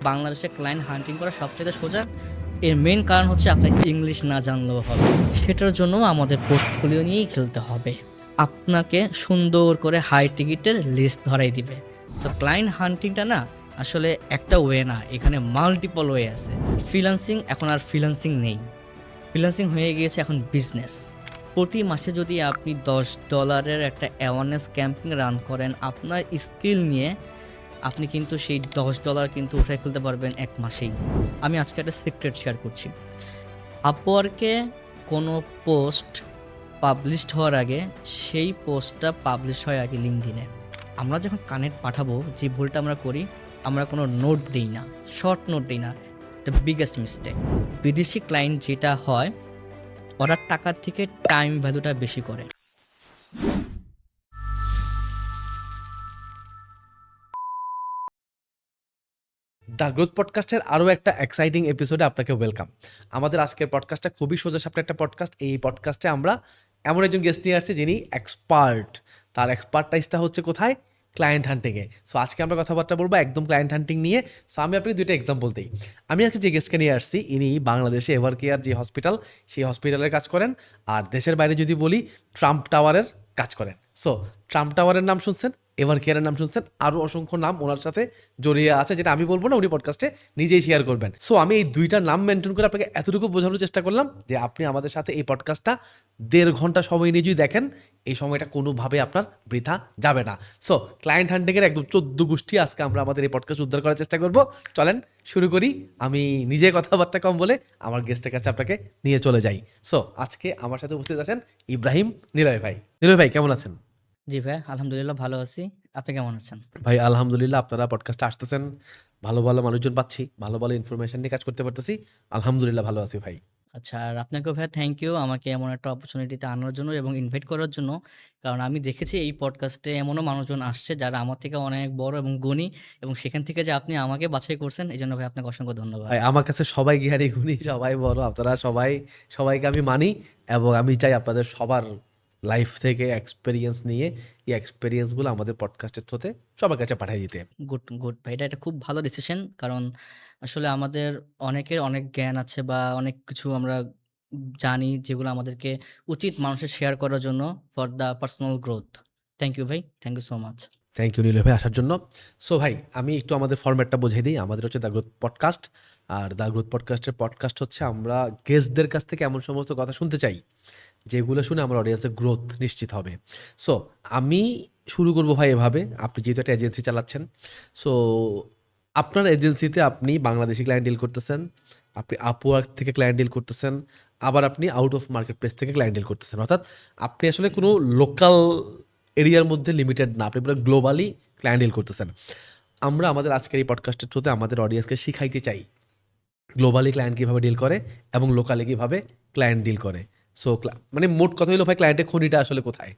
বাংলাদেশে ক্লায়েন্ট হান্টিং করা সবচেয়ে সোজা। এর মেইন কারণ হচ্ছে আপনার ইংলিশ না জানলেও হবে। সেটার জন্য আমাদের পোর্টফোলিও নিয়েই খেলতে হবে। আপনাকে সুন্দর করে হাই টিকিটের লিস্ট ধরাই দিবে। সো ক্লায়েন্ট হান্টিংটা না আসলে একটা ওয়ে না, এখানে মাল্টিপল ওয়ে আছে। ফ্রিল্যান্সিং এখন আর ফ্রিল্যান্সিং নেই, ফ্রিল্যান্সিং হয়ে গিয়েছে এখন বিজনেস। প্রতি মাসে যদি আপনি $10 একটা অ্যাওয়ারনেস ক্যাম্পিং রান করেন আপনার স্কিল নিয়ে, আপনি কিন্তু সেই $10 কিন্তু উঠাই ফেলতে পারবেন এক মাসেই। আমি আজকে একটা সিক্রেট শেয়ার করছি। আপওয়ার্কে কোনো পোস্ট পাবলিশড হওয়ার আগে সেই পোস্টটা পাবলিশ হয় আগে লিঙ্কডইনে। আমরা যখন কানেক্ট পাঠাবো যে ভুলটা আমরা করি, আমরা কোনো নোট দিই না, শর্ট নোট দিই না। The biggest mistake. বিদেশি ক্লায়েন্ট যেটা হয়, ওরা টাকার থেকে টাইম ভ্যালুটা বেশি করে। দ্য গ্রোথ পডকাস্টের আরও একটা এক্সাইটিং এপিসোডে আপনাকে ওয়েলকাম। আমাদের আজকের পডকাস্টটা খুবই সোজা সাপটা একটা পডকাস্ট। এই পডকাস্টে আমরা এমন একজন গেস্ট নিয়ে আসছি যিনি এক্সপার্ট। তার এক্সপার্টাইজটা হচ্ছে কোথায়? ক্লায়েন্ট হান্টিংয়ে। সো আজকে আমরা কথাবার্তা বলবো একদম ক্লায়েন্ট হান্টিং নিয়ে। সো আমি আপনাকে দুইটা এক্সাম্পল দিই। আমি আজকে যে গেস্টকে নিয়ে আসছি ইনি বাংলাদেশে এভার কেয়ার যে হসপিটাল, সেই হসপিটালের কাজ করেন। আর দেশের বাইরে যদি বলি, ট্রাম্প টাওয়ারের কাজ করেন। সো ট্রাম্প টাওয়ারের নাম শুনছেন, এভার কেয়ারের নাম শুনছেন, আরও অসংখ্য নাম ওনার সাথে জড়িয়ে আছে, যেটা আমি বলবো না, উনি পডকাস্টে নিজেই শেয়ার করবেন। সো আমি এই দুইটা নাম মেনটেন করে আপনাকে এতটুকু বোঝানোর চেষ্টা করলাম যে আপনি আমাদের সাথে এই পডকাস্টটা 1.5 ঘন্টা সময় নিয়ে যদি দেখেন, এই সময়টা কোনোভাবে আপনার বৃথা যাবে না। সো ক্লায়েন্ট হান্টিংয়ের একদম 14 গোষ্ঠী আজকে আমরা আমাদের এই পডকাস্ট উদ্ধার করার চেষ্টা করব। চলেন শুরু করি। আমি নিজে কথাবার্তা কম বলে আমার গেস্টের কাছে আপনাকে নিয়ে চলে যাই। সো আজকে আমার সাথে উপস্থিত আছেন ইব্রাহিম নিলয় ভাই। নিলয় ভাই কেমন আছেন? জি ভাই, আলহামদুলিল্লাহ ভালো আছি। আপনি কেমন আছেন? ভাই আলহামদুলিল্লাহ, আপনারা পডকাস্টে আসতেছেন, ভালো ভালো মানুষজন পাচ্ছি, ভালো ভালো ইনফরমেশন নিয়ে কাজ করতে পারতেছি, আলহামদুলিল্লাহ ভালো আছি ভাই। আচ্ছা, আর আপনাকেও ভাইয়া থ্যাংক ইউ আমাকে এমন একটা অপরচুনিটিতে আনার জন্য এবং ইনভাইট করার জন্য। কারণ আমি দেখেছি এই পডকাস্টে এমনও মানুষজন আসছে যারা আমার থেকে অনেক বড় এবং গুণী, এবং সেখান থেকে যে আপনি আমাকে বাছাই করছেন এজন্য ভাই আপনাকে অসংখ্য ধন্যবাদ। ভাই আমার কাছে সবাই জ্ঞানী গুণী, সবাই বড়, আপনারা সবাই সবাইকে আমি মানি এবং আমি চাই আপনাদের সবার লাইফ থেকে এক্সপেরিয়েন্স নিয়ে এই এক্সপেরিয়েন্সগুলো আমাদের পডকাস্টের থ্রুতে সবার কাছে পাঠিয়ে দিতে। গুড, গুড ভাই। এটা একটা খুব ভালো ডিসিশন। কারণ আসলে আমাদের অনেকের অনেক জ্ঞান আছে বা অনেক কিছু আমরা জানি যেগুলো আমাদেরকে উচিত মানুষের শেয়ার করার জন্য for the personal growth. Thank you ভাই। Thank you so much. Thank you Neel ভাই আসার জন্য। সো ভাই আমি একটু আমাদের ফরম্যাটটা বুঝিয়ে দিই। আমাদের হচ্ছে দ্য গ্রোথ পডকাস্ট। আর দ্য গ্রোথ পডকাস্টের পডকাস্ট হচ্ছে আমরা গেস্টদের কাছ থেকে এমন সমস্ত কথা শুনতে চাই যেগুলো শুনে আমার অডিয়েন্সের গ্রোথ নিশ্চিত হবে। সো আমি শুরু করবো ভাই এভাবে, আপনি যেহেতু একটা এজেন্সি চালাচ্ছেন, সো আপনার এজেন্সিতে আপনি বাংলাদেশি ক্লায়েন্ট ডিল করতেছেন, আপনি আপওয়ার্ক থেকে ক্লায়েন্ট ডিল করতেছেন, আবার আপনি আউট অফ মার্কেট প্লেস থেকে ক্লায়েন্ট ডিল করতেছেন। অর্থাৎ আপনি আসলে কোনো লোকাল এরিয়ার মধ্যে লিমিটেড না, আপনি পুরো গ্লোবালি ক্লায়েন্ট ডিল করতেছেন। আমরা আমাদের আজকের এই পডকাস্টের থ্রুতে আমাদের অডিয়েন্সকে শিখাইতে চাই গ্লোবালি ক্লায়েন্ট কীভাবে ডিল করে এবং লোকালি কীভাবে ক্লায়েন্ট ডিল করে। সো মানে মোট কথা হলো ভাই, ক্লায়েন্টের খনিটা আসলে কোথায়?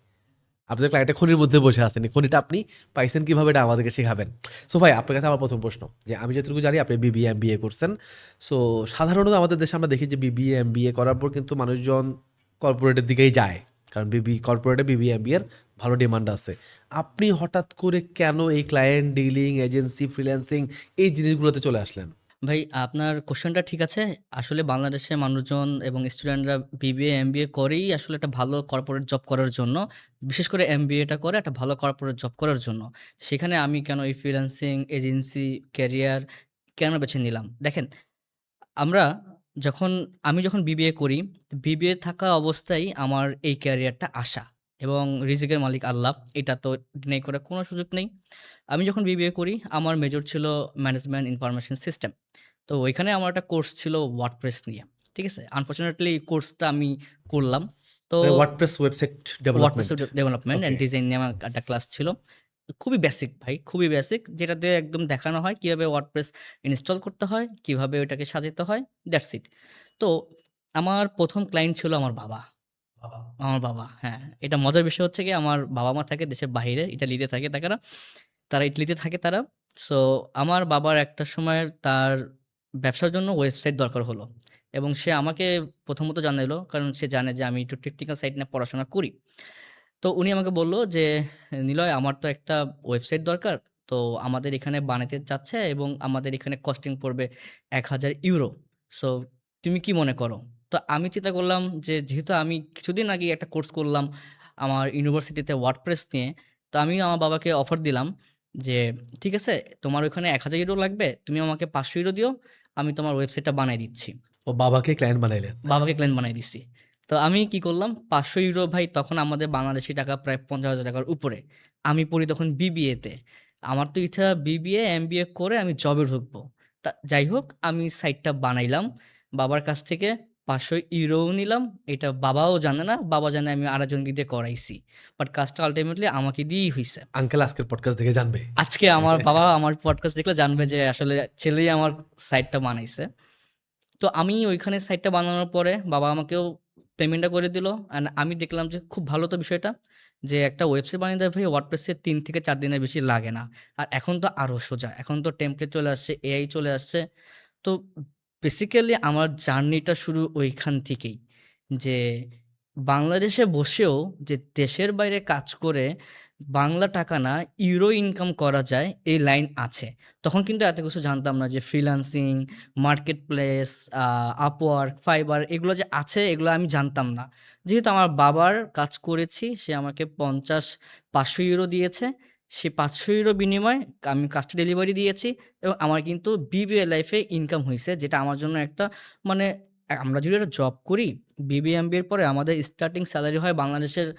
আপনাদের ক্লায়েন্টের খনির মধ্যে বসে আছেন, এই খনিটা আপনি পাইছেন কীভাবে, এটা আমাদেরকে শেখাবেন। সো ভাই আপনার কাছে আমার প্রথম প্রশ্ন, যে আমি যতটুকু জানি আপনি বিবিএ এমবিএ করছেন। সো সাধারণত আমাদের দেশে আমরা দেখি যে বিবিএ এমবিএ করার পর কিন্তু মানুষজন কর্পোরেটের দিকেই যায়, কারণ কর্পোরেটে বিবিএ এমবিএর ভালো ডিমান্ড আছে। আপনি হঠাৎ করে কেন এই ক্লায়েন্ট ডিলিং, এজেন্সি, ফ্রিল্যান্সিং এই জিনিসগুলোতে চলে আসলেন? ভাই, আপনার কোয়েশ্চেনটা ঠিক আছে। আসলে বাংলাদেশের মানুষজন এবং স্টুডেন্টরা বিবিএ, এমবিএ করেই আসলে একটা ভালো কর্পোরেট জব করার জন্য। বিশেষ করে এমবিএটা করে একটা ভালো কর্পোরেট জব করার জন্য। সেখানে আমি কেন এই ফ্রিল্যান্সিং, এজেন্সি, ক্যারিয়ার কেন বেছে নিলাম? দেখেন, আমরা যখন আমি যখন বিবিএ করি, বিবিএ থাকা অবস্থায় আমার এই ক্যারিয়ারটা আসা, এবং রিজিকের মালিক আল্লাহ। এটা তো ডিনাই করার কোনো সুযোগ নেই। আমি যখন বিবিএ করি আমার মেজর ছিল ম্যানেজমেন্ট ইনফরমেশন সিস্টেম। তো ওইখানে আমার একটা কোর্স ছিল ওয়ার্ডপ্রেস নিয়ে। ঠিক আছে? আনফরচুনেটলি এই কোর্সটা আমি করলাম। তো মানে WordPress website WordPress development. Development okay. And design নিয়ে আমার একটা ক্লাস ছিল। খুবই বেসিক ভাই, খুবই বেসিক, যেটাতে একদম দেখানো হয় কিভাবে ওয়ার্ডপ্রেস ইনস্টল করতে হয়, কিভাবে ওটাকে সাজাতে হয়, দ্যাটস ইট। তো আমার ১ম ক্লায়েন্ট ছিল আমার বাবা। আমার বাবা, হ্যাঁ। এটা মজার বিষয় হচ্ছে গিয়ে আমার বাবা-মা থাকে দেশের বাহিরে, ইতালিতে থাকে তারা। তারা ইটালিতে থাকে তারা। সো আমার বাবার একটা সময় তার ব্যবসার জন্য ওয়েবসাইট দরকার হলো, এবং সে আমাকে প্রথমত জানাইলো, কারণ সে জানে যে আমি একটু টেকনিক্যাল সাইড নিয়ে পড়াশোনা করি। তো উনি আমাকে বলল যে, "নিলয়, আমার তো একটা ওয়েবসাইট দরকার। তো আমাদের এখানে বানাতে চাচ্ছে এবং আমাদের এখানে কস্টিং পড়বে ১,০০০ ইউরো। সো তুমি কি মনে করো? তো আমি চিন্তা করলাম যে যেহেতু আমি কিছুদিন আগেই একটা কোর্স করলাম আমার ইউনিভার্সিটিতে ওয়ার্ডপ্রেস নিয়ে। তো আমি আমার বাবাকে অফার দিলাম যে, "ঠিক আছে, তোমার ওখানে ১,০০০ ইউরো লাগবে। তুমি আমাকে ৫০০ ইউরো দিও। আমি তোমার ওয়েবসাইটটা বানায় দিচ্ছি।" ও বাবাকে ক্লায়েন্ট বানাইলেন। বাবাকে ক্লায়েন্ট বানায় দিছি। তো আমি কি করলাম, ৫০০ ইউরো ভাই তখন আমাদের বাংলাদেশী টাকা প্রায় ৫০,০০০ টাকার উপরে। আমি পড়ি তখন বিবিএতে। আমার তো ইচ্ছা বিবিএ, এমবিএ করে আমি জবে ঢুকবো। যাই হোক আমি সাইটটা বানাইলাম। বাবার কাছ থেকে ৫০০ ইউরোও নিলাম। এটা বাবাও জানে না। বাবা জানে আমি আরেকজনকে দিয়ে করাইছি। বাট কাজটা আল্টিমেটলি আমাকে দিয়েই হইছে। আঙ্কেল আজকের পডকাস্ট দেখে জানবে। আজকে আমার বাবা আমার পডকাস্ট দেখলে জানবে যে আসলে ছেলেই আমার সাইটটা বানাইছে। তো আমি ওইখানে সাইটটা বানানোর পরে বাবা আমাকেও পেমেন্টটা করে দিল। অ্যান্ড আমি দেখলাম যে খুব ভালো তো বিষয়টা। যে একটা ওয়েবসাইট বানিয়ে দেয় ভাই ওয়ার্ডপ্রেসে ৩ থেকে ৪ দিনের বেশি লাগে না। আর এখন তো আরো সোজা। এখন তো টেমপ্লেট চলে আসছে, এআই চলে আসছে। তো বেসিক্যালি আমার জার্নিটা শুরু ওইখান থেকেই। যে বাংলাদেশে বসেও যে দেশের বাইরে কাজ করে বাংলা টাকা না ইউরো ইনকাম করা যায় এই লাইন আছে। তখন কিন্তু এত কিছু জানতাম না যে freelancing, market place, Upwork, fibre এগুলো যে আছে এগুলো আমি জানতাম না। যেহেতু আমার বাবার কাজ করেছি সে আমাকে ৫০০ ইউরো দিয়েছে। সে ৫০০ ইউরো বিনিময়ে আমি কাজটা ডেলিভারি দিয়েছি এবং আমার কিন্তু বিবিএ লাইফে ইনকাম হইছে যেটা আমার জন্য একটা মানে আমরা যদি একটা জব করি বিবিএ, এমবিএর পরে আমাদের স্টার্টিং স্যালারি হয় বাংলাদেশের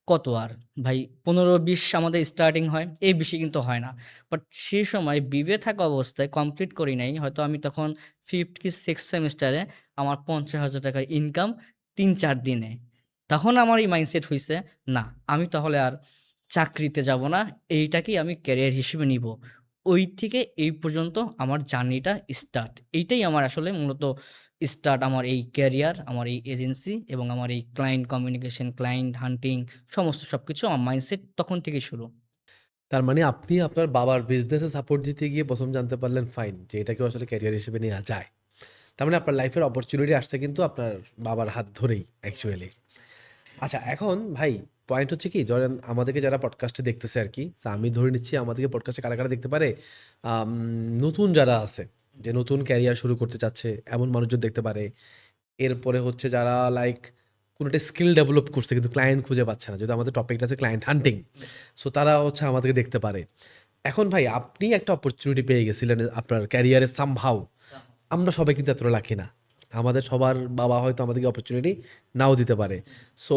কত আর ভাই ১৫-২০ আমাদের স্টার্টিং হয়। এর বেশি কিন্তু হয় না। বাট সেই সময় বিবিএ থাকা অবস্থায় কমপ্লিট করি নাই। হয়তো আমি তখন 5th কি 6th সেমেস্টারে আমার ৳৫০,০০০ ইনকাম ৩-৪ দিনে। তখন আমার এই মাইন্ডসেট হইছে, না আমি তাহলে আর চাকরিতে যাব না। এইটাকেই আমি ক্যারিয়ার হিসেবে নিবো। ওই থেকে এই পর্যন্ত আমার জার্নিটা স্টার্ট। এইটাই আমার আসলে মূলত স্টার্ট আমার এই ক্যারিয়ার, আমার এই এজেন্সি এবং আমার এই ক্লায়েন্ট কমিউনিকেশন, ক্লায়েন্ট হান্টিং সমস্ত সবকিছু আমার মাইন্ডসেট তখন থেকেই শুরু। তার মানে আপনি আপনার বাবার বিজনেসে সাপোর্ট দিতে গিয়ে ১ম জানতে পারলেন ফাইন যে এটাকেও আসলে ক্যারিয়ার হিসেবে নেয়া যায়। তার মানে আপনার লাইফের অপরচুনিটি আসছে কিন্তু আপনার বাবার হাত ধরেই অ্যাকচুয়ালি। আচ্ছা এখন ভাই পয়েন্ট হচ্ছে কি ধরেন আমাদেরকে যারা পডকাস্টে দেখতেছে আর কি so আমি ধরে নিচ্ছি আমাদেরকে পডকাস্টে কারা কারা দেখতে পারে আম, নতুন যারা আছে যে নতুন ক্যারিয়ার শুরু করতে চাচ্ছে এমন মানুষজন দেখতে পারে। এরপরে হচ্ছে যারা লাইক কোনো একটা স্কিল ডেভেলপ করছে কিন্তু ক্লায়েন্ট খুঁজে পাচ্ছে না যেহেতু আমাদের টপিকটা আছে ক্লায়েন্ট হান্টিং। সো তারা হচ্ছে আমাদেরকে দেখতে পারে। এখন ভাই আপনি একটা অপরচুনিটি পেয়ে গেছিলেন আপনার ক্যারিয়ারে সামহাউ। আমরা সবাই কিন্তু এতটা লাকি না। আমাদের সবার বাবা হয়তো আমাদেরকে অপরচুনিটি নাও দিতে পারে। সো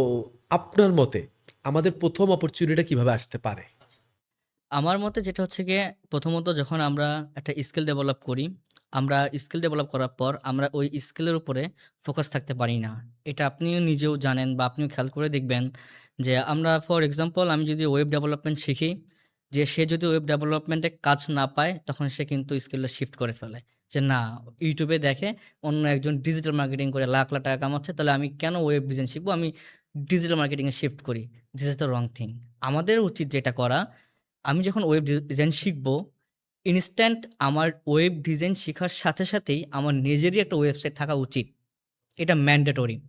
আপনার মতে আমাদের ১ম অপরচুনিটিটা কিভাবে আসতে পারে? আমার মতে যেটা হচ্ছে গিয়ে প্রথমত যখন আমরা একটা স্কিল ডেভেলপ করি, আমরা স্কিল ডেভেলপ করার পর আমরা ওই স্কিলের উপরে ফোকাস থাকতে পারি না। এটা আপনিও নিজেও জানেন বা আপনিও খেয়াল করে দেখবেন যে আমরা ফর এক্সাম্পল আমি যদি ওয়েব ডেভেলপমেন্ট শিখি, যে সে যদি ওয়েব ডেভেলপমেন্টে কাজ না পায় তখন সে কিন্তু স্কিলটা শিফট করে ফেলে। যে না ইউটিউবে দেখে অন্য একজন ডিজিটাল মার্কেটিং করে লাখ, লাখ টাকা কামাচ্ছে তাহলে আমি কেন ওয়েব ডিজাইন শিখবো? আমি ডিজিটাল মার্কেটিং এ শিফট করি। This is the wrong thing. আমাদের উচিত যেটা করা আমি যখন ওয়েব ডিজাইন শিখবো, ইনস্ট্যান্ট আমার ওয়েব ডিজাইন শিখার সাথে সাথেই আমার নিজেরই একটা ওয়েবসাইট থাকা উচিত। এটা ম্যান্ডেটরি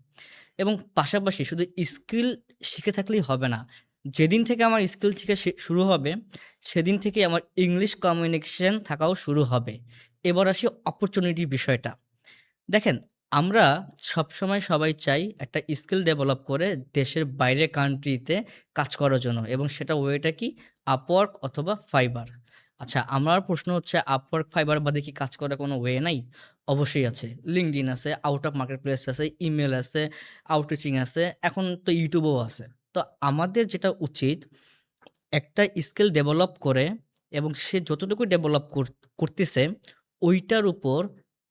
এবং পাশাপাশি শুধু স্কিল শিখে থাকলেই হবে না। যেদিন থেকে আমার স্কিল শিখা শুরু হবে, সেদিন থেকেই আমার ইংলিশ কমিউনিকেশন থাকাও শুরু হবে। এবার আসি অপরচুনিটি বিষয়টা। দেখেন, আমরা সবসময় সবাই চাই একটা স্কিল ডেভেলপ করে দেশের বাইরে কান্ট্রিতে কাজ করার জন্য এবং সেটা ওয়েটা কি? Upwork অথবা Fiverr। আচ্ছা, আমার প্রশ্ন হচ্ছে Upwork, Fiverr বাদে কি কাজ করার কোনো ওয়ে নাই? অবশ্যই আছে। LinkedIn আছে, আউট অফ মার্কেটপ্লেস আছে, ইমেইল আছে, আউটরিচিং আছে, এখন তো YouTube ও আছে। তো আমাদের যেটা উচিত একটা স্কিল ডেভেলপ করে এবং সে যতটুকু ডেভেলপ করতেছে ওইটার উপর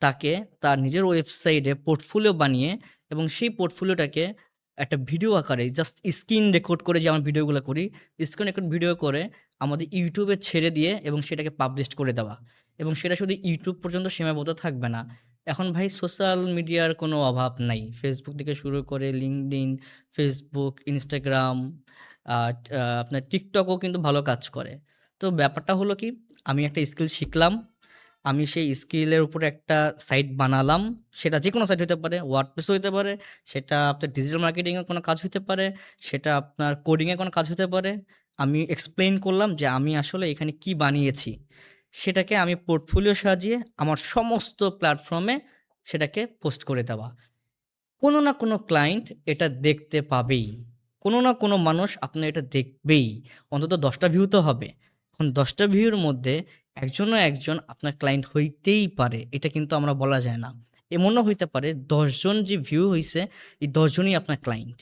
তাকে তার নিজের ওয়েবসাইটে পোর্টফোলিও বানিয়ে এবং সেই পোর্টফোলিওটাকে একটা ভিডিও আকারে জাস্ট স্ক্রিন রেকর্ড করে যে আমরা ভিডিওগুলো করি, স্ক্রিন রেকর্ড ভিডিও করে আমাদের ইউটিউবে ছেড়ে দিয়ে এবং সেটাকে পাবলিশ করে দেওয়া এবং সেটা শুধু ইউটিউব পর্যন্ত সীমাবদ্ধ থাকবে না। এখন ভাই সোশ্যাল মিডিয়ার কোনো অভাব নাই। ফেসবুক থেকে শুরু করে লিঙ্কডইন, ফেসবুক, ইনস্টাগ্রাম, আপনার টিকটকও কিন্তু ভালো কাজ করে। তো ব্যাপারটা হলো কি, আমি একটা স্কিল শিখলাম। আমি সেই স্কিলের উপরে একটা সাইট বানালাম। সেটা যেকোনো সাইট হতে পারে, ওয়ার্ডপ্রেস হইতে পারে, সেটা আপনার ডিজিটাল মার্কেটিং এর কোনো কাজ হইতে পারে, সেটা আপনার কোডিং এর কোনো কাজ হতে পারে। আমি এক্সপ্লেইন করলাম যে আমি আসলে এখানে কি বানিয়েছি। সেটাকে আমি পোর্টফোলিও সাজিয়ে আমার সমস্ত প্ল্যাটফর্মে সেটাকে পোস্ট করে দেওয়া। কোনো না কোনো ক্লায়েন্ট এটা দেখতে পাবেই। কোনো না কোনো মানুষ আপনার এটা দেখবেই। অন্তত ১০ টা ভিউ তো হবে। এখন ১০ টা ভিউর মধ্যে একজন না একজন আপনার ক্লায়েন্ট হইতেই পারে। এটা কিন্তু আমরা বলা যায় না। এমনও হইতে পারে ১০ জন যে ভিউ হইছে, এই ১০ জনই আপনার ক্লায়েন্ট।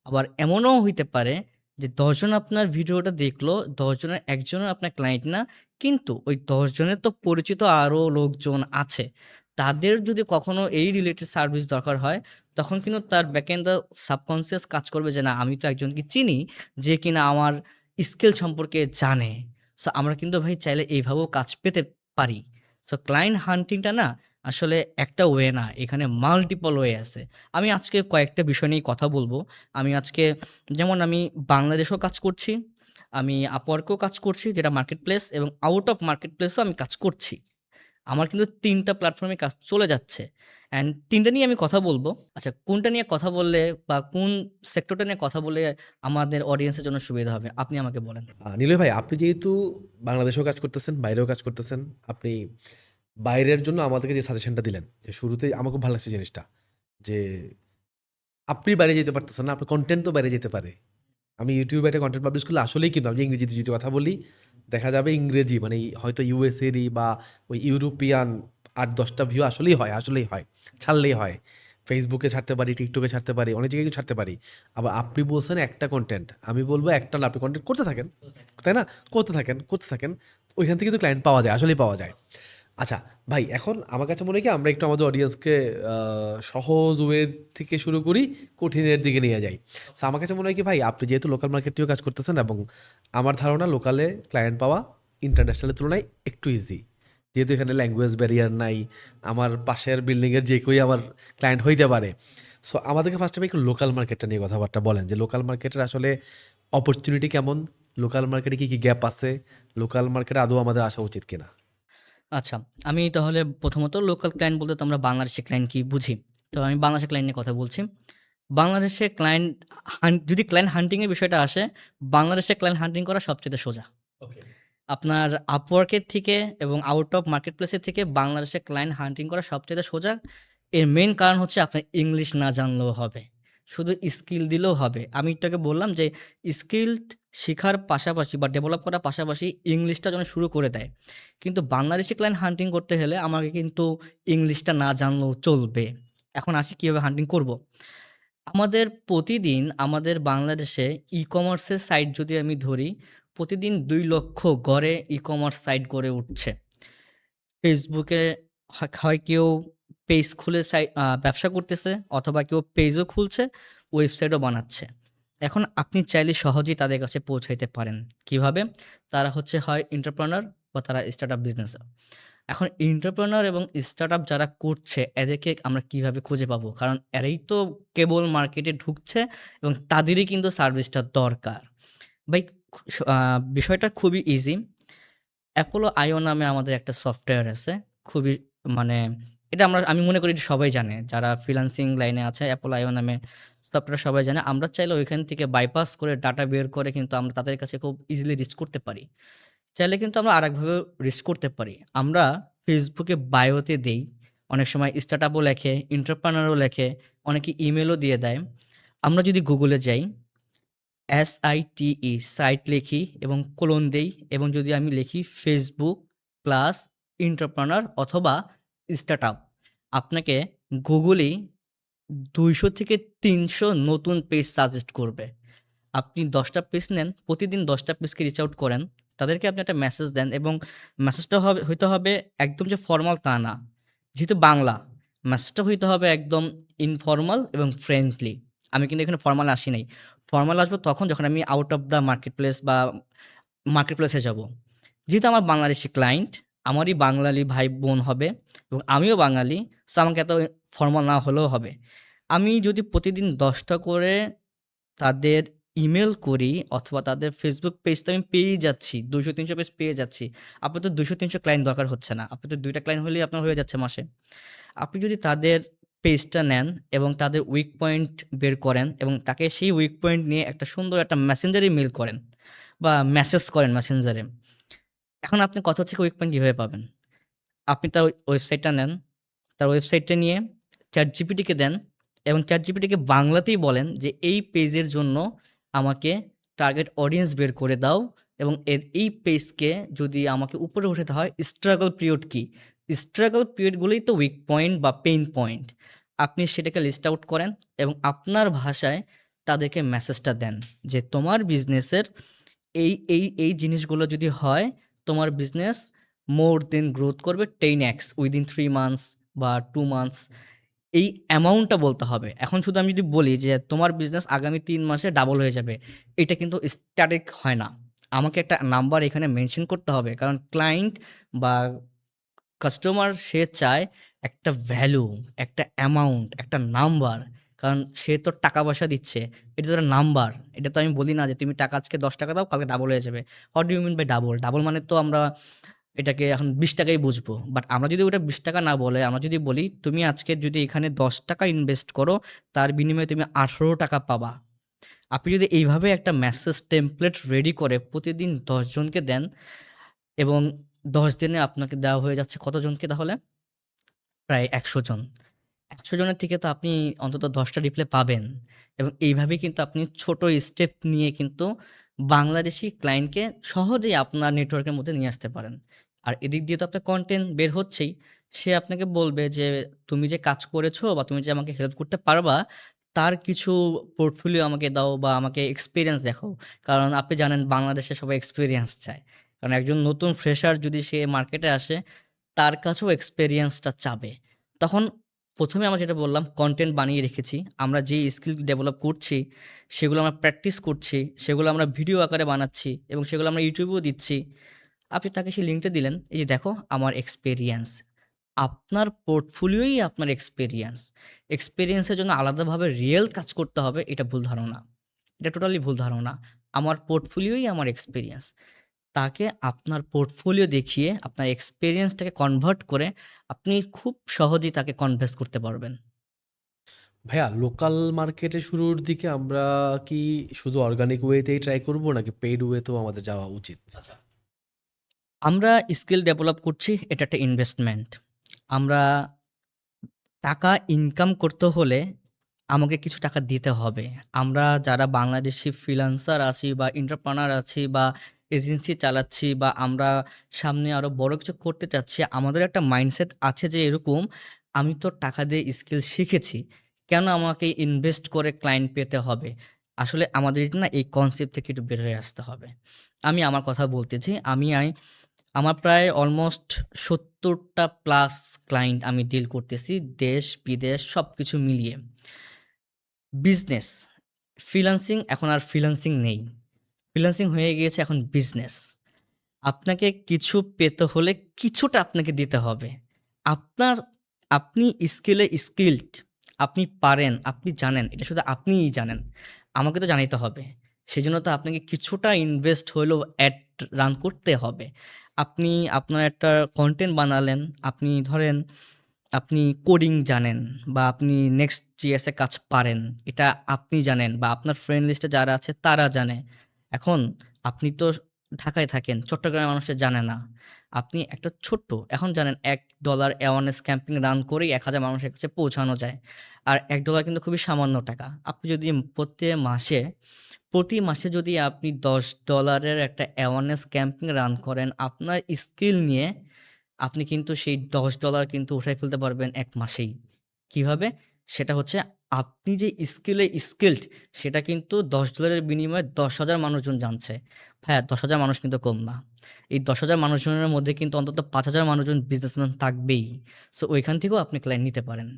আবার এমনও হইতে পারে যে ১০ জন আপনার ভিডিওটা দেখলো, ১০ জনের একজনও আপনার ক্লায়েন্ট না। কিন্তু ওই ১০ জনের তো পরিচিত আরও লোকজন আছে। তাদের যদি কখনো এই রিলেটেড সার্ভিস দরকার হয়, তখন কিন্তু তার ব্যাকএন্ড দ্য সাবকন্সিয়াস কাজ করবে যে, না আমি তো একজনকে চিনি যে কিনা আমার স্কিল সম্পর্কে জানে। সো আমরা কিন্তু ভাই চাইলে এইভাবেও কাজ পেতে পারি। সো ক্লায়েন্ট হান্টিংটা না আসলে একটা ওয়ে না, এখানে মাল্টিপল ওয়ে আছে। আমি আজকে কয়েকটা বিষয় নিয়ে কথা বলব। আমি আজকে যেমন আমি বাংলাদেশেও কাজ করছি, আমি আপওয়ার্কেও কাজ করছি যেটা মার্কেটপ্লেস, এবং আউট অফ মার্কেটপ্লেসেও আমি কাজ করছি। আমার কিন্তু ৩ টা প্ল্যাটফর্মে কাজ চলে যাচ্ছে। অ্যান্ড ৩ টা নিয়ে আমি কথা বলব। আচ্ছা, কোনটা নিয়ে কথা বললে বা কোন সেক্টরটা নিয়ে কথা বললে আমাদের অডিয়েন্সের জন্য সুবিধা হবে? আপনি আমাকে বলেন। নিলয় ভাই, আপনি যেহেতু বাংলাদেশেও কাজ করতেছেন, বাইরেও কাজ করতেছেন, আপনি বাইরের জন্য আমাদেরকে যে সাজেশনটা দিলেন, যে শুরুতেই আমার খুব ভালো লাগছে জিনিসটা, যে আপনি বাইরে যেতে পারতেছেন না, আপনার কনটেন্ট তো বাইরে যেতে পারে। আমি ইউটিউবে একটা কনটেন্ট পাবলিশ করলে আসলেই কিন্তু আমি ইংরেজিতে যদি কথা বলি, দেখা যাবে ইংরেজি মানে হয়তো ইউএসএরই বা ওই ইউরোপিয়ান ৮-১০টা ভিউ আসলেই হয়, ছাড়লেই হয়। ফেসবুকে ছাড়তে পারি, টিকটকে ছাড়তে পারি, অনেক জায়গায় ছাড়তে পারি। আবার আপনি বলছেন একটা কন্টেন্ট, আমি বলবো একটা না, আপনি কন্টেন্ট করতে থাকেন, তাই না? করতে থাকেন, ওইখান থেকে কিন্তু ক্লায়েন্ট পাওয়া যায়, আসলেই পাওয়া যায়। আচ্ছা ভাই, এখন আমার কাছে মনে হয় কি আমরা একটু আমাদের অডিয়েন্সকে সহজ ওয়ে থেকে শুরু করি, কঠিনের দিকে নিয়ে যাই। সো আমার কাছে মনে হয় কি ভাই, আপনি যেহেতু লোকাল মার্কেটেও কাজ করতেছেন, এবং আমার ধারণা লোকালে ক্লায়েন্ট পাওয়া ইন্টারন্যাশনালের তুলনায় একটু ইজি, যেহেতু এখানে ল্যাঙ্গুয়েজ ব্যারিয়ার নাই, আমার পাশের বিল্ডিংয়ের যে কেউই আমার ক্লায়েন্ট হইতে পারে। সো আমাদেরকে ফার্স্ট টাইম একটু লোকাল মার্কেটটা নিয়ে কথাবার্তা বলেন, যে লোকাল মার্কেটের আসলে অপরচুনিটি কেমন, লোকাল মার্কেটে কী কী গ্যাপ আছে, লোকাল মার্কেটে আদৌ আমাদের আসা উচিত কিনা। আচ্ছা, আমি তাহলে প্রথমত লোকাল ক্লায়েন্ট বলতে তো আমরা বাংলাদেশি ক্লায়েন্ট কি বুঝি? তো আমি বাংলাদেশের ক্লায়েন্ট নিয়ে কথা বলছি। বাংলাদেশে ক্লায়েন্ট যদি ক্লায়েন্ট হান্টিং এর বিষয়টা আসে, বাংলাদেশে ক্লায়েন্ট হান্টিং করা সবচাইতে সোজা। ওকে। আপনার Upwork এর থেকে এবং আউট অফ মার্কেটপ্লেস এর থেকে বাংলাদেশে ক্লায়েন্ট হান্টিং করা সবচাইতে সোজা। এর মেইন কারণ হচ্ছে আপনার ইংলিশ না জানলেও হবে। শুধু স্কিল দিলেও হবে। আমি একটু আগে বললাম যে স্কিলড শিখার পাশাপাশি বা ডেভেলপ করার পাশাপাশি ইংলিশটা যেন শুরু করে দেয়। কিন্তু বাংলাদেশি ক্লায়েন্ট হান্টিং করতে হলে আমাকে কিন্তু ইংলিশটা না জানলেও চলবে। এখন আসি কিভাবে হান্টিং করব? আমাদের প্রতিদিন আমাদের বাংলাদেশে ই-কমার্সের সাইট যদি আমি ধরি, প্রতিদিন ২ লক্ষ গড়ে ই-কমার্স সাইট গড়ে উঠছে। ফেসবুকে হয় কেউ পেজ খুলে ব্যবসা করতেছে, অথবা কেউ পেজও খুলছে, ওয়েবসাইটও বানাচ্ছে। এখন আপনি চাইলে সহজেই তাদের কাছে পৌঁছাইতে পারেন। কিভাবে? তারা হচ্ছে হয় এন্টারপ্রেনার বা তারা স্টার্টআপ বিজনেসে। এখন এন্টারপ্রেনার এবং স্টার্টআপ যারা করছে এদেরকে আমরা কিভাবে খুঁজে পাবো? কারণ এরাই তো কেবল মার্কেটে ঢুকছে এবং তাদেরই কিন্তু সার্ভিসটা দরকার। ভাই, খু স আ বিষয়টা খুবই ইজি। অ্যাপোলো আইও নামে আমাদের একটা সফটওয়্যার আছে। খুবই মানে এটা আমি মনে করি এটা সবাই জানে। যারা ফ্রিল্যান্সিং লাইনে আছে, অ্যাপোলো আইও নামে সফটওয়্যার সবাই জানে। আমরা চাইলে ওইখান থেকে বাইপাস করে ডাটা বের করে কিন্তু আমরা তাদের কাছে খুব ইজিলি রিচ করতে পারি। চাইলে কিন্তু আমরা আরেকভাবেও রিচ করতে পারি। আমরা ফেসবুকে বায়োতে দেই। অনেক সময় স্টার্টআপও লেখে, এন্টারপ্রেনারও লেখে, অনেকে ইমেইলও দিয়ে দেয়। আমরা যদি গুগলে যাই, SITE সাইট লিখি এবং কোলন দেই, এবং যদি আমি লিখি ফেসবুক প্লাস এন্টারপ্রেনার অথবা স্টার্টআপ, আপনাকে গুগলই ২০০ থেকে ৩০০ নতুন পেজ সাজেস্ট করবে। আপনি ১০ টা পেজ নেন, প্রতিদিন ১০ টা পেজকে রিচ আউট করেন। তাদেরকে আপনি একটা মেসেজ দেন, এবং মেসেজটা হইতে হবে একদম যে ফরমাল তা না। যেহেতু বাংলা, মেসেজটা হইতে হবে একদম ইনফরমাল এবং ফ্রেন্ডলি। আমি কিন্তু এখানে ফরমাল আসি নাই। ফরমাল আসবো তখন যখন আমি আউট অফ দ্য মার্কেটপ্লেস বা মার্কেটপ্লেসে যাবো। যেহেতু আমার বাংলাদেশি ক্লায়েন্ট, আমারই বাঙালি ভাই-বোন হবে এবং আমিও বাঙালি। সো আমাকে এত ফরমাল না হলেও হবে। আমি যদি প্রতিদিন ১০ টা করে তাদের ইমেইল করি, অথবা তাদের ফেসবুক পেজ তো আমি পেয়েই যাচ্ছি। ২০০-৩০০ পেজ পেয়ে যাচ্ছি। আপনার তো ২০০-৩০০ ক্লায়েন্ট দরকার হচ্ছে না। আপনার তো ২ টা ক্লায়েন্ট হলেই আপনার হয়ে যাচ্ছে মাসে। আপনি যদি তাদের পেজটা নেন এবং তাদের উইক পয়েন্ট বের করেন এবং তাকে সেই উইক পয়েন্ট নিয়ে একটা সুন্দর একটা মেসেঞ্জারে মেইল করেন। বা মেসেজ করেন মেসেঞ্জারে। এখন আপনি কথা হচ্ছে কুইক পয়েন্ট কীভাবে পাবেন? আপনি তার ওয়েবসাইটটা নেন, তার ওয়েবসাইটটা নিয়ে ChatGPT-কে দেন এবং ChatGPT-কে বাংলাতেই বলেন যে, "এই পেজের জন্য আমাকে টার্গেট অডিয়েন্স বের করে দাও এবং এই পেজকে যদি আমাকে উপরে উঠাতে হয় struggle পিরিয়ড কী? struggle পিরিয়ডগুলোই তো উইক পয়েন্ট বা পেইন পয়েন্ট।" আপনি সেটাকে লিস্ট আউট করেন এবং আপনার ভাষায় তাদেরকে মেসেজটা দেন যে, "তোমার বিজনেসের এই জিনিসগুলো যদি হয়, তোমার বিজনেস মোর দেন গ্রোথ করবে 10x উইদিন 3 মান্থস বা 2 মান্থস।" এই অ্যামাউন্টটা বলতে হবে। এখন শুধু আমি যদি বলি যে, "তোমার বিজনেস আগামী ৩ মাসে ডাবল হয়ে যাবে।" এটা কিন্তু স্ট্যাটিক হয় না। আমাকে একটা নাম্বার এখানে মেনশন করতে হবে। কারণ ক্লায়েন্ট বা কাস্টমার সে চায় একটা ভ্যালু, একটা অ্যামাউন্ট, একটা নাম্বার। কারণ সে তো টাকা-পয়সা দিচ্ছে। এটা তো একটা নাম্বার। এটা তো আমি বলি না যে, "তুমি টাকা আজকে ৳১০ দাও, কালকে ডাবল হয়ে যাবে।" What do you mean by double? Double মানে তো আমরা এটাকে এখন ৳20 ই বুঝবো। বাট আমরা যদি ওটা ৳20 না বলে আমরা যদি বলি, "তুমি আজকে যদি এখানে ৳10 ইনভেস্ট করো, তার বিনিময়ে তুমি ৳18 পাবা।" আপনি যদি এইভাবে একটা মেসেজ টেমপ্লেট রেডি করে প্রতিদিন ১০ জনকে দেন এবং ১০ দিনে আপনাকে দেওয়া হয়ে যাচ্ছে কতজনকে তাহলে? প্রায় ১০০ জন। ১০০ জনের থেকে তো আপনি অন্তত ১০ টা রিপ্লাই পাবেন এবং এইভাবেই কিন্তু আপনি ছোট স্টেপ নিয়ে কিন্তু বাংলাদেশী ক্লায়েন্টকে সহজেই আপনার নেটওয়ার্কের মধ্যে নিয়ে আসতে পারেন। আর এদিক দিয়ে তো আপনার কনটেন্ট বের হচ্ছেই। সে আপনাকে বলবে যে, "তুমি যে কাজ করেছো বা তুমি যে আমাকে হেল্প করতে পারবা, তার কিছু পোর্টফোলিও আমাকে দাও বা আমাকে এক্সপেরিয়েন্স দেখাও।" কারণ আপনি জানেন বাংলাদেশে সবাই এক্সপেরিয়েন্স চায়। কারণ একজন নতুন ফ্রেশার যদি সে মার্কেটে আসে, তার কাছেও এক্সপেরিয়েন্সটা চাবে। তখন ১ম এ আমরা যেটা বললাম কনটেন্ট বানিয়ে রেখেছি। আমরা যে স্কিল ডেভেলপ করছি, সেগুলো আমরা প্র্যাকটিস করছি, সেগুলো আমরা ভিডিও আকারে বানাচ্ছি এবং সেগুলো আমরা YouTube এও দিচ্ছি। আপনি তাকে সেই লিঙ্কটা দিলেন, "এই যে দেখো আমার এক্সপেরিয়েন্স।" আপনার পোর্টফোলিওই আপনার এক্সপেরিয়েন্স। এক্সপেরিয়েন্সের জন্য আলাদাভাবে রিয়েল কাজ করতে হবে, এটা ভুল ধারণা। এটা টোটালি ভুল ধারণা। আমার পোর্টফোলিওই আমার এক্সপেরিয়েন্স। তাকে আপনার পোর্টফোলিও দেখিয়ে আপনার এক্সপেরিয়েন্সটাকে কনভার্ট করে আপনি খুব সহজেই তাকে কনভিন্স করতে পারবেন। ভাইয়া লোকাল মার্কেটে শুরুর দিকে আমরা কি শুধু অর্গানিক ওয়েতেই ট্রাই করব নাকি পেইড ওয়েতেও আমাদের যাওয়া উচিত? আমরা স্কিল ডেভেলপ করছি, এটা একটা ইনভেস্টমেন্ট। আমরা টাকা ইনকাম করতে হলে আমাকে কিছু টাকা দিতে হবে। আমরা যারা বাংলাদেশি ফ্রিল্যান্সার আছি বা এন্টারপ্রেনার আছি বা এজেন্সি চালাচ্ছি বা আমরা সামনে আরো বড় কিছু করতে চাচ্ছি, আমাদের একটা মাইন্ডসেট আছে যে এরকম, আমি তো টাকা দিয়ে স্কিল শিখেছি। কেন আমাকে ইনভেস্ট করে ক্লায়েন্ট পেতে হবে? আসলে আমাদের এটা না এই কনসেপ্ট থেকে একটু বের হয়ে আসতে হবে। আমি আমার কথা বলতেছি। আমার প্রায় অলমোস্ট ৭০ টা প্লাস ক্লায়েন্ট আমি ডিল করতেছি দেশ-বিদেশ সবকিছু মিলিয়ে। বিজনেস, ফ্রিল্যান্সিং এখন আর ফ্রিল্যান্সিং নেই। ফ্রিল্যান্সিং হয়ে গিয়েছে এখন বিজনেস। আপনাকে কিছু পেতে হলে কিছুটা আপনাকে দিতে হবে। আপনার আপনি স্কিলে স্কিলড, আপনি পারেন, আপনি জানেন, এটা শুধু আপনিই জানেন। আমাকে তো জানাইতে হবে। সেজন্য তো আপনাকে কিছুটা ইনভেস্ট হইলেও অ্যাড রান করতে হবে। আপনি আপনার একটা কনটেন্ট বানালেন, আপনি ধরেন আপনি কোডিং জানেন বা আপনি Next.js এ কাজ পারেন। এটা আপনি জানেন বা আপনার ফ্রেন্ড লিস্টে যারা আছে তারা জানে। এখন আপনি তো ঢাকায় থাকেন, চট্টগ্রামের মানুষে জানে না। আপনি একটা ছোট্ট এখন জানেন $১ অ্যাওয়ারনেস ক্যাম্পেইন রান করেই ১,০০০ মানুষের কাছে পৌঁছানো যায়। আর $১ কিন্তু খুবই সামান্য টাকা। আপনি যদি প্রতি মাসে যদি আপনি $১০ এর একটা অ্যাওয়ারনেস ক্যাম্পেইন রান করেন আপনার স্কিল নিয়ে, আপনি কিন্তু সেই $১০ কিন্তু উঠায় ফেলতে পারবেন ১ মাসেই। কিভাবে? সেটা হচ্ছে আপনি যে স্কিলে স্কিলড সেটা কিন্তু $১০ এর বিনিময়ে ১০,০০০ মানুষজন জানছে। ভাইয়া ১০,০০০ মানুষ কিন্তু কম না। এই ১০,০০০ মানুষজনের মধ্যে কিন্তু অন্তত ৫,০০০ মানুষজন বিজনেসম্যান থাকবেই। সো ওইখান থেকেও আপনি ক্লায়েন্ট নিতে পারেন।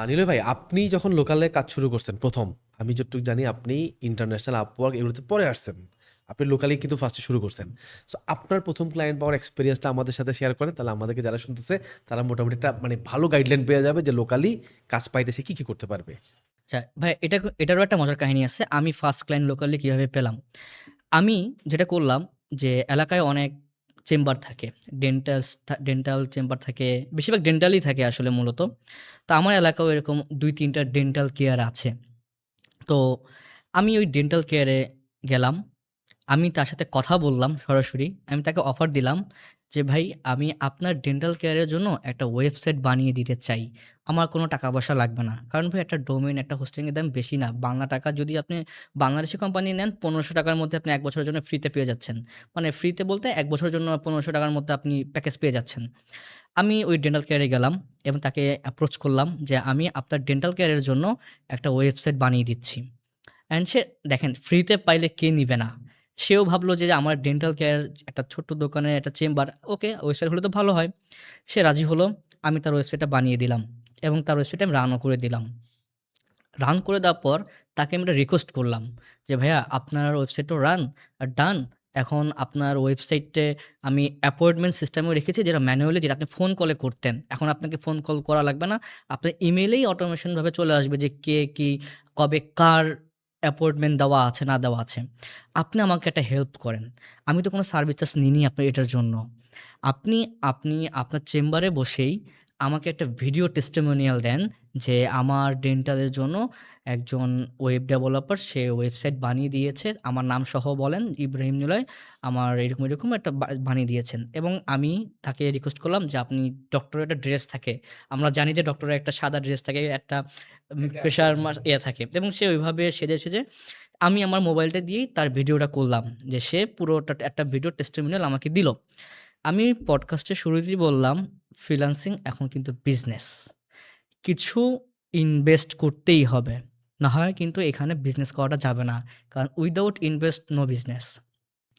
নিলয় ভাই আপনি যখন লোকালে কাজ শুরু করছেন ১ম আমি যতটুকু জানি আপনি ইন্টারন্যাশনাল আপওয়ার্ক এগুলোতে পরে আসছেন। আপনি লোকালি কিন্তু ফার্স্টে শুরু করছেন। সো আপনার ১ম ক্লায়েন্ট পাওয়ার এক্সপেরিয়েন্সটা আমাদের সাথে শেয়ার করেন। তাহলে আমাদেরকে যারা শুনতেছে তারা মোটামুটি একটা মানে ভালো গাইডলাইন পেয়ে যাবে যে লোকালি কাজ পাইতে সে কি করতে পারবে। আচ্ছা ভাই এটারও একটা মজার কাহিনী আছে। আমি ফার্স্ট ক্লায়েন্ট লোকালি কিভাবে পেলাম? আমি যেটা করলাম যে এলাকায় অনেক চেম্বার থাকে। ডেন্টাল চেম্বার থাকে। বেশিরভাগ ডেন্টালই থাকে আসলে মূলত। তো আমার এলাকায়ও এরকম ২-৩ টা ডেন্টাল কেয়ার আছে। তো আমি ওই ডেন্টাল কেয়ারে গেলাম। আমি তার সাথে কথা বললাম সরাসরি। আমি তাকে অফার দিলাম যে, "ভাই আমি আপনার ডেন্টাল কেয়ারের জন্য একটা ওয়েবসাইট বানিয়ে দিতে চাই। আমার কোনো টাকা-পয়সা লাগবে না।" কারণ ভাই একটা ডোমেইন, একটা হোস্টিং এর দাম বেশি না। বাংলা টাকা যদি আপনি বাংলাদেশী কোম্পানি নেন ৳১৫০০ র মধ্যে আপনি ১ বছরের জন্য ফ্রিতে পেয়ে যাচ্ছেন। মানে ফ্রিতে বলতে ১ বছরের জন্য ৳১৫০০ র মধ্যে আপনি প্যাকেজ পেয়ে যাচ্ছেন। আমি ওই ডেন্টাল কেয়ারে গেলাম এবং তাকে অ্যাপ্রোচ করলাম যে, "আমি আপনার ডেন্টাল কেয়ারের জন্য একটা ওয়েবসাইট বানিয়ে দিচ্ছি।" অ্যান্ড সে দেখেন ফ্রিতে পাইলে কে নিবে না? সেও ভাবলো যে আমার ডেন্টাল কেয়ার একটা ছোট্ট দোকানে একটা চেম্বার, ওকে ওয়েবসাইট হলে তো ভালো হয়। সে রাজি হলো। আমি তার ওয়েবসাইটটা বানিয়ে দিলাম এবং তার ওয়েবসাইটে আমি রানও করে দিলাম। রান করে দেওয়ার পর তাকে আমি একটা রিকোয়েস্ট করলাম যে, "ভাইয়া আপনার ওয়েবসাইট তো ডান। এখন আপনার ওয়েবসাইটে আমি অ্যাপয়েন্টমেন্ট সিস্টেমেও রেখেছি যেটা ম্যানুয়ালি যেটা আপনি ফোন কলে করতেন। এখন আপনাকে ফোন কল করা লাগবে না। আপনার ইমেইলেই অটোমেশন ভাবে চলে আসবে যে কে কি, কবে কার অ্যাপয়েন্টমেন্ট দেওয়া আছে না দেওয়া আছে। আপনি আমাকে একটা হেল্প করেন। আমি তো কোনো সার্ভিস চার্জ নিইনি আপনার এটার জন্য। আপনি আপনি আপনার চেম্বারে বসেই আমাকে একটা ভিডিও টেস্টিমোনিয়াল দেন যে আমার ডেন্টালের জন্য একজন ওয়েব ডেভেলপার সে ওয়েবসাইট বানিয়ে দিয়েছে। আমার নাম সহ বলেন ইব্রাহিম নিলয় আমার এরকম, এরকম একটা বানিয়ে দিয়েছেন এবং আমি তাকে রিকোয়েস্ট করলাম যে আপনি ডক্টরের একটা ড্রেস থাকে। আমরা জানি যে ডক্টরের একটা সাদা ড্রেস থাকে, একটা প্রেশার ইয়ে থাকে এবং সে ওইভাবে সেজে আমি আমার মোবাইলটা দিয়েই তার ভিডিওটা করলাম যে সে পুরোটা একটা ভিডিও টেস্টিমোনিয়াল আমাকে দিল। আমি পডকাস্টের শুরুতেই বললাম, ফ্রিল্যান্সিং এখন কিন্তু বিজনেস। কিছু ইনভেস্ট করতেই হবে। না হয় কিন্তু এখানে বিজনেস করাটা যাবে না। কারণ without invest no business.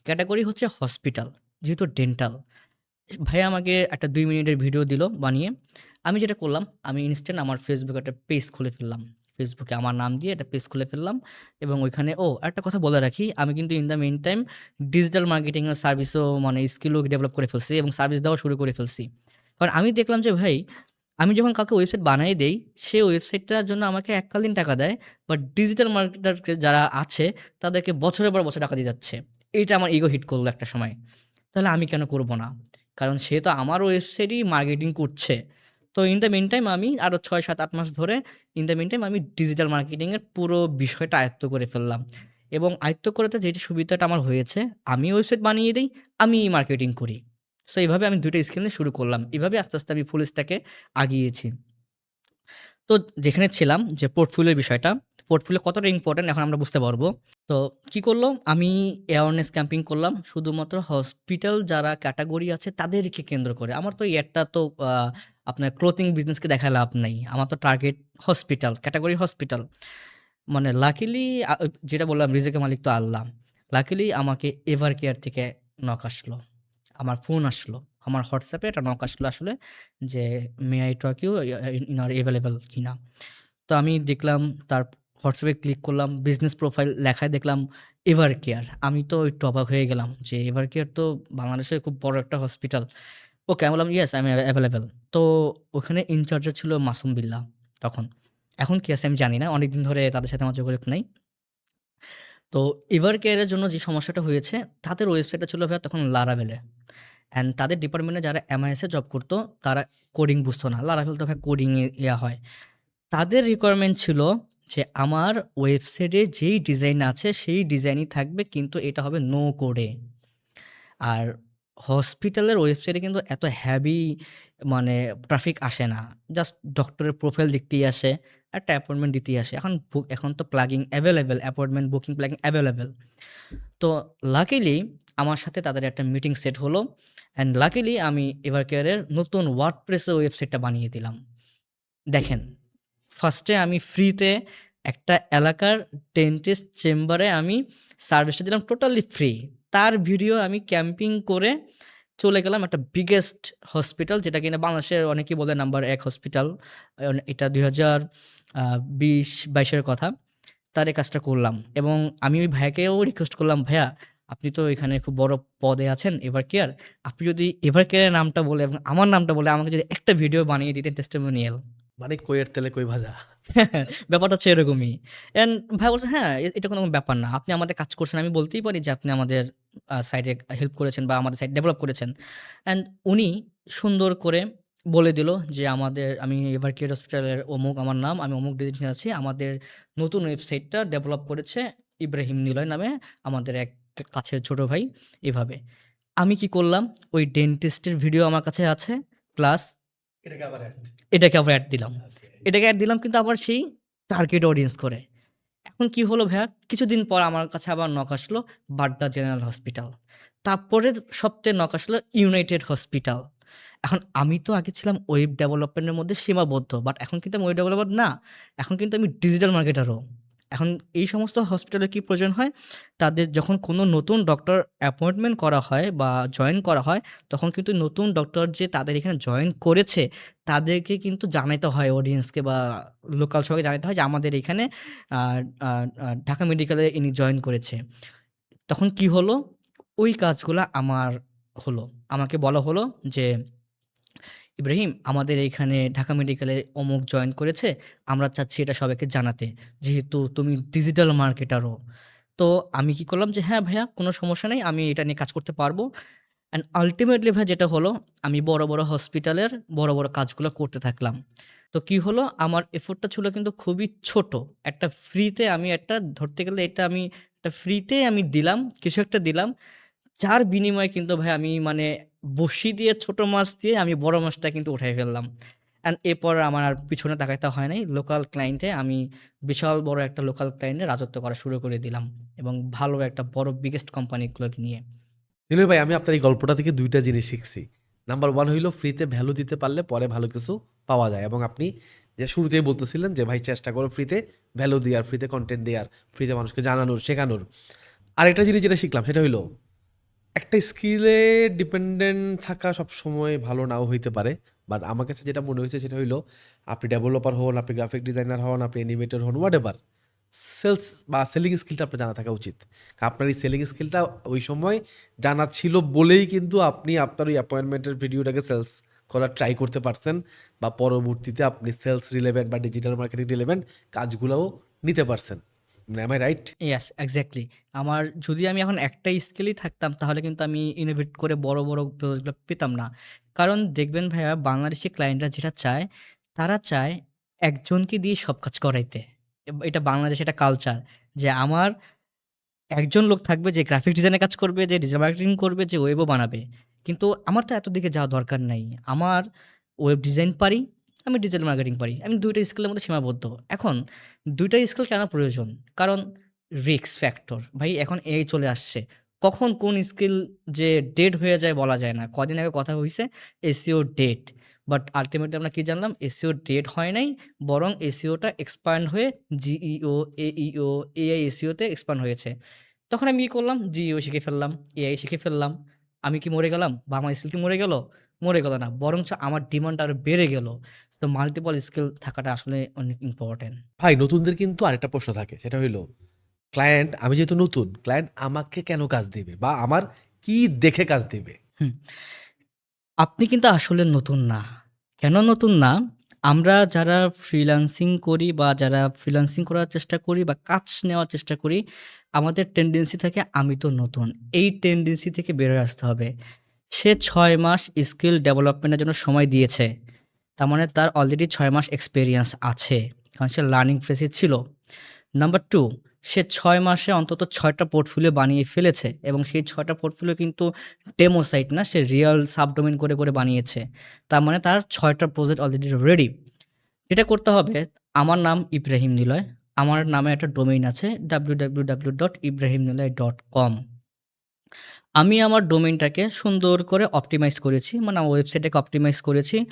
Category হচ্ছে হসপিটাল, যেহেতু ডেন্টাল। ভাইয়া আমাকে একটা ২ মিনিটের ভিডিও দিল বানিয়ে। আমি যেটা করলাম, আমি ইনস্ট্যান্ট আমার ফেসবুকে একটা পেজ খুলে ফেললাম। ফেসবুকে আমার নাম দিয়ে একটা পেজ খুলে ফেললাম এবং ওইখানে আরেকটা কথা বলে রাখি, আমি কিন্তু in the meantime digital marketing এর সার্ভিসও মানে স্কিলও ডেভেলপ করে ফেলছি এবং সার্ভিস দেওয়া শুরু করে ফেলছি। কারণ আমি দেখলাম যে ভাই, আমি যখন কাউকে ওয়েবসাইট বানায় দেই, সে ওয়েবসাইটটার জন্য আমাকে এককালীন টাকা দেয়। বাট ডিজিটাল মার্কেটার যারা আছে, তাদেরকে বছরের পর বছর টাকা দিয়ে যাচ্ছে। এইটা আমার ইগো হিট করলো একটা সময়। তাহলে আমি কেন করব না? কারণ সে তো আমার ওয়েবসাইটই মার্কেটিং করছে। তো ইন দ্য মিন টাইম আমি আরো ৬, ৭, ৮ মাস ধরে ইন দ্য মিন টাইম আমি ডিজিটাল মার্কেটিং এর পুরো বিষয়টা আয়ত্ত করে ফেললাম। এবং আয়ত্ত করতে যেটি সুবিধাটা আমার হয়েছে, আমি ওয়েবসাইট বানিয়ে দেই, আমিই মার্কেটিং করি। সো এভাবে আমি ২ টা স্কিল নিয়ে শুরু করলাম। এভাবে আস্তে, আস্তে আমি ফুল স্ট্যাক এ আগিয়েছি। তো যেখানে ছিলাম যে পোর্টফোলিওর বিষয়টা, পোর্টফোলিও কতটা ইম্পোর্টেন্ট এখন আমরা বুঝতে পারব। তো কি করলাম? আমি অ্যাওয়ারনেস ক্যাম্পেইন করলাম শুধুমাত্র হসপিটাল যারা ক্যাটেগরি আছে তাদেরকে কেন্দ্র করে। আমার তো এডটা তো আ আপনার ক্লথিং বিজনেসকে দেখায় লাভ নাই। আমার তো টার্গেট হসপিটাল, ক্যাটেগরি হসপিটাল। মানে লাকিলি যেটা বললাম রিজিকের মালিক তো আল্লাহ। লাকিলি আমাকে এভার কেয়ার থেকে নক আসলো। আমার ফোন আসলো। আমার WhatsApp এ একটা নক আসলো আসলে যে, "may I talk you in are available কিনা?" তো আমি দেখলাম তার WhatsApp এ ক্লিক করলাম। বিজনেস প্রোফাইল লেখায় দেখলাম এভার কেয়ার। আমি তো একটু অবাক হয়ে গেলাম যে এভার কেয়ার তো বাংলাদেশের খুব বড় একটা হসপিটাল। ওকে আমি বললাম, "ইয়েস আই এম এভেইলেবল।" তো ওখানে ইনচার্জে ছিল মাসুম বিল্লাহ তখন। এখন কি আছে আমি জানি না। অনেকদিন ধরে তাদের সাথে আমার যোগাযোগ নাই। তো এভার কেয়ারের জন্য যে সমস্যাটা হয়েছে, তাদের ওয়েবসাইটটা ছিল ভাইয়া তখন Laravel এ। অ্যান্ড তাদের ডিপার্টমেন্টে যারা MIS এ জব করতো, তারা কোডিং বুঝতো না। Laravel তো ভাই কোডিং এ ইয়া হয়। তাদের রিকোয়ারমেন্ট ছিল যে আমার ওয়েবসাইটে যেই ডিজাইন আছে সেই ডিজাইনই থাকবে কিন্তু এটা হবে নো কোডে। আর হসপিটালের ওয়েবসাইটে কিন্তু এত হেভি মানে ট্রাফিক আসে না। জাস্ট ডক্টরের প্রোফাইল দেখতেই আসে, একটা অ্যাপয়েন্টমেন্ট দিতেই আসে। এখন তো plugin available, appointment booking plugin available. তো লাকিলি আমার সাথে তাদের একটা মিটিং সেট হলো অ্যান্ড লাকিলি আমি এভারকেয়ারের নতুন ওয়ার্ডপ্রেস এর ওয়েবসাইটটা বানিয়ে দিলাম। দেখেন, ফার্স্টে আমি ফ্রিতে একটা এলাকার ডেন্টিস্ট চেম্বারে আমি সার্ভিসটা দিলাম টোটালি ফ্রি। তার ভিডিও আমি ক্যাম্পিং করে চলে গেলাম একটা বিগেস্ট হসপিটাল যেটা কিনা বাংলাদেশের অনেকেই বলে নাম্বার ১ হসপিটাল। এটা ২০২০-২২ এর কথা। তার এই কাজটা করলাম এবং আমি ওই ভাইয়াকেও রিকোয়েস্ট করলাম, "ভাইয়া আপনি তো এখানে খুব বড় পদে আছেন এভার কেয়ার। আপনি যদি এভার কেয়ারের নামটা বলে এবং আমার নামটা বলে আমাকে যদি একটা ভিডিও বানিয়ে দিতেন টেস্টিমোনিয়াল।" মানে কইয়ের তেলে কই ভাজা। ব্যাপারটা হচ্ছে এরকমই। অ্যান্ড ভাইয়া বলছে, "হ্যাঁ, এটা কোনো ব্যাপার না। আপনি আমাদের কাজ করছেন। আমি বলতেই পারি যে আপনি আমাদের সাইটে হেল্প করেছেন বা আমাদের সাইট ডেভেলপ করেছেন।" অ্যান্ড উনি সুন্দর করে বলে দিল যে, আমি এভার কেয়ার হসপিটালের অমুক আমার নাম। আমি অমুক ডিজিটে আছি। আমাদের নতুন ওয়েবসাইটটা ডেভেলপ করেছে ইব্রাহিম নিলয় নামে আমাদের এক কাছের ছোট ভাই এভাবে। আমি কি করলাম, ওই ডেন্টিস্টের ভিডিও আমার কাছে আছে, প্লাস এটাকে আবার add। এটাকে আবার অ্যাড দিলাম। Okay. এটাকে অ্যাড দিলাম কিন্তু আবার সেই টার্গেট অডিয়েন্স করে। এখন কি হলো ভাইয়া, কিছুদিন পর আমার কাছে আবার নক আসলো বাড্ডা জেনারেল হসপিটাল। তারপরে সবচেয়ে নক আসলো ইউনাইটেড হসপিটাল। এখন আমি তো আগে ছিলাম ওয়েব ডেভেলপমেন্টের মধ্যে সীমাবদ্ধ। বাট এখন কিন্তু আমি ওয়েব ডেভেলপার না। এখন কিন্তু আমি ডিজিটাল মার্কেটারও। এখন এই সমস্ত হসপিটালে কি প্রয়োজন হয়? তাদের যখন কোনো নতুন ডক্টর অ্যাপয়েন্টমেন্ট করা হয় বা জয়েন করা হয়, তখন কিন্তু নতুন ডক্টর যে তাদের এখানে জয়েন করেছে, তাদেরকে কিন্তু জানাইতে হয় অডিয়েন্সকে বা লোকাল সবাইকে জানাইতে হয় যে আমাদের এখানে আ আ আ ঢাকা মেডিকেলে ইনি জয়েন করেছে। তখন কি হলো? ওই কাজগুলা আমার হলো। আমাকে বলা হলো যে, "ইব্রাহিম, আমাদের এইখানে ঢাকা মেডিকেলে অমুক জয়েন করেছে। আমরা চাচ্ছি এটা সবাইকে জানাতে। যেহেতু তুমি ডিজিটাল মার্কেটারও।" তো আমি কি করলাম যে, "হ্যাঁ ভাইয়া, কোনো সমস্যা নেই। আমি এটা নিয়ে কাজ করতে পারবো।" অ্যান্ড আল্টিমেটলি ভাই যেটা হলো, আমি বড়, বড় হসপিটালের বড়, বড় কাজগুলো করতে থাকলাম। তো কি হলো? আমার এফোর্টটা ছিল কিন্তু খুবই ছোট। একটা ফ্রিতে আমি একটা ধরতে গেলে এটা আমি একটা ফ্রিতে আমি দিলাম, কিছু একটা দিলাম। যার বিনিময়ে কিন্তু ভাই আমি মানে বড়শি দিয়ে ছোট মাছ দিয়ে আমি বড় মাছটা কিন্তু উঠায় ফেললাম। অ্যান্ড এরপর আমার আর পিছনে তাকাইতে হয় নাই। লোকাল ক্লায়েন্টে আমি বিশাল বড় একটা লোকাল ক্লায়েন্টে রাজত্ব করা শুরু করে দিলাম এবং ভালো একটা বড় বিগেস্ট কোম্পানিগুলোকে নিয়ে। নিলয় ভাই, আমি আপনার এই গল্পটা থেকে ২ টা জিনিস শিখছি। নাম্বার 1 হইলো ফ্রিতে ভ্যালু দিতে পারলে পরে ভালো কিছু পাওয়া যায়, এবং আপনি যে শুরুতেই বলতেছিলেন যে ভাই চেষ্টা করো ফ্রিতে ভ্যালু দেওয়ার, ফ্রিতে কনটেন্ট দেওয়ার, ফ্রিতে মানুষকে জানানোর, শেখানোর। আরেকটা জিনিস যেটা শিখলাম সেটা হইলো একটা স্কিলে ডিপেন্ডেন্ট থাকা সবসময় ভালো নাও হইতে পারে। বাট আমার কাছে যেটা মনে হয়েছে সেটা হইলো আপনি ডেভেলপার হন, আপনি গ্রাফিক ডিজাইনার হন, আপনি অ্যানিমেটর হন, হোয়াটএভার, সেলস বা সেলিং স্কিলটা আপনার জানা থাকা উচিত। আপনার এই সেলিং স্কিলটা ওই সময় জানা ছিল বলেই কিন্তু আপনি আপনার ওই অ্যাপয়েন্টমেন্টের ভিডিওটাকে সেলস করার ট্রাই করতে পারছেন, বা পরবর্তীতে আপনি সেলস রিলেভেন্ট বা ডিজিটাল মার্কেটিং রিলেভেন্ট কাজগুলোও নিতে পারছেন। Am I right? Yes, exactly. আমার যদি আমি এখন একটা স্কিলই থাকতাম তাহলে কিন্তু আমি ইনোভেট করে বড়, বড় প্রজেক্টগুলো পেতাম না। কারণ দেখবেন ভাইয়া বাংলাদেশি ক্লায়েন্টরা যেটা চায়, তারা চায় একজনকে দিয়ে সব কাজ করাইতে। এটা বাংলাদেশের একটা কালচার যে আমার একজন লোক থাকবে যে গ্রাফিক ডিজাইনের কাজ করবে, যে ডিজিটাল মার্কেটিং করবে, যে ওয়েবও বানাবে। কিন্তু আমার তো এত দিকে যাওয়া দরকার নাই। আমার ওয়েব ডিজাইন পারি, আমি ডিজিটাল মার্কেটিং পারি। আমি ২ টা স্কিলের মধ্যে সীমাবদ্ধ। এখন ২ টা স্কিল কেন প্রয়োজন? কারণ রিস্ক ফ্যাক্টর। ভাই এখন এআই চলে আসছে। কখন কোন স্কিল যে ডেড হয়ে যায় বলা যায় না। কদিন আগে কথা হইছে এসইও ডেড। বাট আল্টিমেটলি আমরা কি জানলাম? এসইও ডেড হয় নাই। বরং এসইওটা এক্সপান্ড হয়ে জিইও, এইও, এআই এসইও তে এক্সপান্ড হয়েছে। তখন আমি কি করলাম? জিইও শিখে ফেললাম, এআই শিখে ফেললাম। আমি কি মরে গেলাম? বা আমার স্কিল কি মরে গেল? মরে গেল না। বরঞ্চ আমার ডিমান্ড আরো বেড়ে গেল। তো মাল্টিপল স্কিল থাকাটা আসলে অনেক ইম্পোর্টেন্ট। ভাই, নতুনদের কিন্তু আরেকটা প্রশ্ন থাকে, সেটা হইলো ক্লায়েন্ট, আমি যেহেতু নতুন, ক্লায়েন্ট আমাকে কেন কাজ দিবে বা আমার কি দেখে কাজ দিবে? হুম। আপনি কিন্তু আসলে নতুন না। কেন নতুন না? আমরা যারা ফ্রিল্যান্সিং করি বা যারা ফ্রিল্যান্সিং করার চেষ্টা করি বা কাজ নেওয়ার চেষ্টা করি, আমাদের টেনডেন্সি থাকে আমি তো নতুন। এই টেনডেন্সি থেকে বের হয়ে আসতে হবে। সে ৬ মাস স্কিল ডেভেলপমেন্টের জন্য সময় দিয়েছে। তার মানে তার অলরেডি ৬ মাস এক্সপেরিয়েন্স আছে। কারণ সে লার্নিং ফেজে ছিল। নাম্বার 2, সে ৬ মাসে অন্তত ৬ টা পোর্টফোলিও বানিয়ে ফেলেছে এবং সেই ৬ টা পোর্টফোলিও কিন্তু ডেমো সাইট না, সে রিয়াল সাবডোমেইন করে, করে বানিয়েছে। তার মানে তার ৬ টা প্রজেক্ট অলরেডি রেডি। যেটা করতে হবে, আমার নাম ইব্রাহিম নিলয়। আমার নামে একটা ডোমেইন আছে www.ibrahimnilay.com। আমি আমার ডোমেইনটাকে সুন্দর করে অপটিমাইজ করেছি। মানে আমার ওয়েবসাইটটাকে অপটিমাইজ করেছি।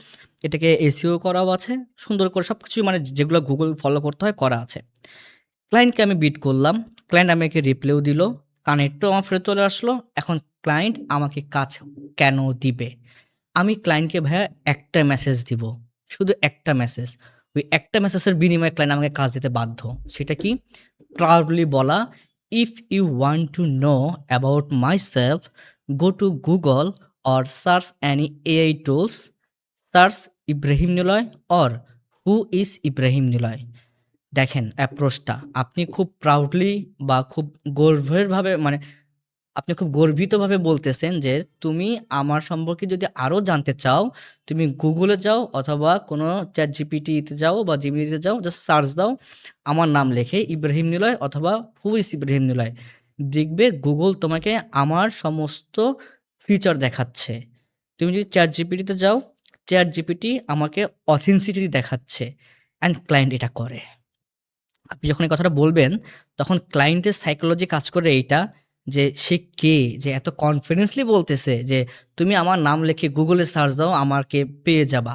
এটাকে এসইও করাও আছে। সুন্দর করে সবকিছু মানে যেগুলো Google ফলো করতে হয় করা আছে। ক্লায়েন্টকে আমি বিট করলাম। ক্লায়েন্ট আমাকে রিপ্লাইও দিল। কানেক্টও আমার ফেরত চলে আসলো। এখন ক্লায়েন্ট আমাকে কাজ কেন দিবে? আমি ক্লায়েন্টকে ভাইয়া একটা মেসেজ দিব। শুধু একটা মেসেজ। ওই একটা মেসেজের বিনিময়ে ক্লায়েন্ট আমাকে কাজ দিতে বাধ্য। সেটা কি? প্রাউডলি বলা, "if you want to know about myself, go to Google or search any AI tools, search Ibrahim Niloy or who is Ibrahim Niloy." দেখেন অ্যাপ্রোচটা। আপনি খুব প্রাউডলি বা খুব গর্বেরভাবে মানে আপনি খুব গর্বিতভাবে বলতেছেন যে, "তুমি আমার সম্পর্কে যদি আরো জানতে চাও, তুমি Google এ যাও অথবা কোনো ChatGPT তে যাও বা Gemini তে যাও, জাস্ট সার্চ দাও। আমার নাম লেখে ইব্রাহিম নিলয় অথবা হু ইজ ইব্রাহিম নিলয়। দেখবে গুগল তোমাকে আমার সমস্ত ফিচার দেখাচ্ছে। তুমি যদি চ্যাট জিপিটিতে যাও, চ্যাট জিপিটি আমাকে অথেন্টিসিটি দেখাচ্ছে, অ্যান্ড ক্লায়েন্ট এটা করে। আপনি যখন এই কথাটা বলবেন, তখন ক্লায়েন্টের সাইকোলজি কাজ করে এইটা, যে সে কে? যে এত কনফিডেন্সলি বলতেছে যে, "তুমি আমার নাম লিখে গুগলে সার্চ দাও, আমাকে পেয়ে যাবা।"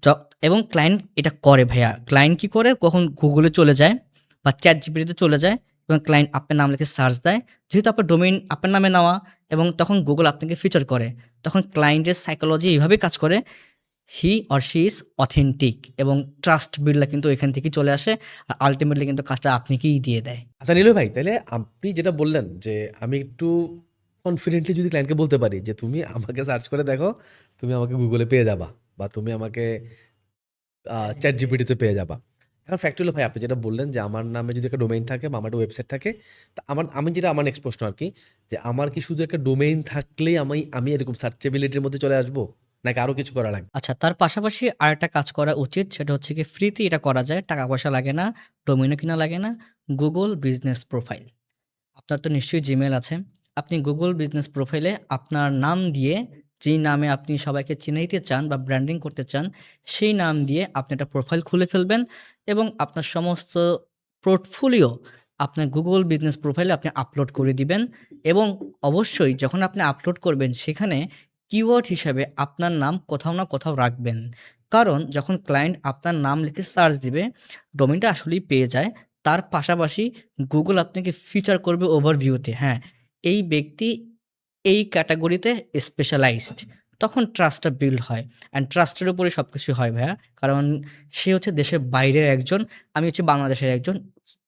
য এবং ক্লায়েন্ট এটা করে ভাইয়া। ক্লায়েন্ট কি করে? কখন গুগলে চলে যায় বা ChatGPT তে চলে যায় এবং ক্লায়েন্ট আপনার নাম লিখে সার্চ দেয়। যেহেতু আপনার ডোমেইন আপনার নামে নেওয়া, এবং তখন গুগল আপনাকে ফিচার করে। তখন ক্লায়েন্টের সাইকোলজি এভাবেই কাজ করে, he or she is authentic, এবং ট্রাস্ট বিল্ডটা কিন্তু এখান থেকেই চলে আসে। আর আল্টিমেটলি কিন্তু কাজটা আপনাকেই দিয়ে দেয়। আচ্ছা নীলয় ভাই, তাইলে আপনি যেটা বললেন যে আমি একটু কনফিডেন্টলি যদি ক্লায়েন্টকে বলতে পারি যে তুমি আমাকে সার্চ করে দেখো, তুমি আমাকে গুগলে পেয়ে যাবা, বা তুমি আমাকে চ্যাট জিপিটিতে পেয়ে যাবা। এখন ফ্যাক্ট হলো ভাই, আপনি যেটা বললেন যে আমার নামে যদি একটা ডোমেইন থাকে বা আমার একটা ওয়েবসাইট থাকে, তা আমার নেক্সট প্রশ্ন আর কি, যে আমার কি শুধু একটা ডোমেইন থাকলেই আমি আমি এরকম সার্চেবিলিটির মধ্যে চলে আসবো, নাকি আরো কিছু করা লাগবে? আচ্ছা, তার পাশাপাশি আরেকটা কাজ করা উচিত, সেটা হচ্ছে গিয়ে ফ্রিতে এটা করা যায়। টাকা পয়সা লাগে না, ডোমেইনও কিনা লাগে না। Google business profile. আপনার তো নিশ্চয়ই জিমেল আছে। আপনি গুগল বিজনেস প্রোফাইলে আপনার নাম দিয়ে, যেই নামে আপনি সবাইকে চিনাইতে চান বা ব্র্যান্ডিং করতে চান, সেই নাম দিয়ে আপনি একটা প্রোফাইল খুলে ফেলবেন, এবং আপনার সমস্ত পোর্টফোলিও আপনার গুগল বিজনেস প্রোফাইলে আপনি আপলোড করে দিবেন। এবং অবশ্যই যখন আপনি আপলোড করবেন, সেখানে কিওয়ার্ড হিসাবে আপনার নাম কোথাও না কোথাও রাখবেন। কারণ যখন ক্লায়েন্ট আপনার নাম লিখে সার্চ দিবে, ডোমেইনটা আসলেই পেয়ে যায়। তার পাশাপাশি গুগল আপনাকে ফিচার করবে ওভারভিউতে। হ্যাঁ, এই ব্যক্তি এই ক্যাটাগরিতে স্পেশালাইজড। তখন ট্রাস্টটা বিল্ড হয়। অ্যান্ড ট্রাস্টের উপরেই সবকিছু হয় ভাইয়া। কারণ সে হচ্ছে দেশের বাইরের একজন, আমি হচ্ছি বাংলাদেশের একজন।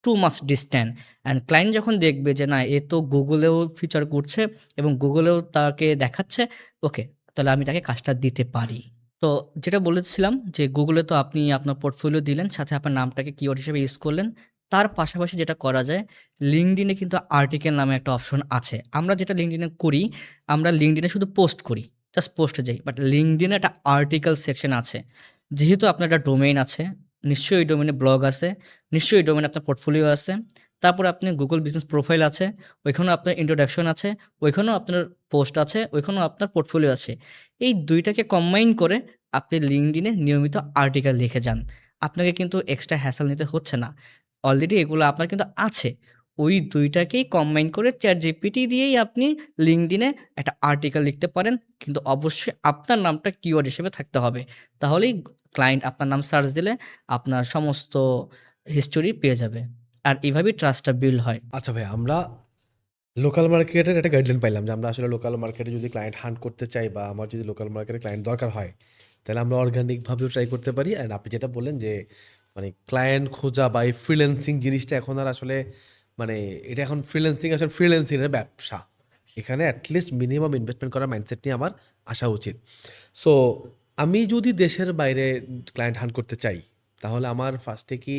Too much distant. And client যখন দেখবে যে না, এ তো গুগলেও ফিচার করছে এবং গুগলেও তাকে দেখাচ্ছে, ওকে, তাহলে আমি তাকে কাজটা দিতে পারি। তো যেটা বলেছিলাম যে গুগলে তো আপনি আপনার পোর্টফোলিও দিলেন, সাথে আপনার নামটাকে কিওয়ার্ড হিসেবে ইউজ করলেন। তার পাশাপাশি যেটা করা যায়, লিঙ্কডইনে কিন্তু আর্টিকেল নামে একটা অপশন আছে। আমরা যেটা লিঙ্কডইনে করি, আমরা লিঙ্কডইনে শুধু পোস্ট করি। জাস্ট পোস্টে যাই। বাট লিঙ্কডইনে একটা আর্টিকেল সেকশন আছে। যেহেতু আপনার একটা ডোমেইন আছে, নিশ্চয়ই ওই ডোমেইনে ব্লগ আছে, নিশ্চয়ই ওই ডোমেইনে আপনার পোর্টফোলিও আছে। তারপরে আপনি গুগল বিজনেস প্রোফাইল আছে, ওইখানেও আপনার ইন্ট্রোডাকশন আছে, ওইখানেও আপনার পোস্ট আছে, ওইখানেও আপনার পোর্টফোলিও আছে। এই ২ টাকে কম্বাইন করে আপনি লিঙ্কডইনে নিয়মিত আর্টিকেল লিখে যান। আপনাকে কিন্তু এক্সট্রা হ্যাসেল নিতে হচ্ছে না। অলরেডি এগুলো আপনার কিন্তু আছে। ওই ২ টাকেই কম্বাইন করে ChatGPT দিয়েই আপনি লিঙ্কডইনে একটা আর্টিকেল লিখতে পারেন। কিন্তু অবশ্যই আপনার নামটা কিওয়ার্ড হিসেবে থাকতে হবে। তাহলেই ক্লায়েন্ট আপনার নাম সার্চ দিলে আপনার সমস্ত হিস্টোরি পেয়ে যাবে। আর এভাবেই ট্রাস্টটা বিল্ড হয়। আচ্ছা ভাই, আমরা লোকাল মার্কেটের একটা গাইডলাইন পাইলাম যে আমরা আসলে লোকাল মার্কেটে যদি ক্লায়েন্ট হান্ট করতে চাই, বা আমার যদি লোকাল মার্কেটে ক্লায়েন্ট দরকার হয়, তাহলে আমরা অর্গানিকভাবেও ট্রাই করতে পারি। অ্যান্ড আপনি যেটা বললেন যে মানে ক্লায়েন্ট খোঁজা বা এই ফ্রিল্যান্সিং জিনিসটা এখন আর আসলে মানে এটা এখন আসলে ফ্রিল্যান্সিংয়ের ব্যবসা। এখানে অ্যাটলিস্ট মিনিমাম ইনভেস্টমেন্ট করার মাইন্ডসেট নিয়ে আমার আসা উচিত। সো আমি যদি দেশের বাইরে ক্লায়েন্ট হান্ট করতে চাই, তাহলে আমার ফার্স্টে কি,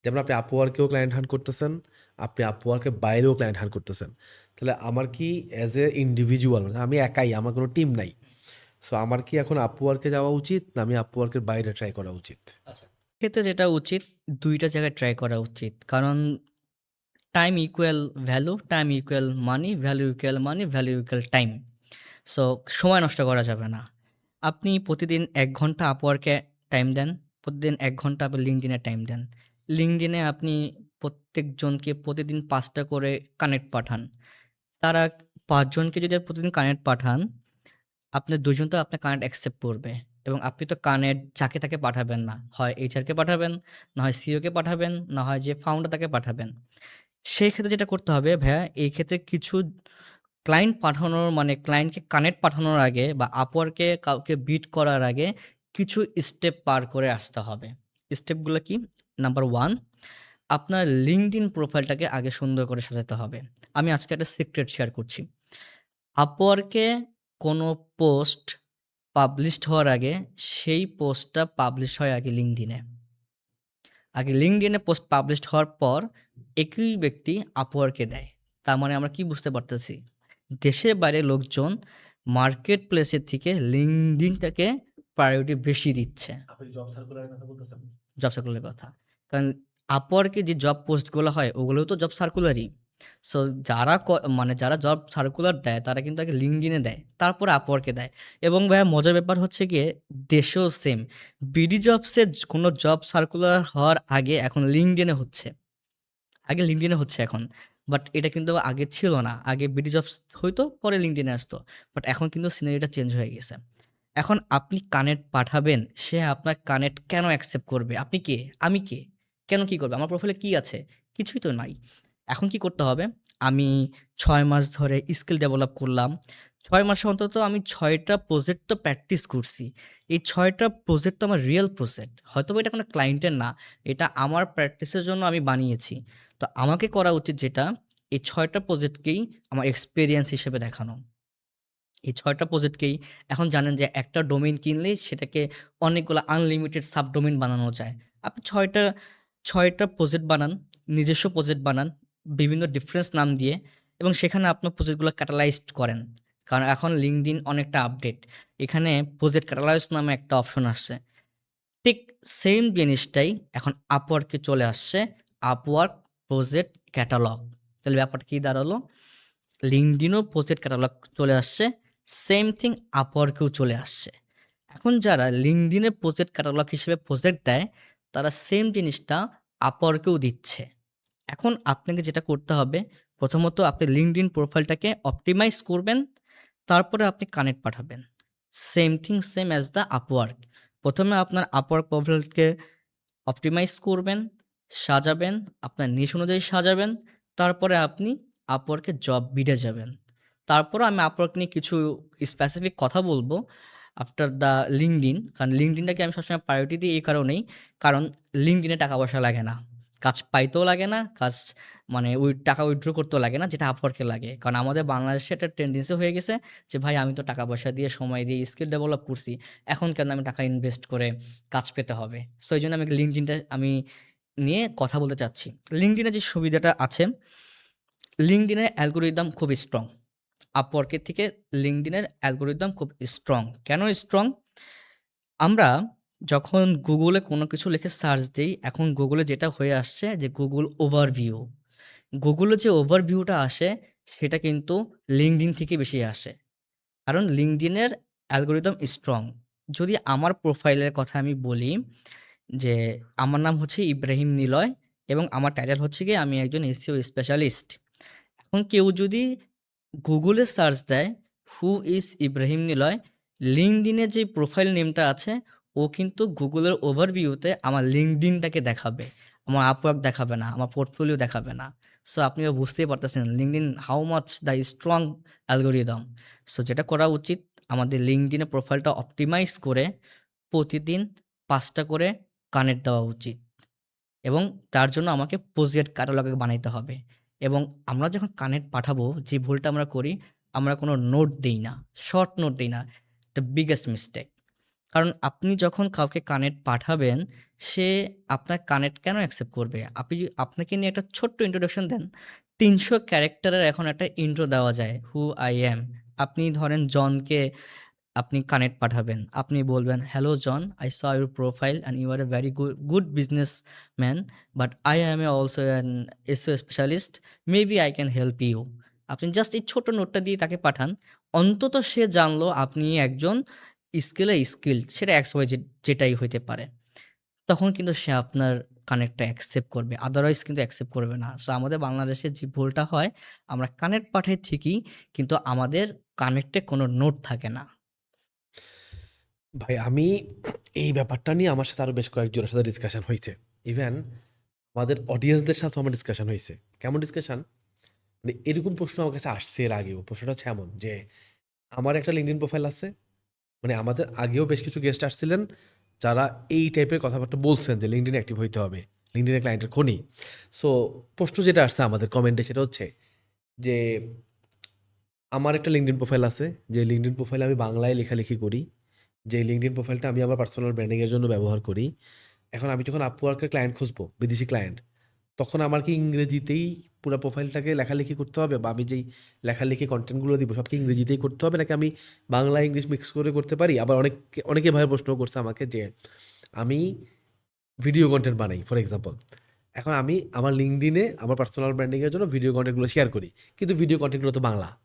যেমন আপনি আপওয়ার্কেও ক্লায়েন্ট হান্ট করতেছেন, আপনি আপওয়ার্কের বাইরেও ক্লায়েন্ট হান্ট করতেছেন, তাহলে আমার কি অ্যাজ এ ইন্ডিভিজুয়াল, আমি একাই, আমার কোনো টিম নাই, সো আমার কি এখন আপওয়ার্কে যাওয়া উচিত, না আমি আপওয়ার্কের বাইরে ট্রাই করা উচিত? এক্ষেত্রে যেটা উচিত, ২ টা জায়গায় ট্রাই করা উচিত। কারণ time equal value, time equal money, value equal money, value equal time. So সময় নষ্ট করা যাবে না। আপনি প্রতিদিন ১ ঘন্টা আপওয়ার্কে টাইম দেন, প্রতিদিন ১ ঘন্টা আপনি লিঙ্কডইনে টাইম দেন। লিঙ্কডইনে আপনি প্রত্যেকজনকে প্রতিদিন ৫ টা করে কানেক্ট পাঠান। তারা ৫ জনকে যদি প্রতিদিন কানেক্ট পাঠান, আপনার ২ জন তো আপনার কানেক্ট অ্যাকসেপ্ট করবে, এবং আপনি তো কানেক্ট যাকে তাকে পাঠাবেন না। হয় এইচআরকে পাঠাবেন, না হয় সিইওকে পাঠাবেন, না হয় যে ফাউন্ডার তাকে পাঠাবেন। সেই ক্ষেত্রে যেটা করতে হবে ভাইয়া, এই ক্ষেত্রে কিছু ক্লায়েন্ট পাঠানোর মানে ক্লায়েন্টকে কানেক্ট পাঠানোর আগে বা আপওয়ার্কে কাউকে বিট করার আগে কিছু স্টেপ পার করে আসতে হবে। স্টেপগুলো কি? নাম্বার 1, আপনার লিঙ্কডইন প্রোফাইলটাকে আগে সুন্দর করে সাজাতে হবে। আমি আজকে একটা সিক্রেট শেয়ার করছি। আপওয়ার্কে কোনো পোস্ট পাবলিশড হওয়ার আগে, সেই পোস্টটা পাবলিশ হয় আগে লিঙ্কডইনে। আগে লিঙ্কডইনে পোস্ট পাবলিশড হওয়ার পর একই ব্যক্তি আপওয়ার্কে দেয়। তার মানে আমরা কি বুঝতে পারতেছি? দেশের বাইরের লোকজন মার্কেট প্লেসের থেকে লিঙ্কডইনটাকে প্রায়োরিটি বেশি দিচ্ছে। আপনি জব সার্কুলারের কথা বলতেছেন? জব সার্কুলারের কথা। কারণ আপওয়ার্কে যে জব পোস্টগুলো হয়, ওগুলোও তো জব সার্কুলারই। সো যারা মানে যারা জব সার্কুলার দেয় তারা কিন্তু আগে লিঙ্কডইনে দেয়, তারপরে আপওয়ার্কে দেয়। এবং ভাইয়া মজার ব্যাপার হচ্ছে গিয়ে দেশেও সেম। বিডি জবসে কোনো জব সার্কুলার হওয়ার আগে এখন লিঙ্কডইনে হচ্ছে। আগে লিঙ্কডইনে হচ্ছে এখন। বাট এটা কিন্তু আগে ছিল না। আগে বিডি জবস হইতো, পরে লিঙ্কডইনে আসতো। বাট এখন কিন্তু সিনারিটা চেঞ্জ হয়ে গেছে। এখন আপনি কানেক্ট পাঠাবেন, সে আপনার কানেক্ট কেন অ্যাকসেপ্ট করবে? আপনি কে? আমি কে? কেন কি করবে? আমার প্রোফাইলে কি আছে? কিছুই তো নাই। এখন কি করতে হবে? আমি ৬ মাস ধরে স্কিল ডেভেলপ করলাম। ৬ মাসে অন্তত আমি ৬ টা প্রজেক্ট তো প্র্যাকটিস করছি। এই ৬ টা প্রজেক্ট তো আমার রিয়েল প্রজেক্ট। হয়তোবা এটা কোনো ক্লায়েন্টের না। এটা আমার প্র্যাকটিসের জন্য আমি বানিয়েছি। তো আমাকে করা উচিত যেটা, এই ৬ টা প্রজেক্টকেই আমার এক্সপেরিয়েন্স হিসেবে দেখানো। এই ৬ টা প্রজেক্টকেই এখন জানেন যে একটা ডোমেইন কিনলেই সেটাকে অনেকগুলা আনলিমিটেড সাবডোমেইন বানানো যায়। আপনি ৬ টা প্রজেক্ট বানান, নিজস্ব প্রজেক্ট বানান, বিভিন্ন ডিফারেন্স নাম দিয়ে, এবং সেখানে আপনার প্রজেক্টগুলো ক্যাটালাইজড করেন। কারণ এখন LinkedIn অনেকটা আপডেট। এখানে প্রজেক্ট ক্যাটালাইজ নামে একটা অপশন আসছে। ঠিক সেম জিনিসটাই এখন Upwork এ চলে আসছে। Upwork project catalogue. তাহলে ব্যাপারটা কি দাঁড়ালো? LinkedIn ও প্রজেক্ট ক্যাটালগ চলে আসছে। সেম থিং Upwork এও চলে আসছে। এখন যারা LinkedIn এ প্রজেক্ট ক্যাটালগ হিসেবে প্রজেক্ট দেয়, তারা সেম জিনিসটা Upwork এও দিচ্ছে। এখন আপনাকে যেটা করতে হবে, প্রথমত আপনি LinkedIn প্রোফাইলটাকে অপটিমাইজ করবেন, তারপরে আপনি কানেক্ট পাঠাবেন। Same thing same as the Upwork। প্রথমে আপনার Upwork প্রোফাইলকে অপটিমাইজ করবেন, সাজাবেন, আপনার নিশ অনুযায়ী সাজাবেন। তারপরে আপনি Upwork এ জব বিডে যাবেন। তারপরও আমি Upwork নিয়ে কিছু স্পেসিফিক কথা বলবো আফটার দ্য LinkedIn। কারণ LinkedInটাকে আমি সবসময় প্রায়োরিটি দিই এই কারণেই, কারণ LinkedIn এ টাকা পয়সা লাগে না। কাজ পাইতেও লাগে না, কাজ মানে টাকা উইথড্র করতেও লাগে না, যেটা Upwork এ লাগে। কারণ আমাদের বাংলাদেশে একটা টেনডেন্সি হয়ে গেছে যে ভাই আমি তো টাকা পয়সা দিয়ে, সময় দিয়ে স্কিল ডেভেলপ করছি। এখন কেন আমি টাকা ইনভেস্ট করে কাজ পেতে হবে? সো এইজন্য আমি LinkedInটা নিয়ে কথা বলতে চাচ্ছি। LinkedIn এ যে সুবিধাটা আছে, LinkedIn এর অ্যালগরিদম খুব স্ট্রং। Upwork এর থেকে LinkedIn এর অ্যালগরিদম খুব স্ট্রং। কেন স্ট্রং? আমরা যখন গুগলে কোনো কিছু লিখে সার্চ দেই, এখন গুগলে যেটা হয়ে আসছে যে গুগল ওভারভিউ। গুগলে যে ওভারভিউটা আসে, সেটা কিন্তু LinkedIn থেকে বেশি আসে। কারণ LinkedIn এর অ্যালগরিদম স্ট্রং। যদি আমার প্রোফাইলের কথা আমি বলি, যে আমার নাম হচ্ছে ইব্রাহিম নিলয় এবং আমার টাইটেল হচ্ছে গিয়ে আমি একজন SEO স্পেশালিস্ট। এখন কেউ যদি গুগলে সার্চ দেয় who is Ibrahim Niloy, LinkedIn এ যে প্রোফাইল নেমটা আছে, ও কিন্তু গুগলের ওভারভিউতে আমার LinkedInটাকে দেখাবে। আমার Upwork দেখাবে না, আমার পোর্টফোলিও দেখাবে না। সো আপনিও বুঝতেই পারতেছেন LinkedIn how much the strong algorithm. So যেটা করা উচিত, আমাদের LinkedIn এ প্রোফাইলটা অপটিমাইজ করে প্রতিদিন ৫ টা করে কানেক্ট দেওয়া উচিত। এবং তার জন্য আমাকে প্রজেক্ট ক্যাটালগ বানাইতে হবে। এবং আমরা যখন কানেক্ট পাঠাবো, যে ভুলটা আমরা করি, আমরা কোনো নোট দেই না, শর্ট নোট দেই না। The biggest mistake. কারণ আপনি যখন কাউকে কানেক্ট পাঠাবেন, সে আপনার কানেক্ট কেন অ্যাকসেপ্ট করবে? আপনি আপনাকে নিয়ে একটা ছোট্ট ইন্ট্রোডাকশন দেন। ৩০০ ক্যারেক্টারের এখন একটা ইন্ট্রো দেওয়া যায়, হু আই অ্যাম। আপনি ধরেন জনকে আপনি কানেক্ট পাঠাবেন। আপনি বলবেন, "hello John, I saw your profile and you are a very good businessman, but I am also an SEO specialist. Maybe I can help you." আপনি জাস্ট এই ছোট নোটটা দিয়ে তাকে পাঠান। অন্তত সে জানলো আপনি একজন স্কিল্ড, সেটা XYZ যেটাই হইতে পারে। তখন কিন্তু সে আপনার কানেক্টটা অ্যাকসেপ্ট করবে। আদারওয়াইজ কিন্তু অ্যাকসেপ্ট করবে না। সো আমাদের বাংলাদেশে যে ভুলটা হয়, আমরা কানেক্ট পাঠাই ঠিকই, কিন্তু আমাদের কানেক্টে কোনো নোট থাকে না। ভাই আমি এই ব্যাপারটা নিয়ে আমার সাথে আরো বেশ কয়েকজনের সাথে ডিসকাশন হয়েছে। ইভেন আমাদের অডিয়েন্সদের সাথেও আমার ডিসকাশন হয়েছে। কেমন ডিসকাশন? মানে এরকম প্রশ্ন আমার কাছে আসছে এর আগেও। প্রশ্নটা হচ্ছে এমন যে, আমার একটা LinkedIn প্রোফাইল আছে। মানে আমাদের আগেও বেশ কিছু গেস্ট আসছিলেন, যারা এই টাইপের কথাবার্তা বলছেন যে LinkedIn অ্যাক্টিভ হইতে হবে। LinkedIn এ ক্লায়েন্টের খনি। সো প্রশ্ন যেটা আসছে আমাদের কমেন্টে সেটা হচ্ছে যে, আমার একটা LinkedIn প্রোফাইল আছে। যে LinkedIn প্রোফাইলে আমি বাংলায় লেখালেখি করি। যে LinkedIn প্রোফাইলটা আমি আমার পার্সোনাল ব্র্যান্ডিং এর জন্য ব্যবহার করি। এখন আমি যখন Upwork এর ক্লায়েন্ট খুঁজবো, বিদেশি ক্লায়েন্ট, তখন আমার কি ইংরেজিতেই পুরা প্রোফাইলটাকে লেখালেখি করতে হবে? বা আমি যেই লেখালেখি কনটেন্ট গুলো দিব সব কি ইংরেজিতেই করতে হবে? নাকি আমি বাংলা ইংলিশ মিক্স করে করতে পারি? আবার অনেকে ভাই প্রশ্ন করছে আমাকে যে, আমি ভিডিও কনটেন্ট বানাই ফর এক্সাম্পল। এখন আমি আমার LinkedIn-এ আমার পার্সোনাল ব্র্যান্ডিং এর জন্য ভিডিও কনটেন্টগুলো শেয়ার করি। কিন্তু ভিডিও কনটেন্টগুলো তো বাংলা।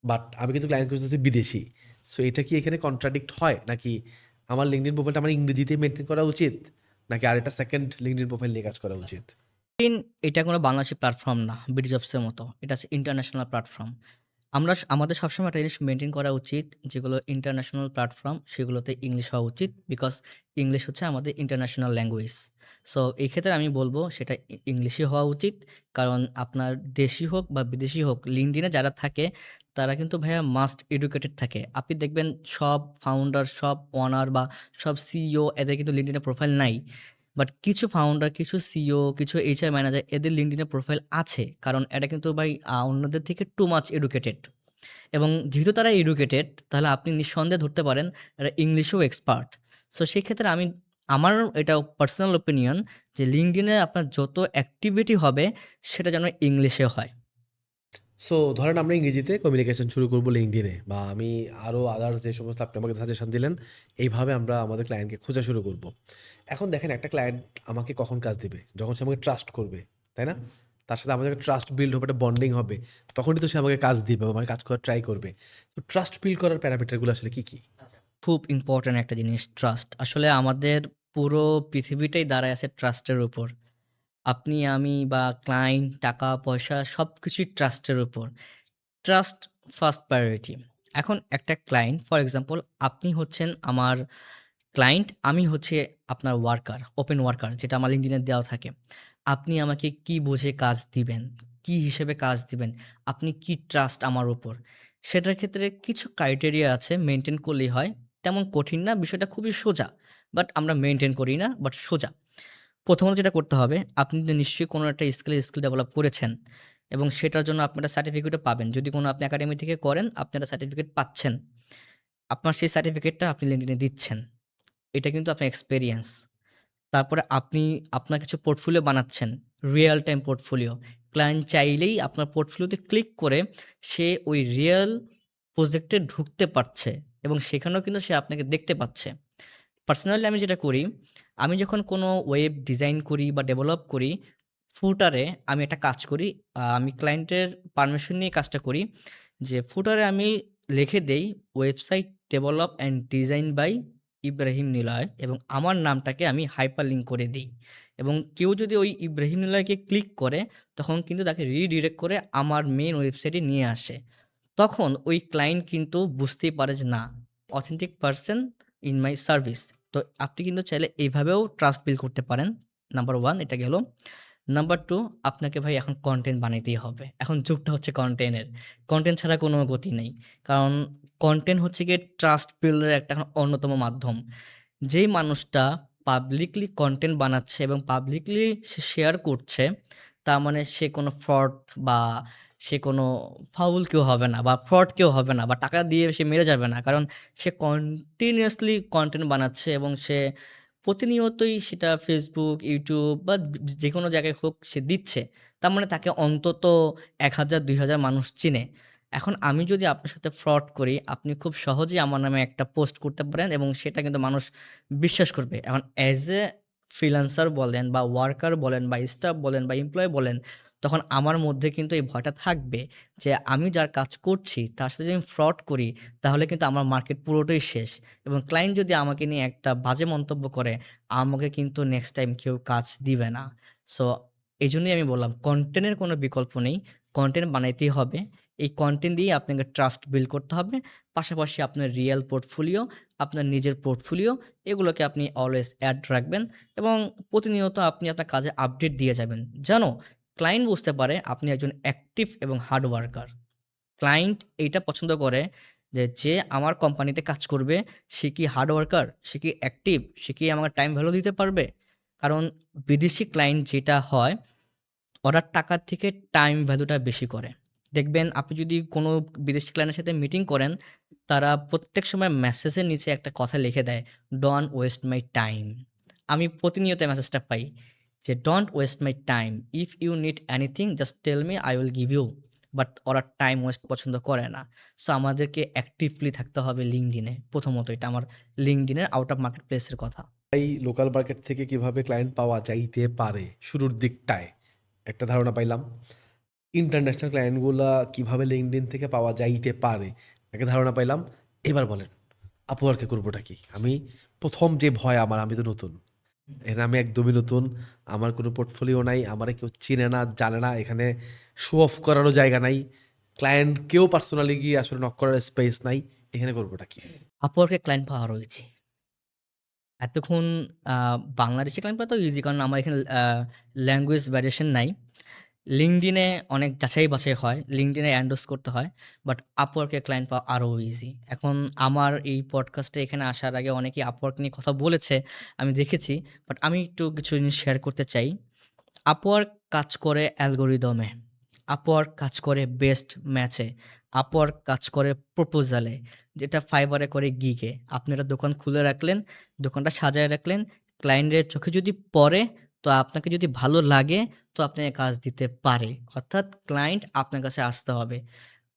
বাট আমি কিন্তু ক্লায়েন্ট খুঁজতেছি বিদেশী। সো এটা কি এখানে কন্ট্রাডিক্ট হয়? নাকি আমার LinkedIn প্রোফাইলটা আমার ইংরেজিতেই মেইনটেইন করা উচিত? নাকি আরেকটা সেকেন্ড LinkedIn প্রোফাইল নিয়ে কাজ করা উচিত? এটা কোনো বাংলাদেশী প্ল্যাটফর্ম না, বিডি জবসের মতো। এটা হচ্ছে ইন্টারন্যাশনাল প্ল্যাটফর্ম। আমাদের সবসময় একটা জিনিস মেইনটেইন করা উচিত, যেগুলো ইন্টারন্যাশনাল প্ল্যাটফর্ম সেগুলোতে ইংলিশ হওয়া উচিত। বিকজ ইংলিশ হচ্ছে আমাদের ইন্টারন্যাশনাল ল্যাঙ্গুয়েজ। সো এই ক্ষেত্রে আমি বলব সেটা ইংলিশই হওয়া উচিত। কারণ আপনার দেশি হোক বা বিদেশি হোক, LinkedIn এ যারা থাকে তারা কিন্তু ভাইয়া মাস্ট এডুকেটেড থাকে। আপনি দেখবেন সব ফাউন্ডার, সব ওনার বা সব সিইও এদের কিন্তু LinkedIn এ প্রোফাইল নাই। বাট কিছু ফাউন্ডার, কিছু সিইও, কিছু এইচআর ম্যানেজার এদের LinkedIn এ প্রোফাইল আছে। কারণ এটা কিন্তু ভাই অন্যদের থেকে টু মাচ এডুকেটেড। এবং যেহেতু তারা এডুকেটেড, তাহলে আপনি নিঃসন্দেহে ধরতে পারেন এরা ইংলিশেও এক্সপার্ট। সো সেক্ষেত্রে আমার এটা পার্সোনাল ওপিনিয়ন যে LinkedIn এ আপনার যত অ্যাক্টিভিটি হবে সেটা যেন ইংলিশে হয়। সো ধরেন আমরা ইংরেজিতে কমিউনিকেশন শুরু করব LinkedIn-এ, বা আমি আরও আদার্স যে সমস্ত আপনি আমাকে সাজেশন দিলেন, এইভাবে আমরা আমাদের ক্লায়েন্টকে খোঁজা শুরু করব। এখন দেখেন একটা ক্লায়েন্ট আমাকে কখন কাজ দিবে? যখন সে আমাকে ট্রাস্ট করবে, তাই না? তার সাথে আমাদের একটা ট্রাস্ট বিল্ড হবে, একটা বন্ডিং হবে। তখনই তো সে আমাকে কাজ দিবে বা আমাকে কাজ করার ট্রাই করবে। তো ট্রাস্ট বিল্ড করার প্যারামিটারগুলো আসলে কি, কি? খুব ইম্পোর্টেন্ট একটা জিনিস ট্রাস্ট। আসলে আমাদের পুরো পৃথিবীটাই দাঁড়ায় আছে ট্রাস্টের উপর। আপনি, আমি বা ক্লায়েন্ট, টাকা-পয়সা সবকিছুই ট্রাস্টের উপর। Trust first priority. এখন একটা ক্লায়েন্ট, ফর এক্সাম্পল আপনি হচ্ছেন আমার ক্লায়েন্ট, আমি হচ্ছে আপনার ওয়ার্কার, ওপেন ওয়ার্কার যেটা আমার LinkedIn এ দেওয়া থাকে। আপনি আমাকে কি বুঝে কাজ দিবেন? কি হিসেবে কাজ দিবেন? আপনি কি ট্রাস্ট আমার উপর? সেটার ক্ষেত্রে কিছু ক্রাইটেরিয়া আছে, মেইনটেইন করলেই হয়। তেমন কঠিন না, বিষয়টা খুবই সোজা। বাট আমরা মেইনটেইন করি না, বাট সোজা। প্রথমত যেটা করতে হবে, আপনি তো নিশ্চয়ই কোনো একটা স্কিল ডেভেলপ করেছেন এবং সেটার জন্য আপনি একটা সার্টিফিকেটও পাবেন। যদি কোনো আপনি একাডেমি থেকে করেন, আপনি একটা সার্টিফিকেট পাচ্ছেন। আপনার সেই সার্টিফিকেটটা আপনি LinkedIn এ দিচ্ছেন। এটা কিন্তু আপনার এক্সপেরিয়েন্স। তারপরে আপনি আপনার কিছু পোর্টফোলিও বানাচ্ছেন, রিয়াল টাইম পোর্টফোলিও। ক্লায়েন্ট চাইলেই আপনার পোর্টফোলিওতে ক্লিক করে সে ওই রিয়াল প্রজেক্টে ঢুকতে পারছে এবং সেখানেও কিন্তু সে আপনাকে দেখতে পাচ্ছে। পার্সোনালি আমি যেটা করি, আমি যখন কোনো ওয়েব ডিজাইন করি বা ডেভেলপ করি, ফুটারে আমি একটা কাজ করি। আমি ক্লায়েন্টের পারমিশন নিয়ে কাজটা করি যে ফুটারে আমি লিখে দেই, website develop and design by Ibrahim Niloy, এবং আমার নামটাকে আমি হাইপারলিংক করে দিই। এবং কেউ যদি ওই ইব্রাহিম নিলয়কে ক্লিক করে, তখন কিন্তু তাকে রিডিরেক্ট করে আমার মেইন ওয়েবসাইটে নিয়ে আসে। তখন ওই ক্লায়েন্ট কিন্তু বুঝতেই পারে যে না, authentic person in my service. তো আপনি কিন্তু চাইলে এইভাবেও ট্রাস্ট বিল্ড করতে পারেন। নাম্বার 1 এটা গেল। নাম্বার 2, আপনাকে ভাই এখন কনটেন্ট বানাইতেই হবে। এখন যুগটা হচ্ছে কনটেন্টের। কনটেন্ট ছাড়া কোনো গতি নেই। কারণ কনটেন্ট হচ্ছে গিয়ে ট্রাস্ট বিল্ডের একটা এখন অন্যতম মাধ্যম। যেই মানুষটা পাবলিকলি কনটেন্ট বানাচ্ছে এবং পাবলিকলি সে শেয়ার করছে, তার মানে সে কোনো ফ্রড বা সে কোনো ফাউল কেউ হবে না বা ফ্রড কেউ হবে না বা টাকা দিয়ে সে মেরে যাবে না। কারণ সে কন্টিনিউয়াসলি কনটেন্ট বানাচ্ছে এবং সে প্রতিনিয়তই সেটা Facebook, YouTube বা যেকোনো জায়গায় হোক সে দিচ্ছে। তার মানে তাকে অন্তত ১,০০০, ২,০০০ মানুষ চিনে। এখন আমি যদি আপনার সাথে ফ্রড করি, আপনি খুব সহজেই আমার নামে একটা পোস্ট করতে পারেন এবং সেটা কিন্তু মানুষ বিশ্বাস করবে। এখন অ্যাজ এ ফ্রিল্যান্সার বলেন বা ওয়ার্কার বলেন বা স্টাফ বলেন বা এমপ্লয়ি বলেন, তখন আমার মধ্যে কিন্তু এই ভয়টা থাকবে যে আমি যার কাজ করছি তার সাথে যদি আমি ফ্রড করি, তাহলে কিন্তু আমার মার্কেট পুরোটাই শেষ। এবং ক্লায়েন্ট যদি আমাকে নিয়ে একটা বাজে মন্তব্য করে, আমাকে কিন্তু নেক্সট টাইম কেউ কাজ দিবে না। সো এইজন্যই আমি বললাম কনটেন্টের কোনো বিকল্প নেই। কনটেন্ট বানাইতেই হবে। এই কনটেন্ট দিয়েই আপনাকে ট্রাস্ট বিল্ড করতে হবে। পাশাপাশি আপনার রিয়াল পোর্টফোলিও, আপনার নিজের পোর্টফোলিও, এগুলোকে আপনি অলওয়েজ অ্যাড রাখবেন এবং প্রতিনিয়ত আপনি আপনার কাজে আপডেট দিয়ে যাবেন। যেন ক্লায়েন্ট বুঝতে পারে আপনি একজন অ্যাক্টিভ এবং হার্ড ওয়ার্কার। ক্লায়েন্ট এইটা পছন্দ করে যে আমার কোম্পানিতে কাজ করবে, সে কি হার্ড ওয়ার্কার? সে কি অ্যাক্টিভ? সে কি আমাকে টাইম ভ্যালু দিতে পারবে? কারণ বিদেশি ক্লায়েন্ট যেটা হয়, ওরা টাকার থেকে টাইম ভ্যালুটা বেশি করে। দেখবেন আপনি যদি কোনো বিদেশি ক্লায়েন্টের সাথে মিটিং করেন, তারা প্রত্যেক সময় মেসেজের নিচে একটা কথা লিখে দেয়, "ডোন্ট ওয়েস্ট মাই টাইম।" আমি প্রতিনিয়ত এই মেসেজটা পাই যে, "don't waste my time. If you need anything just tell me, I will give you." But ওরা টাইম ওয়েস্ট পছন্দ করে না। সো আমাদেরকে অ্যাক্টিভলি থাকতে হবে LinkedIn এ। প্রথমত এটা আমার LinkedIn এর আউট অফ মার্কেট প্লেস এর কথা। এই লোকাল মার্কেট থেকে কিভাবে ক্লায়েন্ট পাওয়া যাইতে পারে শুরুর দিকটায় একটা ধারণা পাইলাম। ইন্টারন্যাশনাল ক্লায়েন্টগুলা কিভাবে লিঙ্কডইন থেকে পাওয়া যাইতে পারে একটা ধারণা পাইলাম। এবার বলেন আপওয়ার্কে করবোটা কি? আমি প্রথম যে ভয় আমার, আমি তো নতুন, এখানে আমি একদমই নতুন, আমার কোনো পোর্টফোলিও নাই, আমারে কেউ চিনে না জানে না, এখানে শো অফ করারও জায়গা নাই, ক্লায়েন্ট কেউ পার্সোনালি গিয়ে আসলে নক করার স্পেস নাই, এখানে করবোটা কি? আপওয়ার্কে ক্লায়েন্ট পাওয়া রয়েছে এতক্ষণ। বাংলাদেশে ক্লায়েন্ট পাওয়া তো ইজি, কারণ আমার এখানে ল্যাঙ্গুয়েজ ভ্যারিয়েশন নাই। লিঙ্কডইনে অনেক যাচাই বাছাই হয়, লিঙ্কডইনে এন্ডোর্স করতে হয়, বাট আপওয়ার্কে ক্লায়েন্ট পাওয়া আরও ইজি। এখন আমার এই পডকাস্টে এখানে আসার আগে অনেকেই আপওয়ার্ক নিয়ে কথা বলেছে, আমি দেখেছি, বাট আমি একটু কিছু জিনিস শেয়ার করতে চাই। আপওয়ার্ক কাজ করে অ্যালগরিদমে, আপওয়ার্ক কাজ করে বেস্ট ম্যাচে, আপওয়ার্ক কাজ করে প্রপোজালে, যেটা ফাইবারে করে গিগে। আপনি একটা দোকান খুলে রাখলেন, দোকানটা সাজায় রাখলেন, ক্লায়েন্টের চোখে যদি পড়ে, তো আপনাকে যদি ভালো লাগে, তো আপনাকে কাজ দিতে পারে। অর্থাৎ ক্লায়েন্ট আপনার কাছে আসতে হবে।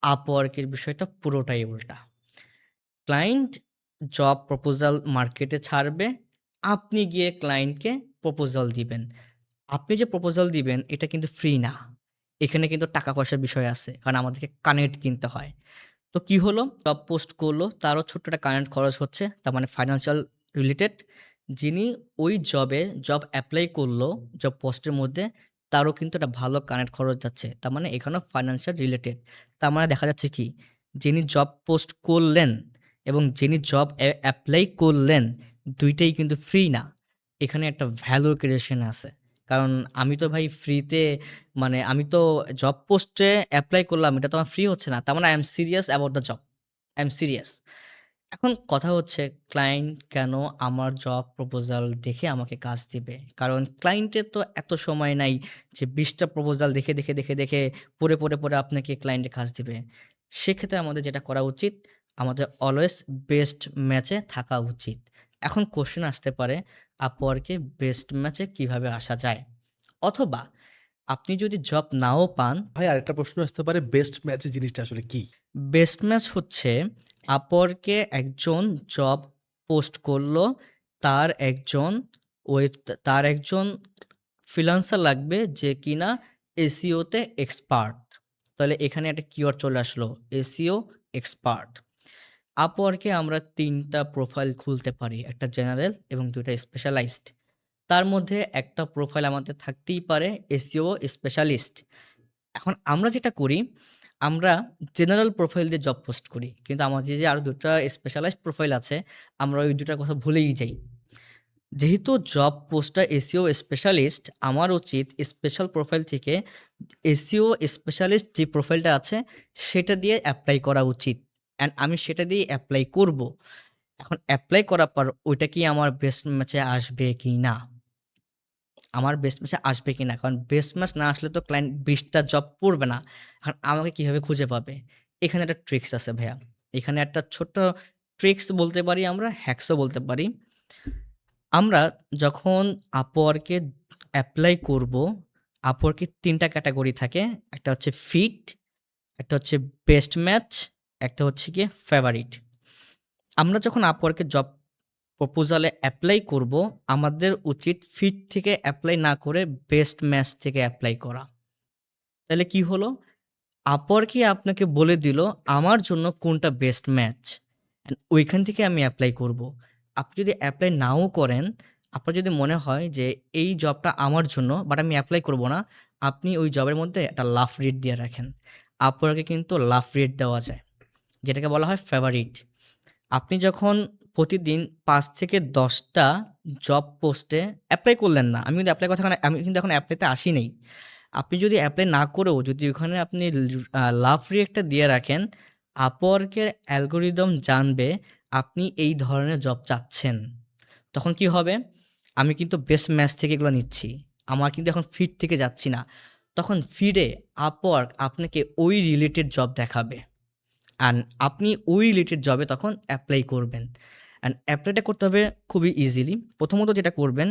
আপওয়ার্কের বিষয়টা পুরোটাই উল্টা। ক্লায়েন্ট জব প্রপোজাল মার্কেটে ছাড়বে, আপনি গিয়ে ক্লায়েন্টকে প্রপোজাল দিবেন। আপনি যে প্রপোজাল দিবেন এটা কিন্তু ফ্রি না। এখানে কিন্তু টাকা পয়সার বিষয় আছে। কারণ আমাদেরকে কানেক্ট কিনতে হয়। তো কি হলো? জব পোস্ট করলো, তারও ছোট্ট একটা কারেন্ট খরচ হচ্ছে। তার মানে ফাইন্যান্সিয়াল রিলেটেড। যিনি ওই জব এপ্লাই করলো, জব পোস্টের মধ্যে, তারও কিন্তু একটা ভালো কারেন্ট খরচ যাচ্ছে। তার মানে এখানেও ফাইন্যান্সিয়াল রিলেটেড। তার মানে দেখা যাচ্ছে কি? যিনি জব পোস্ট করলেন এবং যিনি জব এপ্লাই করলেন, ২ টাই কিন্তু ফ্রি না। এখানে একটা ভ্যালু ক্রিয়েশন আছে। কারণ আমি তো ভাই ফ্রিতে, মানে আমি তো জব পোস্টে এপ্লাই করলাম, এটা তো আমার ফ্রি হচ্ছে না। তার মানে I am serious about the job. I am serious. এখন কথা হচ্ছে, ক্লায়েন্ট কেন আমার জব প্রপোজাল দেখে আমাকে কাজ দিবে? কারণ ক্লায়েন্টের তো এত সময় নাই যে ২০ টা প্রপোজাল দেখে পড়ে আপনাকে ক্লায়েন্টে কাজ দিবে। সেক্ষেত্রে আমাদের যেটা করা উচিত, আমাদের অলওয়েজ বেস্ট ম্যাচে থাকা উচিত। এখন কোয়েশ্চেন আসতে পারে, আপওয়ার্কে বেস্ট ম্যাচে কিভাবে আসা যায়? অথবা আপনি যদি জব নাও পান, ভাই আরেকটা প্রশ্ন আসতে পারে, বেস্ট ম্যাচ জিনিসটা আসলে কি? বেস্ট ম্যাচ হচ্ছে আপওয়ার্কে একজন জব পোস্ট করলো, তার একজন ওয়েব তার একজন ফ্রিল্যান্সার লাগবে যে কিনা এসইওতে এক্সপার্ট। তাহলে এখানে একটা কিওয়ার্ড চলে আসলো, এসইও এক্সপার্ট। আপওয়ার্কে আমরা ৩ টা প্রোফাইল খুলতে পারি, একটা জেনারেল এবং ২ টা স্পেশালাইজড। তার মধ্যে একটা প্রোফাইল আমাদের থাকতেই পারে এসইও স্পেশালিস্ট। এখন আমরা যেটা করি, আমরা জেনারেল প্রোফাইল দিয়ে জব পোস্ট করি। কিন্তু আমাদের যে আরো ২ টা স্পেশালাইজড প্রোফাইল আছে, আমরা ওই ২ টার কথা ভুলেই যাই। যেহেতু জব পোস্টটা এসইও স্পেশালিস্ট, আমার উচিত স্পেশাল প্রোফাইল থেকে এসইও স্পেশালিস্ট যে প্রোফাইলটা আছে, সেটা দিয়ে এপ্লাই করা উচিত। অ্যান্ড আমি সেটা দিয়েই এপ্লাই করব। এখন এপ্লাই করার পর ওইটা কি আমার বেস্ট ম্যাচে আসবে কিনা? আমার বেস্ট ম্যাচে আসবে কিনা? কারণ বেস্ট ম্যাচ না আসলে তো ক্লায়েন্ট ২০ টা জব পড়বে না। এখন আমাকে কিভাবে খুঁজে পাবে? এখানে একটা ট্রিক্স আছে ভাইয়া। এখানে একটা ছোট্ট ট্রিক্স বলতে পারি আমরা, হ্যাকসও বলতে পারি। আমরা যখন Upwork এ এপ্লাই করব, Upwork এর ৩ টা ক্যাটেগরি থাকে। একটা হচ্ছে ফিট, একটা হচ্ছে বেস্ট ম্যাচ, একটা হচ্ছে গিয়ে ফেভারিট। আমরা যখন Upwork এ জব প্রপোজালে এপ্লাই করব, আমাদের উচিত ফিট থেকে এপ্লাই না করে বেস্ট ম্যাচ থেকে এপ্লাই করা। তাহলে কি হলো? Upwork-ই আপনাকে বলে দিল আমার জন্য কোনটা বেস্ট ম্যাচ। অ্যান্ড ওইখান থেকে আমি এপ্লাই করব। আপনি যদি এপ্লাই নাও করেন, আপনার যদি মনে হয় যে এই জবটা আমার জন্য বাট আমি এপ্লাই করব না, আপনি ওই জবের মধ্যে একটা লাফ রেট দিয়ে রাখেন। Upwork-এ কিন্তু লাফ রেট দেওয়া যায়, যেটাকে বলা হয় ফেভারিট। আপনি যখন প্রতিদিন ৫ থেকে ১০ টা জব পোস্টে এপ্লাই করলেন না। আমি কিন্তু এখন এপ্লাইতে আসি নাই। আপনি যদি এপ্লাই না করেও যদি ওখানে আপনি লাভ রিঅ্যাক্টটা দিয়ে রাখেন, Upwork এর অ্যালগরিদম জানবে আপনি এই ধরনের জব চাচ্ছেন। তখন কি হবে? আমি কিন্তু বেস্ট ম্যাচ থেকে এগুলো নিচ্ছি। আমার কিন্তু এখন ফিড থেকে যাচ্ছি না। তখন ফিডে Upwork আপনাকে ওই রিলেটেড জব দেখাবে। অ্যান্ড আপনি ওই রিলেটেড জবে তখন এপ্লাই করবেন। অ্যান্ড এপ্লাইটা করতে হবে খুবই ইজিলি। প্রথমত যেটা করবেন,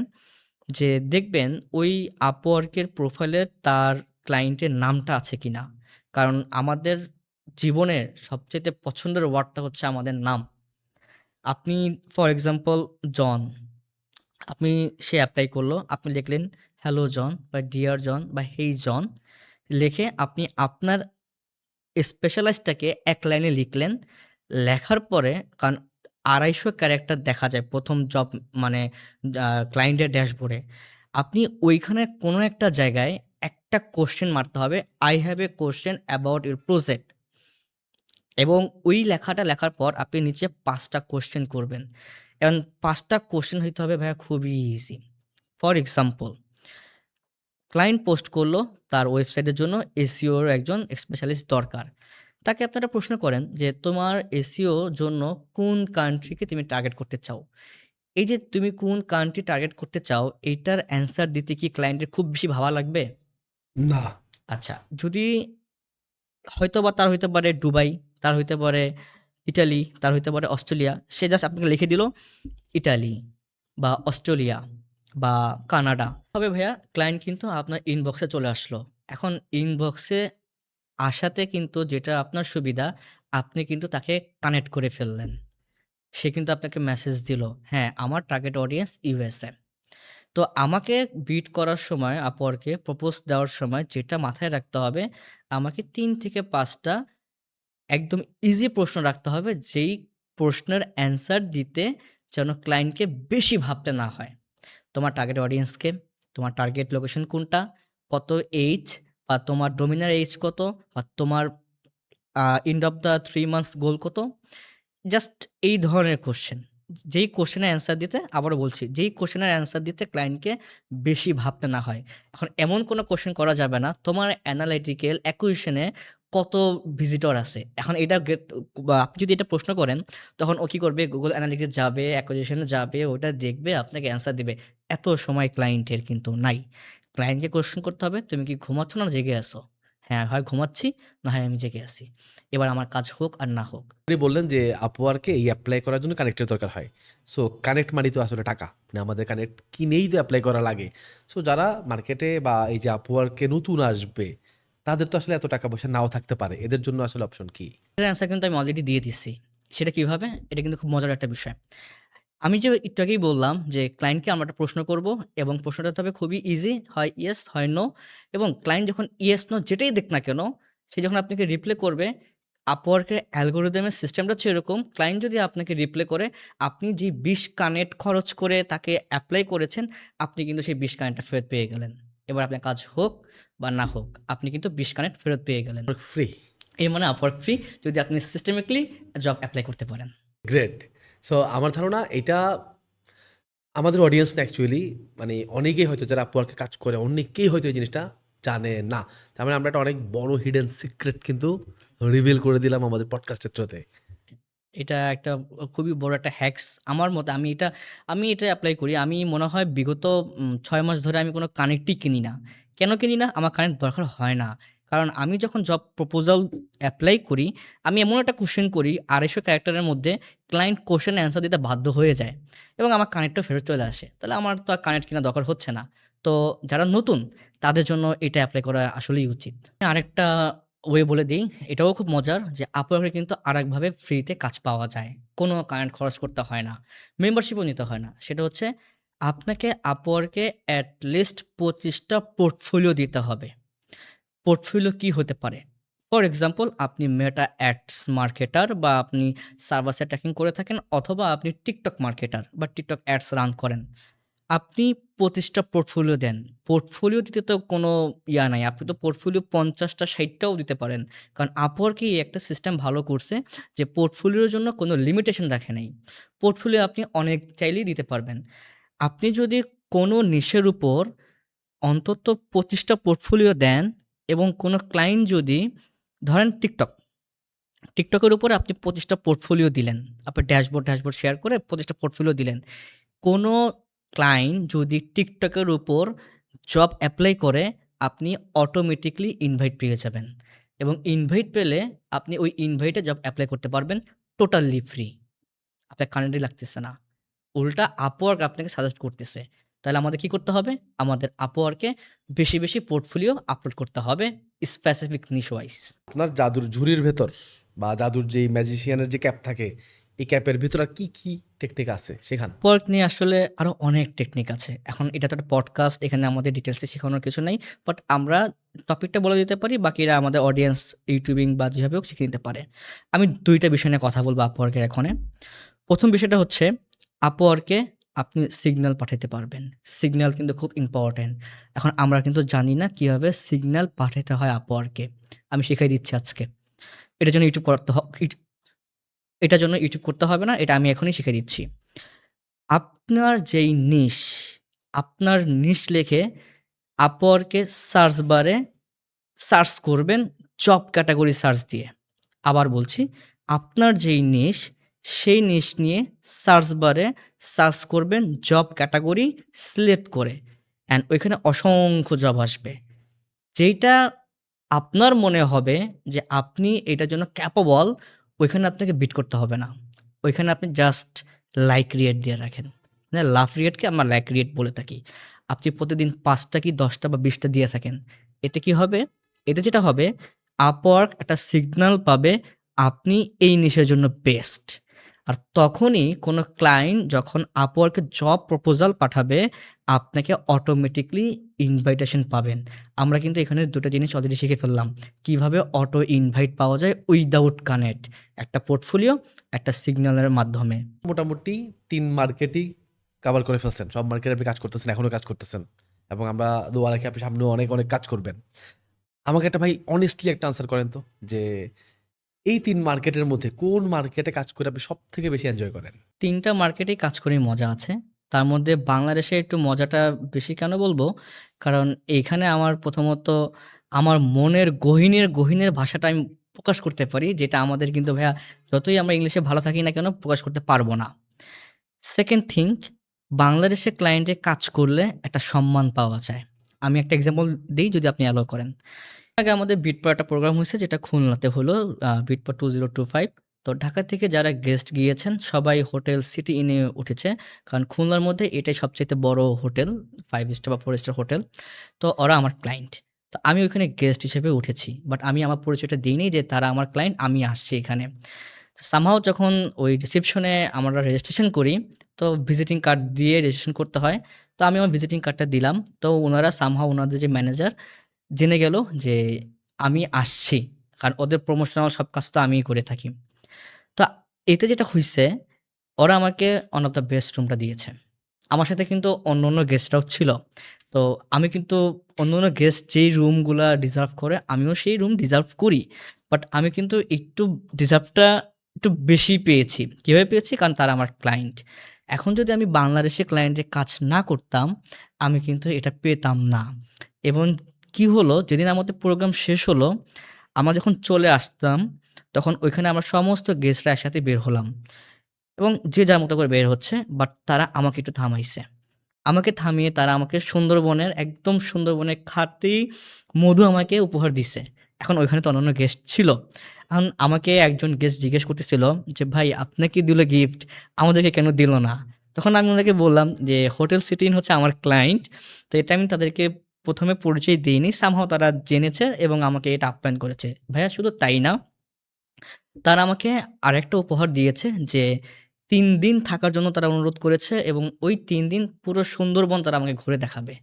যে দেখবেন ওই Upwork এর প্রোফাইলে তার ক্লায়েন্টের নামটা আছে কিনা। কারণ আমাদের জীবনের সবচাইতে পছন্দের ওয়ার্ডটা হচ্ছে আমাদের নাম। আপনি ফর এক্সাম্পল জন। আপনি সে অ্যাপ্লাই করলো, আপনি লিখলেন হ্যালো জন বা ডিয়ার জন বা হেই জন, লিখে আপনি আপনার স্পেশালাইজটাকে এক লাইনে লিখলেন। লেখার পরে কারণ ২৫০ ক্যারেক্টার দেখা যায় ১ম জব মানে ক্লায়েন্টের ড্যাশবোর্ডে। আপনি ওইখানে কোনো একটা জায়গায় একটা কোয়েশ্চেন মারতে হবে, "I have a question about your project" এবং ওই লেখাটা লেখার পর আপনি নিচে ৫ টা কোয়েশ্চেন করবেন। এবং ৫ টা কোয়েশ্চেন হইতে হবে ভাইয়া খুবই easy. For example client post করলো তার ওয়েবসাইটের জন্য এসইওর একজন স্পেশালিস্ট দরকার। তাকে আপনারা প্রশ্ন করেন যে, "তোমার এসইও জন্য কোন কান্ট্রিকে তুমি টার্গেট করতে চাও?" এই যে তুমি কোন কান্ট্রি টার্গেট করতে চাও, এইটার অ্যান্সার দিতে কি ক্লায়েন্টের খুব বেশি ভাবা লাগবে? না। আচ্ছা, যদি হয়তোবা তার হইতে পারে দুবাই, তার হইতে পারে ইটালি, তার হইতে পারে অস্ট্রেলিয়া। সে জাস্ট আপনাকে লিখে দিল ইটালি বা অস্ট্রেলিয়া বা কানাডা। তবে ভাইয়া ক্লায়েন্ট কিন্তু আপনার ইনবক্সে চলে আসলো। এখন ইনবক্সে আসাতে কিন্তু যেটা আপনার সুবিধা, আপনি কিন্তু তাকে কানেক্ট করে ফেললেন। সে কিন্তু আপনাকে মেসেজ দিল, হ্যাঁ, আমার টার্গেট অডিয়েন্স ইউএসএ। তো আমাকে বিট করার সময় Upwork এ প্রপোজ দেওয়ার সময় যেটা মাথায় রাখতে হবে, আমাকে ৩ থেকে ৫ টা একদম ইজি প্রশ্ন রাখতে হবে, যেই প্রশ্নের অ্যান্সার দিতে যেন ক্লায়েন্টকে বেশি ভাবতে না হয়। তোমার টার্গেট অডিয়েন্স কে? তোমার টার্গেট লোকেশন কোনটা? কত এইজ বা তোমার ডোমিনার এইজ কত? বা তোমার এন্ড অফ দ্য 3 মান্থস গোল কত? জাস্ট এই ধরনের কোয়েশ্চেন। যেই কোয়েশ্চেনের অ্যান্সার দিতে আবারও বলছি, যেই কোয়েশ্চেনের অ্যান্সার দিতে ক্লায়েন্টকে বেশি ভাবতে না হয়। এখন এমন কোনো কোয়েশ্চেন করা যাবে না, তোমার অ্যানালিটিক্যাল অ্যাকুইজিশনে কত ভিজিটর আছে? এখন এটা বা আপনি যদি এটা প্রশ্ন করেন, তখন ও কি করবে? Google Analytics যাবে, অ্যাকুইজিশনে যাবে, ওটা দেখবে, আপনাকে অ্যান্সার দিবে। এত সময় ক্লায়েন্টের কিন্তু নাই। ক্লায়েন্টকে কোয়েশ্চেন করতে হবে, "তুমি কি ঘুমাচ্ছ না জেগে আছো?" হ্যাঁ, হয় ঘুমাচ্ছি, না হয় আমি জেগে আছি। এবার আমার কাজ হোক আর না হোক। আপনি বললেন যে Upwork এ এই এপ্লাই করার জন্য কানেক্টের দরকার হয়। সো কানেক্ট মানেই তো আসলে টাকা। মানে আমাদের কানেক্ট কিনেই তো এপ্লাই করা লাগে। সো যারা মার্কেটে বা এই যে Upwork এ নতুন আসবে, তাদের তো আসলে এত টাকা পয়সা নাও থাকতে পারে। এদের জন্য আসলে অপশন কি? এটার অ্যান্সার কিন্তু আমি অলরেডি দিয়ে দিচ্ছি। সেটা কিভাবে? এটা কিন্তু খুব মজার একটা বিষয়। আমি যে একটু আগেই বললাম যে ক্লায়েন্টকে আমরা একটা প্রশ্ন করব এবং প্রশ্নটা হতে হবে খুবই ইজি, হয় ইয়েস, হয় নো এবং ক্লায়েন্ট যখন ইয়েস, নো যেটাই দিক না কেন, সে যখন আপনাকে রিপ্লাই করবে, Upwork এর অ্যালগরিদমের সিস্টেমটা হচ্ছে এরকম, ক্লায়েন্ট যদি আপনাকে রিপ্লাই করে, আপনি যে ২০ কানেক্ট খরচ করে তাকে এপ্লাই করেছেন, আপনি কিন্তু সেই ২০ কানেক্টটা ফেরত পেয়ে গেলেন। এবার আপনার কাজ হোক বা না হোক, আপনি কিন্তু ২০ কানেক্ট ফেরত পেয়ে গেলেন। ফ্রি। এর মানে Upwork ফ্রি যদি আপনি সিস্টেমেটিক্যালি জব এপ্লাই করতে পারেন। গ্রেট। সো আমার ধারণা এটা আমাদের অডিয়েন্স না অ্যাকচুয়ালি মানে অনেকেই হয়তো যারা Upwork এ কাজ করে অনেকেই হয়তো এই জিনিসটা জানে না। তার মানে আমরা একটা অনেক বড় হিডেন সিক্রেট কিন্তু রিভিল করে দিলাম আমাদের পডকাস্টের থ্রুতে। এটা একটা খুবই বড় একটা হ্যাকস আমার মতে। আমি এটা এপ্লাই করি। আমি মনে হয় বিগত ৬ মাস ধরে আমি কোনো কানেক্টই কিনি না। কেন কিনি না? আমার কানেক্ট দরকার হয় না। কারণ আমি যখন জব প্রপোজাল এপ্লাই করি, আমি এমন একটা কোয়েশ্চেন করি ২৫০ ক্যারেক্টারের মধ্যে ক্লায়েন্ট কোয়েশ্চেনের অ্যান্সার দিতে বাধ্য হয়ে যায় এবং আমার কানেক্টটাও ফেরত চলে আসে। তাহলে আমার তো আর কানেক্ট কেনার দরকার হচ্ছে না। তো যারা নতুন তাদের জন্য এটা এপ্লাই করা আসলেই উচিত। আরেকটা ওয়ে বলে দেই, এটাও খুব মজার যে Upwork এ কিন্তু আরেকভাবে ফ্রিতে কাজ পাওয়া যায়। কোনো কারেন্ট খরচ করতে হয় না। মেম্বারশিপও নিতে হয় না। সেটা হচ্ছে আপনাকে Upwork এ এট লিস্ট ২৫ টা পোর্টফোলিও দিতে হবে। পোর্টফোলিও কি হতে পারে? ফর এক্সাম্পল আপনি মেটা অ্যাডস মার্কেটার বা আপনি সার্ভার সাইড ট্র্যাকিং করে থাকেন অথবা আপনি TikTok মার্কেটার বা TikTok অ্যাডস রান করেন। আপনি ২৫ টা পোর্টফোলিও দেন। পোর্টফোলিও দিতে তো কোনো নাই। আপনি তো পোর্টফোলিও ৫০ টা ৬০ টাও দিতে পারেন। কারণ Upwork এই একটা সিস্টেম ভালো করছে যে পোর্টফোলিওর জন্য কোনো লিমিটেশন রাখে নাই। পোর্টফোলিও আপনি অনেক চাইলেই দিতে পারবেন। আপনি যদি কোনো নিশের উপর অন্তত ২৫ টা পোর্টফোলিও দেন এবং কোনো ক্লায়েন্ট যদি ধরেন TikTok এর উপরে আপনি ২৫ টা পোর্টফোলিও দিলেন। আপনার ড্যাশবোর্ড শেয়ার করে ২৫ টা পোর্টফোলিও দিলেন। কোনো ক্লায়েন্ট যদি TikTok এর উপর জব এপ্লাই করে, আপনি অটোমেটিক্যালি ইনভাইট পেয়ে যাবেন এবং ইনভাইট পেলে আপনি ওই ইনভাইটে জব এপ্লাই করতে পারবেন টোটালি ফ্রি। আপনার কারেন্টলি লাগতেছে না। উল্টা Upwork আপনাকে সাজেস্ট করতেছে। তাহলে আমাদের কি করতে হবে? আমাদের Upwork এ বেশি পোর্টফোলিও আপলোড করতে হবে স্পেসিফিক নিশ ওয়াইজ। আপনার জাদুর ঝুড়ির ভেতর বা জাদুর যেই ম্যাজিশিয়ানের যে ক্যাপ থাকে, এই ক্যাপের ভিতরে আর কি টেকনিক আছে শেখান। আপওয়ার্ক নিয়ে আসলে আরো অনেক টেকনিক আছে। এখন এটা তো একটা পডকাস্ট, এখানে আমাদের ডিটেইলসে শেখানোর কিছু নাই। বাট আমরা টপিকটা বলে দিতে পারি, বাকিরা আমাদের অডিয়েন্স ইউটিউবিং বা যেভাবে হোক শিখে নিতে পারে। আমি ২ টা বিষয় নিয়ে কথা বলব আপওয়ার্ক এর এখানে। ১ম বিষয়টা হচ্ছে আপওয়ার্কে আপনি সিগন্যাল পাঠাইতে পারবেন। সিগন্যাল কিন্তু খুব ইম্পোর্টেন্ট। এখন আমরা কিন্তু জানি না কিভাবে সিগন্যাল পাঠাইতে হয় আপওয়ার্কে। আমি শিখাই দিচ্ছি আজকে। এটার জন্য ইউটিউব করতে হ ইট এটার জন্য ইউটিউব করতে হবে না। এটা আমি এখনই শিখিয়ে দিচ্ছি। আপনার যেই নিশ, আপনার নিশ লিখে আপওয়ার্কে সার্চ বারে সার্চ করবেন জব ক্যাটেগরি সার্চ দিয়ে। আবার বলছি, আপনার যেই নিশ, সেই নিশ নিয়ে সার্চ বারে সার্চ করবেন জব ক্যাটেগরি সিলেক্ট করে। অ্যান্ড ওইখানে অসংখ্য জব আসবে। যেইটা আপনার মনে হবে যে আপনি এটার জন্য ক্যাপেবল, ওইখানে আপনাকে বিট করতে হবে না। ওইখানে আপনি জাস্ট লাইক রিয়েট দিয়ে রাখেন। মানে লাভ রিয়েটকে আমরা লাইক রিয়েট বলে থাকি। আপনি প্রতিদিন ৫ টা কি ১০ টা বা ২০ টা দিয়ে থাকেন। এতে কি হবে? এতে যেটা হবে, আপওয়ার্ক একটা সিগন্যাল পাবে আপনি এই নিশের জন্য বেস্ট। আর তখনই কোনো ক্লায়েন্ট যখন আপওয়ার্কে জব প্রপোজাল পাঠাবে, আপনাকে অটোমেটিক্যালি ইনভাইটেশন পাবেন। আমরা কিন্তু এখানে ২ টা জিনিস অলরেডি শিখে ফেললাম। কিভাবে অটো ইনভাইট পাওয়া যায় উইথআউট কানেক্ট। একটা পোর্টফোলিও, একটা সিগন্যালের মাধ্যমে। মোটামুটি ৩ মার্কেটই কভার করে ফেলছেন। সব মার্কেটে আপনি কাজ করতেছেন, এখনো কাজ করতেছেন এবং আমরা দোয়া রাখি আপনি সামনেও অনেক কাজ করবেন। আমাকে একটা ভাই অনেস্টলি একটা আনসার করেন তো যে এই ৩ মার্কেটের মধ্যে কোন মার্কেটে কাজ করে আপনি সবথেকে বেশি এনজয় করেন? ৩ টা মার্কেটেই কাজ করে মজা আছে। তার মধ্যে বাংলাদেশে একটু মজাটা বেশি কেন বলবো? কারণ এইখানে আমার প্রথমত আমার মনের গহীনের ভাষাটা আমি প্রকাশ করতে পারি। যেটা আমাদের কিন্তু ভাইয়া যতই আমরা ইংলিশে ভালো থাকি না কেন প্রকাশ করতে পারবো না। সেকেন্ড থিং, বাংলাদেশে ক্লায়েন্টে কাজ করলে একটা সম্মান পাওয়া যায়। আমি একটা এক্সাম্পল দেই যদি আপনি অ্যালাও করেন। আগে আমাদের বিটপো একটা প্রোগ্রাম হইছে যেটা খুলনাতে হলো বিটপো 2025। তো ঢাকা থেকে যারা গেস্ট গিয়েছেন সবাই হোটেল সিটি ইন এ উঠেছে। কারণ খুলনার মধ্যে এটাই সবচাইতে বড় হোটেল, 5 স্টার বা 4 স্টার হোটেল। তো ওরা আমার ক্লায়েন্ট। তো আমি ওইখানে গেস্ট হিসেবে উঠেছি। বাট আমি আমার পরিচয়টা দেইনি যে তারা আমার ক্লায়েন্ট, আমি আসছি এখানে। সামহাউ যখন ওই রিসেপশনে আমরা রেজিস্ট্রেশন করি, তো ভিজিটিং কার্ড দিয়ে রেজিস্ট্রেশন করতে হয়। তো আমি আমার ভিজিটিং কার্ডটা দিলাম। তো উনারা সামহাউ উনাদের যে ম্যানেজার জেনে গেল যে আমি আসছি। কারণ ওদের প্রমোশনাল সব কাজ তো আমিই করে থাকি। তো এতে যেটা হইছে, ওরা আমাকে ওয়ান অফ দ্য বেস্ট রুমটা দিয়েছে। আমার সাথে কিন্তু অন্যান্য গেস্টরাও ছিল। তো আমি কিন্তু অন্যান্য গেস্ট যেই রুমগুলা ডিজার্ভ করে, আমিও সেই রুম ডিজার্ভ করি। বাট আমি কিন্তু একটু ডিজার্ভটা একটু বেশি পেয়েছি। কিভাবে পেয়েছি? কারণ তারা আমার ক্লায়েন্ট। এখন যদি আমি বাংলাদেশে ক্লায়েন্টের কাজ না করতাম, আমি কিন্তু এটা পেতাম না। এবং কি হলো, যেদিন আমাদের প্রোগ্রাম শেষ হলো, আমরা যখন চলে আসতাম, তখন ওইখানে আমরা সমস্ত গেস্টরা একসাথে বের হলাম। এবং যে যার মতো করে বের হচ্ছে। বাট তারা আমাকে একটু থামাইছে। আমাকে থামিয়ে তারা আমাকে সুন্দরবনের একদম সুন্দরবনের খাঁটি মধু আমাকে উপহার দিছে। এখন ওইখানে তো অন্যান্য গেস্ট ছিল। এখন আমাকে একজন গেস্ট জিজ্ঞেস করতেছিল যে, "ভাই আপনাকে দিল গিফট, আমাদেরকে কেন দিল না?" তখন আমি ওনাকে বললাম যে, "হোটেল সিটি ইন হচ্ছে আমার ক্লায়েন্ট। তো এটা আমি তাদেরকে ১ম এ পরিচয় দেইনি। সামহাউ তারা জেনেছে এবং আমাকে এটা আপ্যায়ন করেছে।" ভাইয়া শুধু তাই না, তারা আমাকে আরেকটা উপহার দিয়েছে যে ৩ দিন থাকার জন্য তারা অনুরোধ করেছে এবং ওই ৩ দিন পুরো সুন্দরবন তারা আমাকে ঘুরে দেখাবে।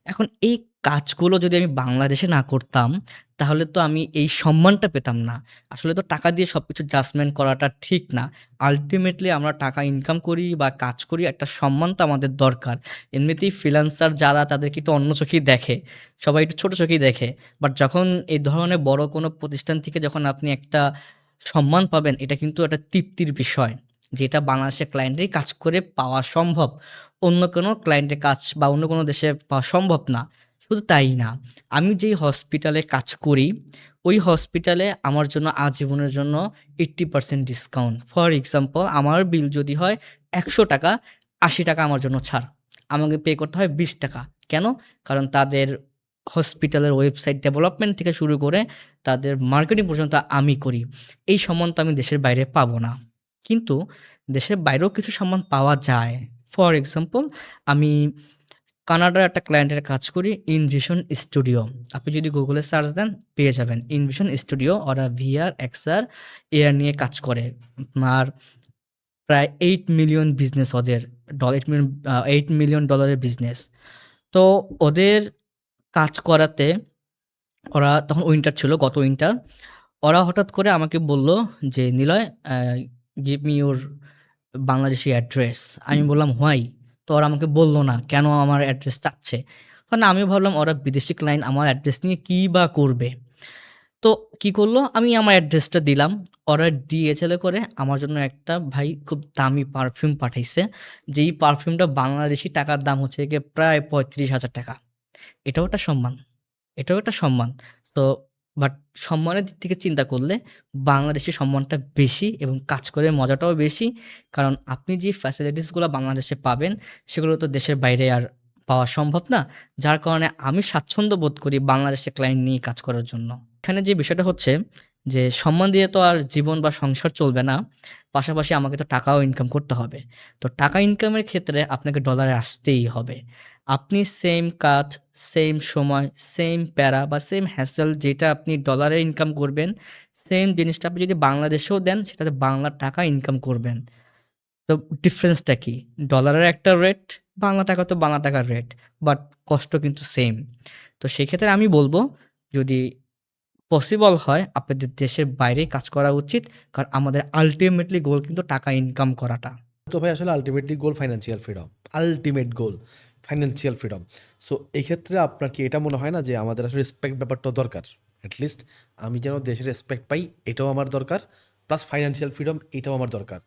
এখন এই কাজগুলো যদি আমি বাংলাদেশে না করতাম, তাহলে তো আমি এই সম্মানটা পেতাম না। আসলে তো টাকা দিয়ে সবকিছু জাজমেন্ট করাটা ঠিক না। আল্টিমেটলি আমরা টাকা ইনকাম করি বা কাজ করি, একটা সম্মান তো আমাদের দরকার। এমনিতেই ফ্রিল্যান্সার যারা তাদেরকে একটু অন্য চোখেই দেখে। সবাই একটু ছোট চোখেই দেখে। বাট যখন এই ধরনের বড় কোনো প্রতিষ্ঠান থেকে যখন আপনি একটা সম্মান পাবেন, এটা কিন্তু একটা তৃপ্তির বিষয়। যেটা বাংলাদেশের ক্লায়েন্টেরই কাজ করে পাওয়া সম্ভব। অন্য কোনো ক্লায়েন্টের কাজ বা অন্য কোনো দেশে পাওয়া সম্ভব না। শুধু তাই না, আমি যেই হসপিটালে কাজ করি, ওই হসপিটালে আমার জন্য আজীবনের জন্য 80% ডিসকাউন্ট। ফর এক্সাম্পল আমার বিল যদি হয় ৳১০০, ৳৮০ আমার জন্য ছাড়। আমাকে পে করতে হয় ৳২০। কেন? কারণ তাদের হসপিটালের ওয়েবসাইট ডেভেলপমেন্ট থেকে শুরু করে তাদের মার্কেটিং পর্যন্ত আমি করি। এই সম্মান তো আমি দেশের বাইরে পাবো না। কিন্তু দেশের বাইরেও কিছু সম্মান পাওয়া যায়। ফর এক্সাম্পল আমি কানাডার একটা ক্লায়েন্টের কাজ করি ইনভিশন স্টুডিও। আপনি যদি গুগলে সার্চ দেন পেয়ে যাবেন। ইনভিশন স্টুডিও ওরা VR, XR, AR নিয়ে কাজ করে। আর প্রায় 8 মিলিয়ন বিজনেস ওদের, 8 মিলিয়ন ডলারের বিজনেস। তো ওদের কাজ করাতে, ওরা তখন উইন্টার ছিল, গত উইন্টার। ওরা হঠাৎ করে আমাকে বলল যে, "Niloy, give me your Bangladeshi address." আমি বললাম, "হোয়াই?" তো ওরা আমাকে বলল না কেন আমার অ্যাড্রেস চাচ্ছে। কারণ আমি ভাবলাম ওরা বিদেশি ক্লায়েন্ট, আমার অ্যাড্রেস নিয়ে কী বা করবে? তো কি করলো, আমি আমার অ্যাড্রেসটা দিলাম। ওরা DHL এ করে আমার জন্য একটা ভাই খুব দামি পারফিউম পাঠাইছে। যেই পারফিউমটা বাংলাদেশী টাকার দাম হচ্ছে গিয়ে প্রায় ৳৩৫,০০০। এটাও একটা সম্মান। এটাও একটা সম্মান। তো বাট সম্মানের দিক থেকে চিন্তা করলে বাংলাদেশী সম্মানটা বেশি এবং কাজ করে মজাটাও বেশি। কারণ আপনি যে ফ্যাসিলিটিস গুলা বাংলাদেশে পাবেন, সেগুলো তো দেশের বাইরে আর পাওয়া সম্ভব না। যার কারণে আমি স্বাচ্ছন্দ্য বোধ করি বাংলাদেশে ক্লায়েন্ট নিয়ে কাজ করার জন্য। এখানে যে বিষয়টা হচ্ছে যে, সম্মান দিয়ে তো আর জীবন বা সংসার চলবে না। পাশাপাশি আমাকে তো টাকাও ইনকাম করতে হবে। তো টাকা ইনকামের ক্ষেত্রে আপনাকে ডলারে আসতেই হবে। আপনি সেম কাজ, সেম সময়, সেম প্যারা বা সেম হ্যাসেল যেটা আপনি ডলারে ইনকাম করবেন, সেম জিনিসটা আপনি যদি বাংলাদেশেও দেন, সেটাতে বাংলা টাকা ইনকাম করবেন। তো ডিফারেন্সটা কি? ডলারের একটা রেট, বাংলা টাকা তো বাংলা টাকার রেট। বাট কষ্ট কিন্তু সেম। তো সেক্ষেত্রে আমি বলব, যদি পসিবল হয় আপনাদের দেশের বাইরেই কাজ করা উচিত। কারণ আমাদের আল্টিমেটলি গোল কিন্তু টাকা ইনকাম করাটা। তো ভাই আসলে আল্টিমেটলি গোল financial freedom, ultimate goal financial freedom. So এই ক্ষেত্রে আপনার কি এটা মনে হয় না যে আমাদের আসলে রেসপেক্ট ব্যাপারটাও দরকার? অ্যাটলিস্ট আমি যেন দেশের রেসপেক্ট পাই, এটাও আমার দরকার, প্লাস ফাইন্যান্সিয়াল ফ্রিডম এটাও আমার দরকার।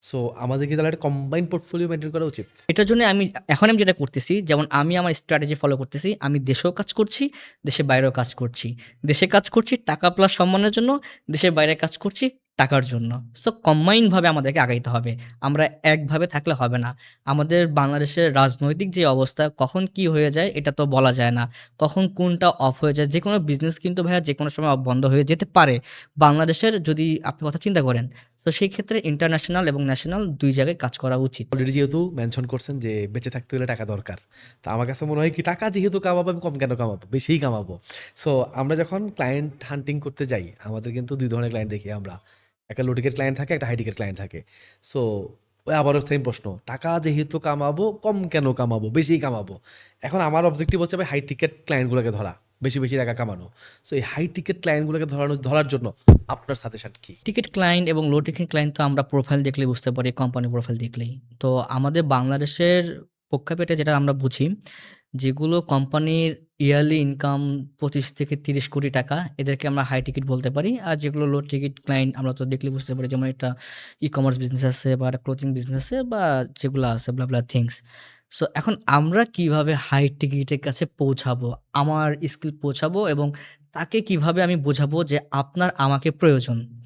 সো আমাদের কি তাহলে একটা কম্বাইন্ড পোর্টফোলিও মেনটেন করা উচিত? এটার জন্য আমি যেটা করতেছি, যেমন আমি আমার স্ট্র্যাটেজি ফলো করতেছি। আমি দেশেও কাজ করছি, দেশের বাইরেও কাজ করছি। দেশে কাজ করছি টাকা প্লাস সম্মানের জন্য, দেশের বাইরে কাজ করছি টাকার জন্য। সো কম্বাইন্ড ভাবে আমাদেরকে আগাইতে হবে। আমরা একভাবে থাকলে হবে না। আমাদের বাংলাদেশের রাজনৈতিক যে অবস্থা, কখন কি হয়ে যায় এটা তো বলা যায় না। কখন কোনটা অফ হয়ে যায়। যেকোনো বিজনেস কিন্তু ভাইয়া যেকোনো সময় বন্ধ হয়ে যেতে পারে। বাংলাদেশের যদি আপনি কথা চিন্তা করেন, তো সেই ক্ষেত্রে ইন্টারন্যাশনাল এবং ন্যাশনাল ২ জায়গায় কাজ করা উচিত। অলরেডি যেহেতু মেনশন করছেন যে বেঁচে থাকতে হলে টাকা দরকার, তো আমার কাছে মনে হয় কি টাকা যেহেতু কামাবো, আমি কম কেন কামাবো, বেশিই কামাবো। সো আমরা যখন ক্লায়েন্ট হান্টিং করতে যাই, আমাদের কিন্তু দুই ধরনের ক্লায়েন্ট দেখি আমরা। একটা লো টিকেট ক্লায়েন্ট থাকে, একটা হাই টিকেট ক্লায়েন্ট থাকে। সো ওই আবারও সেম প্রশ্ন, টাকা যেহেতু কামাবো কম কেন কামাবো, বেশিই কামাবো। এখন আমার অবজেক্টিভ হচ্ছে ভাই হাই টিকেট ক্লায়েন্টগুলোকে ধরা, বেশি বেশি টাকা কামানো। সো এই হাই টিকেট ক্লায়েন্টগুলোকে ধরার জন্য আপনার সাজেশন কি? টিকেট ক্লায়েন্ট এবং লো টিকেট ক্লায়েন্ট তো আমরা প্রোফাইল দেখলেই বুঝতে পারি, কোম্পানি প্রোফাইল দেখলেই। তো আমাদের বাংলাদেশের প্রেক্ষাপটে যেটা আমরা বুঝি, যেগুলো কোম্পানির ইয়ারলি ইনকাম ২৫ থেকে ৩০ কোটি টাকা, এদেরকে আমরা হাই টিকেট বলতে পারি। আর যেগুলো লো টিকেট ক্লায়েন্ট আমরা তো দেখলেই বুঝতে পারি, যেমন একটা ই-কমার্স বিজনেস আছে বা একটা ক্লোথিং বিজনেস আছে বা যেগুলো আছে ব্লা, ব্লা থিংস। সো এখন আমরা কিভাবে হাই টিকেটের কাছে পৌঁছাবো? আমার স্কিল পৌঁছাবো এবং তাকে কিভাবে আমি বোঝাবো যে আপনার আমাকে প্রয়োজন?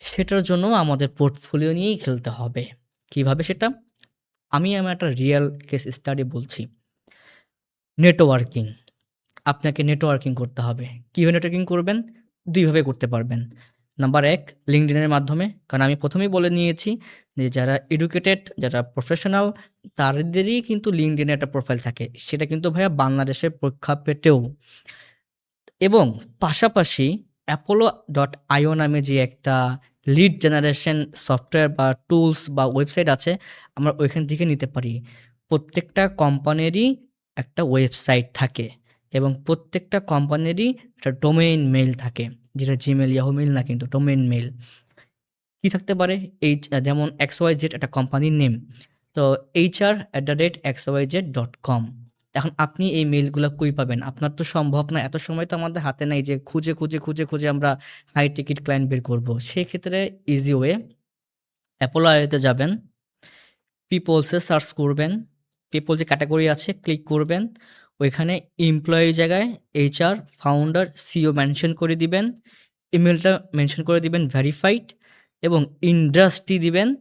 সেটার জন্য আমাদের পোর্টফোলিও নিয়েই খেলতে হবে। কিভাবে সেটা? আমি আমার একটা রিয়াল কেস স্টাডি বলছি। নেটওয়ার্কিং। আপনাকে নেটওয়ার্কিং করতে হবে। কিভাবে নেটওয়ার্কিং করবেন? ২ ভাবে করতে পারবেন। নাম্বার ১, LinkedIn এর মাধ্যমে। কারণ আমি ১ম এই বলে নিয়েছি যে যারা এডুকেটেড, যারা প্রফেশনাল, তাদেরই কিন্তু LinkedIn এ একটা প্রোফাইল থাকে। সেটা কিন্তু ভাইয়া বাংলাদেশের প্রেক্ষাপটেও। এবং পাশাপাশি apollo.io নামে যে একটা লিড জেনারেশন সফটওয়্যার বা টুলস বা ওয়েবসাইট আছে, আমরা ওইখান থেকে নিতে পারি। প্রত্যেকটা কোম্পানিরই একটা ওয়েবসাইট থাকে এবং প্রত্যেকটা কোম্পানিরই একটা ডোমেইন মেইল থাকে। যেটা Gmail, Yahoo মেইল না, কিন্তু ডোমেইন মেইল। কি থাকতে পারে? যেমন XYZ একটা কোম্পানির নেম। তো hr@xyz.com। এখন আপনি এই মেইলগুলা কই পাবেন? আপনার তো সম্ভব না। এত সময় তো আমাদের হাতে নাই যে খুঁজে আমরা হাই টিকেট ক্লায়েন্ট বের করব। সেক্ষেত্রে ইজি ওয়ে, অ্যাপোলো আইওতে যাবেন, পিপলস এ সার্চ করবেন। পিপল যে ক্যাটেগরি আছে ক্লিক করবেন। ওইখানে এমপ্লয়ি জায়গায় HR, ফাউন্ডার, সিইও মেনশন করে দিবেন। ইমেইলটা মেনশন করে দিবেন ভেরিফাইড এবং ইন্ডাস্ট্রি দিবেন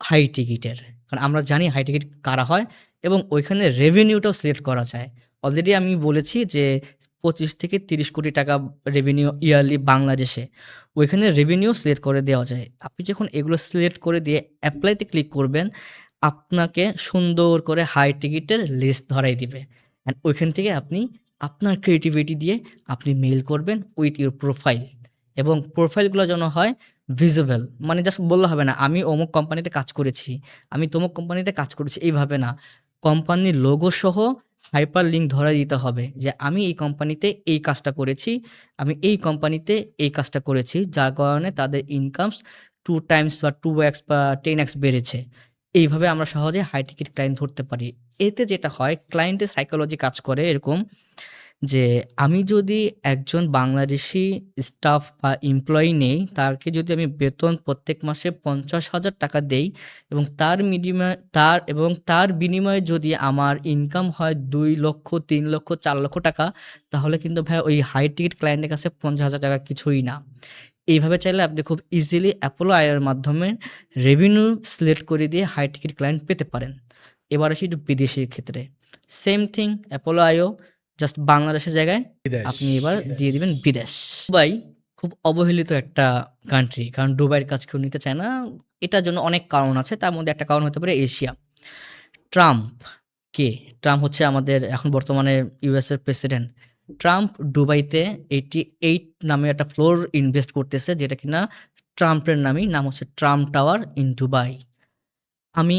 হাই টিকিটের। কারণ আমরা জানি হাই টিকিট কারা হয় এবং ওইখানে রেভিনিউটাও সিলেক্ট করা যায়। অলরেডি আমি বলেছি যে ২৫ থেকে ৩০ কোটি টাকা রেভিনিউ ইয়ারলি বাংলাদেশে। ওইখানে রেভিনিউ সিলেক্ট করে দেওয়া যায়। আপনি যখন এগুলো সিলেক্ট করে দিয়ে এপ্লাইতে ক্লিক করবেন, আপনাকে সুন্দর করে হাই টিকিটের লিস্ট ধরাই দিবে। অ্যান্ড ওইখান থেকে আপনি আপনার ক্রিয়েটিভিটি দিয়ে আপনি মেইল করবেন উইথ ইউর প্রোফাইল এবং প্রোফাইলগুলো যেন হয় ভিজিবল। মানে জাস্ট বললে হবে না আমি অমুক কোম্পানিতে কাজ করেছি, আমি তমুক কোম্পানিতে কাজ করেছি, এইভাবে না। কোম্পানির লোগো সহ হাইপার লিঙ্ক ধরে দিতে হবে যে আমি এই কোম্পানিতে এই কাজটা করেছি, আমি এই কোম্পানিতে এই কাজটা করেছি, যার কারণে তাদের ইনকামস 2 টাইমস বা 2x বা 10x বেড়েছে। এইভাবে আমরা সহজে হাই টিকেট ক্লায়েন্ট ধরতে পারি। এতে যেটা হয় ক্লায়েন্টের সাইকোলজি কাজ করে এরকম যে আমি যদি একজন বাংলাদেশি স্টাফ বা এমপ্লয়ি নেই, তাকে যদি আমি বেতন প্রত্যেক মাসে ৫০,০০০ টাকা দেই এবং তার বিনিময়ে যদি আমার ইনকাম হয় ২ লক্ষ, ৩ লক্ষ, ৪ লক্ষ টাকা, তাহলে কিন্তু ভাই ওই হাই টিকেট ক্লায়েন্টের কাছে ৫০,০০০ টাকা কিছুই না। এইভাবে চাইলে আপনি খুব ইজিলি অ্যাপোলো আইওর মাধ্যমে রেভিনিউ সিলেক্ট করে দিয়ে হাই টিকেট ক্লায়েন্ট পেতে পারেন। এবার আসি একটু বিদেশির ক্ষেত্রে। সেম থিং অ্যাপোলো আইও, জাস্ট বাংলাদেশের জায়গায় বিদেশ। আপনি এবার দিয়ে দিবেন বিদেশ। দুবাই খুব অবহেলিত একটা কান্ট্রি। কারণ দুবাইয়ের কাজ কেউ নিতে চায় না। এটার জন্য অনেক কারণ আছে। তার মধ্যে একটা কারণ হতে পারে এশিয়া। ট্রাম্প কে? ট্রাম্প হচ্ছে আমাদের এখন বর্তমানে ইউএস এর প্রেসিডেন্ট। ট্রাম্প দুবাইতে 88 নামে একটা ফ্লোর ইনভেস্ট করতেছে, যেটা কিনা ট্রাম্পের নামেই, নাম হচ্ছে ট্রাম্প টাওয়ার ইন দুবাই। আমি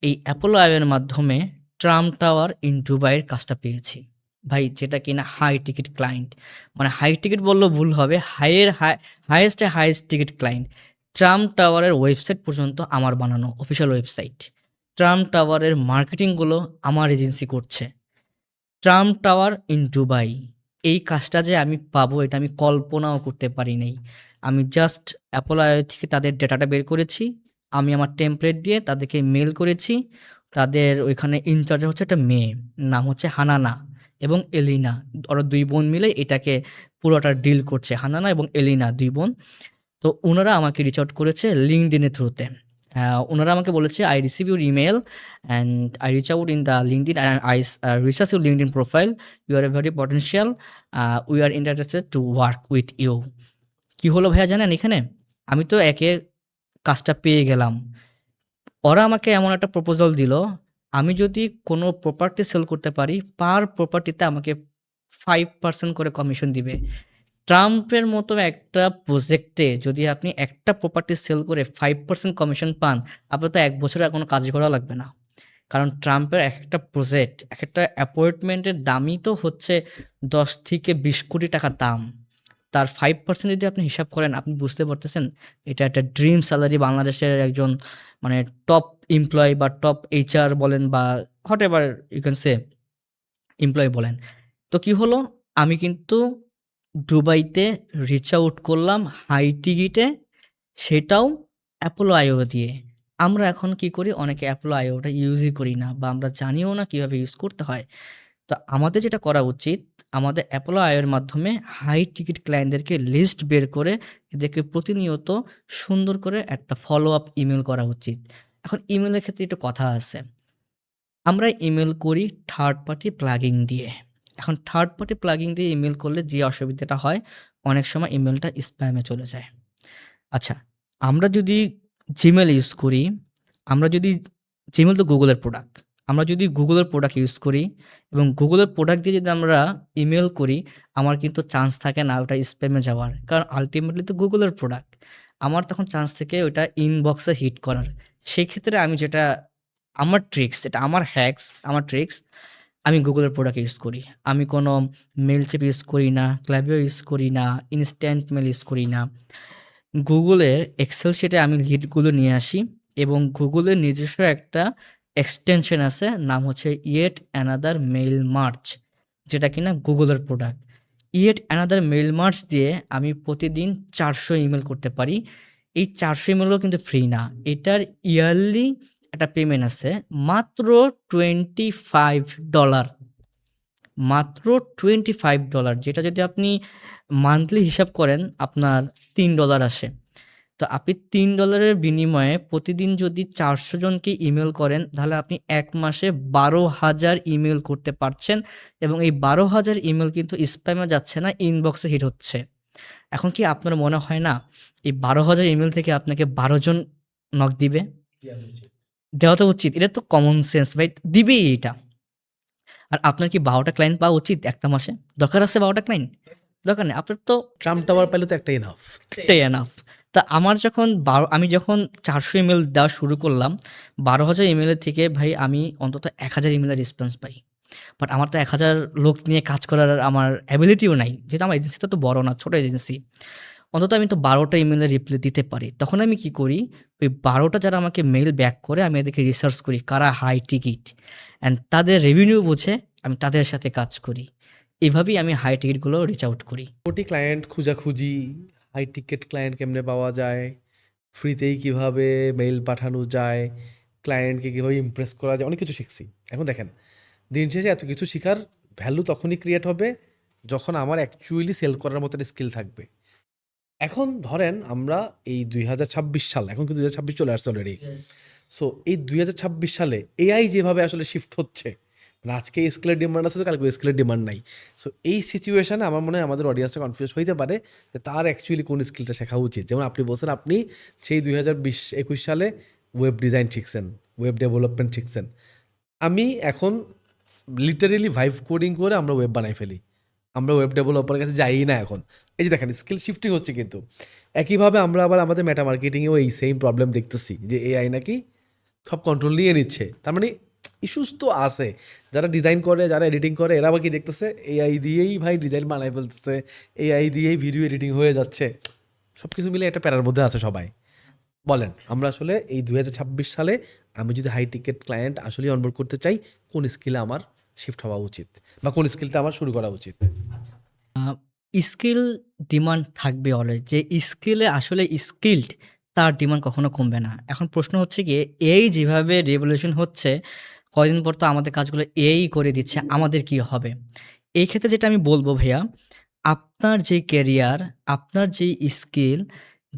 এই অ্যাপোলো আইওর মাধ্যমে ট্রাম্প টাওয়ার ইন দুবাইয়ের কাজটা পেয়েছি। ভাই যেটা কিনা হাই টিকেট ক্লায়েন্ট। মানে হাই টিকেট বললেও ভুল হবে। Highest ticket client. ট্রাম্প টাওয়ারের ওয়েবসাইট পর্যন্ত আমার বানানো অফিসিয়াল ওয়েবসাইট। ট্রাম্প টাওয়ারের মার্কেটিংগুলো আমার এজেন্সি করছে। ট্রাম্প টাওয়ার ইন দুবাই, এই কাজটা যে আমি পাবো এটা আমি কল্পনাও করতে পারি নাই। আমি জাস্ট অ্যাপোলো আই থেকে তাদের ডেটাটা বের করেছি। আমি আমার টেমপ্লেট দিয়ে তাদেরকে মেল করেছি। তাদের ওইখানে ইনচার্জ হচ্ছে একটা মেয়ে, নাম হচ্ছে হানানা এবং এলিনা। ওরা ২ বোন মিলে এটাকে পুরোটা ডিল করছে, হানানা এবং এলিনা ২ বোন। তো উনারা আমাকে রিচ আউট করেছে LinkedIn এর থ্রুতে। উনারা আমাকে বলেছে, "I receive your email and I reach out in the LinkedIn and research your LinkedIn profile. You are a very potential. We are interested to work with you." কি হলো ভাইয়া জানেন এখানে? আমি তো একে কাজটা পেয়ে গেলাম। ওরা আমাকে এমন একটা প্রপোজাল দিল, আমি যদি কোনো প্রপার্টি সেল করতে পারি, পার প্রপার্টিতে আমাকে 5% করে কমিশন দিবে। ট্রাম্পের মতো একটা প্রজেক্টে যদি আপনি একটা প্রপার্টি সেল করে ৫% কমিশন পান, আপনার তো ১ বছরে আর কোনো কাজই করা লাগবে না। কারণ ট্রাম্পের একেকটা প্রজেক্ট, একেকটা অ্যাপয়েন্টমেন্টের দামই তো হচ্ছে ১০ থেকে ২০ কোটি টাকা দাম। তার ৫% যদি আপনি হিসাব করেন, আপনি বুঝতে পারতেছেন এটা একটা ড্রিম স্যালারি বাংলাদেশের একজন মানে টপ এমপ্লয়ি বা টপ HR বলেন বা whatever you can say employee বলেন। তো কি হলো? আমি কিন্তু দুবাইতে রিচ আউট করলাম হাই টিকিটে, সেটাও অ্যাপোলো আইও দিয়ে। আমরা এখন কি করি? অনেকে অ্যাপোলো আইওটা ইউজই করি না বা আমরা জানিও না কিভাবে ইউজ করতে হয়। তো আমাদের যেটা করা উচিত, আমাদের অ্যাপোলো আইওর মাধ্যমে হাই টিকিট ক্লায়েন্টদেরকে লিস্ট বের করে এদেরকে প্রতিনিয়ত সুন্দর করে একটা ফলো আপ ইমেইল করা উচিত। এখন ইমেইলের ক্ষেত্রে একটু কথা আছে। আমরা ইমেইল করি থার্ড পার্টি প্লাগইন দিয়ে। এখন থার্ড পার্টি প্লাগইন দিয়ে ইমেইল করলে যে অসুবিধাটা হয়, অনেক সময় ইমেইলটা স্প্যামে চলে যায়। আচ্ছা, আমরা যদি Gmail ইউজ করি, আমরা যদি Gmail তো Google এর প্রোডাক্ট। আমরা যদি Google এর প্রোডাক্ট ইউজ করি এবং Google এর প্রোডাক্ট দিয়ে যদি আমরা ইমেইল করি, আমার কিন্তু চান্স থাকে না ওটা স্প্যামে যাওয়ার। কারণ আল্টিমেটলি তো Google এর প্রোডাক্ট। আমার তখন চান্স থাকে ওইটা ইনবক্সে হিট করার। সেক্ষেত্রে আমি যেটা আমার ট্রিক্স, এটা আমার হ্যাকস, আমার ট্রিক্স, আমি Google এর প্রোডাক্ট ইউজ করি। আমি কোনো মেইলচিপ ইউজ করি না, Klaviyo ইউজ করি না, ইনস্ট্যান্ট মেইল ইউজ করি না। গুগলের এক্সেল শিটে আমি লিডগুলো নিয়ে আসি এবং গুগলের নিজস্ব একটা এক্সটেনশন আছে, নাম হচ্ছে ইয়েট অ্যানাদার মেইল মার্চ, যেটা কিনা গুগলের product. Yet another mail March দিয়ে আমি প্রতিদিন ৪০০ ইমেল করতে পারি। এই ৪০০ ইমেলও কিন্তু ফ্রি না। এটার ইয়ারলি একটা পেমেন্ট আছে মাত্র $25, মাত্র $25, যেটা যদি আপনি মান্থলি হিসাব করেন আপনার $3 আসে। তো আপনি $3 এর বিনিময়ে প্রতিদিন যদি ৪০০ জনকে ইমেইল করেন, তাহলে আপনি ১ মাসে ১২,০০০ ইমেইল করতে পারছেন এবং এই ১২,০০০ ইমেইল কিন্তু স্প্যামে যাচ্ছে না, ইনবক্সে হিট হচ্ছে। এখন কি আপনার মনে হয় না এই ১২,০০০ ইমেইল থেকে আপনাকে ১২ জন নক দিবে? দেওয়া তো উচিত। এটা তো কমন সেন্স ভাই, দিবেই এটা। আর আপনার কি ১২ টা ক্লায়েন্ট পাওয়া উচিত একটা মাসে? দরকার আছে ১২ টা ক্লায়েন্ট? দরকার নেই, আপনার তো ট্রাম্প টাওয়ার পাইলে তো একটাই এনাফ। একটাই এনাফ। তা আমার যখন আমি যখন 400 ইমেইল দেওয়া শুরু করলাম, 12,000 ইমেইলের থেকে ভাই আমি অন্তত 1,000 ইমেইলের রেসপন্স পাই। বাট আমার তো 1,000 লোক নিয়ে কাজ করার আমার অ্যাবিলিটিও নাই। যেহেতু আমার এজেন্সিটা তো বড় না, ছোট এজেন্সি। অন্তত আমি তো 12টা ইমেইলের রিপ্লাই দিতে পারি। তখন আমি কি করি, ওই 12টা যারা আমাকে মেইল ব্যাক করে আমি এদেরকে রিসার্চ করি কারা হাই টিকিট অ্যান্ড তাদের রেভিনিউ বুঝে আমি তাদের সাথে কাজ করি। এভাবেই আমি হাই টিকিটগুলো রিচ আউট করি। কোটি ক্লায়েন্ট খোঁজাখুঁজি, হাই টিকেট ক্লায়েন্ট কেমনে পাওয়া যায়, ফ্রিতেই কিভাবে মেইল পাঠানো যায়, ক্লায়েন্টকে কীভাবে ইমপ্রেস করা যায়, অনেক কিছু শিখছি। এখন দেখেন, দিন শেষে এত কিছু শিখার ভ্যালু তখনই ক্রিয়েট হবে যখন আমার অ্যাকচুয়ালি সেল করার মতো স্কিল থাকবে। এখন ধরেন আমরা এই 2026 সাল, এখন কিন্তু 2026 চলে আসছে অলরেডি। সো এই 2026 সালে এআই যেভাবে আসলে শিফট হচ্ছে, মানে আজকে স্কিলের ডিমান্ড আছে তো কালকে স্কিলের ডিমান্ড নাই। সো এই সিচুয়েশানে আমার মনে হয় আমাদের অডিয়েন্সটা কনফিউজ হইতে পারে যে তার অ্যাকচুয়ালি কোন স্কিলটা শেখা উচিত। যেমন আপনি বলছেন আপনি সেই 2020-21 সালে ওয়েব ডিজাইন শিখছেন, ওয়েব ডেভেলপমেন্ট শিখছেন। আমি এখন লিটারেলি ভাইভ কোডিং করে আমরা ওয়েব বানাই ফেলি, আমরা ওয়েব ডেভেলপারের কাছে যাই না এখন। এই যে দেখেন স্কিল শিফটিং হচ্ছে, কিন্তু একইভাবে আমরা আবার আমাদের মেটা মার্কেটিংয়েও এই সেম প্রবলেম দেখতেছি যে এআই নাকি সব কন্ট্রোল নিয়ে নিচ্ছে। তার মানে ইস্যুস তো আছে। যারা ডিজাইন করে, যারা এডিটিং করে, এরা আবার কি দেখতেছে, এআই দিয়েই ভাই ডিজাইন বানাই ফেলতেছে, এআই দিয়েই ভিডিও এডিটিং হয়ে যাচ্ছে। সব কিছু মিলে একটা প্যারার মধ্যে আছে সবাই। বলেন আমরা আসলে এই 2026 সালে আমি যদি হাই টিকেট ক্লায়েন্ট আসলে অনবোর্ড করতে চাই, কোন স্কিলে আমার শিফট হওয়া উচিত বা কোন স্কিলটা আমার শুরু করা উচিত? স্কিল ডিমান্ড থাকবে অলওয়েজ। যে স্কিলে আসলে স্কিলড তার ডিমান্ড কখনো কমবে না। এখন প্রশ্ন হচ্ছে গিয়ে এই যেভাবে রেভলিউশন হচ্ছে, কয়দিন পর তো আমাদের কাজগুলো এআই করে দিচ্ছে, আমাদের কি হবে? এই ক্ষেত্রে যেটা আমি বলব ভাইয়া, আপনার যে ক্যারিয়ার, আপনার যেই স্কিল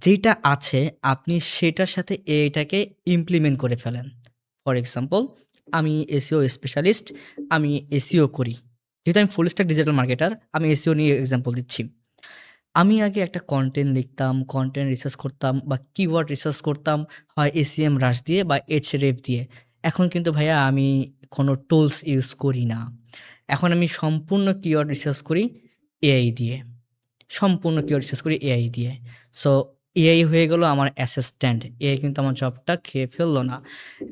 যেইটা আছে আপনি সেটার সাথে এআইটাকে ইমপ্লিমেন্ট করে ফেলেন। ফর এক্সাম্পল আমি এসইও স্পেশালিস্ট, আমি এসইও করি। যেহেতু আমি ফুল স্ট্যাক ডিজিটাল মার্কেটার, আমি এসইও নিয়ে এক্সাম্পল দিচ্ছি। আমি আগে একটা কনটেন্ট লিখতাম, কনটেন্ট রিসার্চ করতাম বা কিওয়ার্ড রিসার্চ করতাম হয় এসইএম রাশ দিয়ে বা এইচরেফ দিয়ে। এখন কিন্তু ভাইয়া আমি কোনো টুলস ইউজ করি না। এখন আমি সম্পূর্ণ কিওয়ার্ড রিসার্চ করি এআই দিয়ে। সম্পূর্ণ কিওয়ার্ড রিসার্চ করি এআই দিয়ে। সো এআই হয়ে গেল আমার অ্যাসিস্ট্যান্ট। এআই কিন্তু আমার জবটা খেয়ে ফেললো না।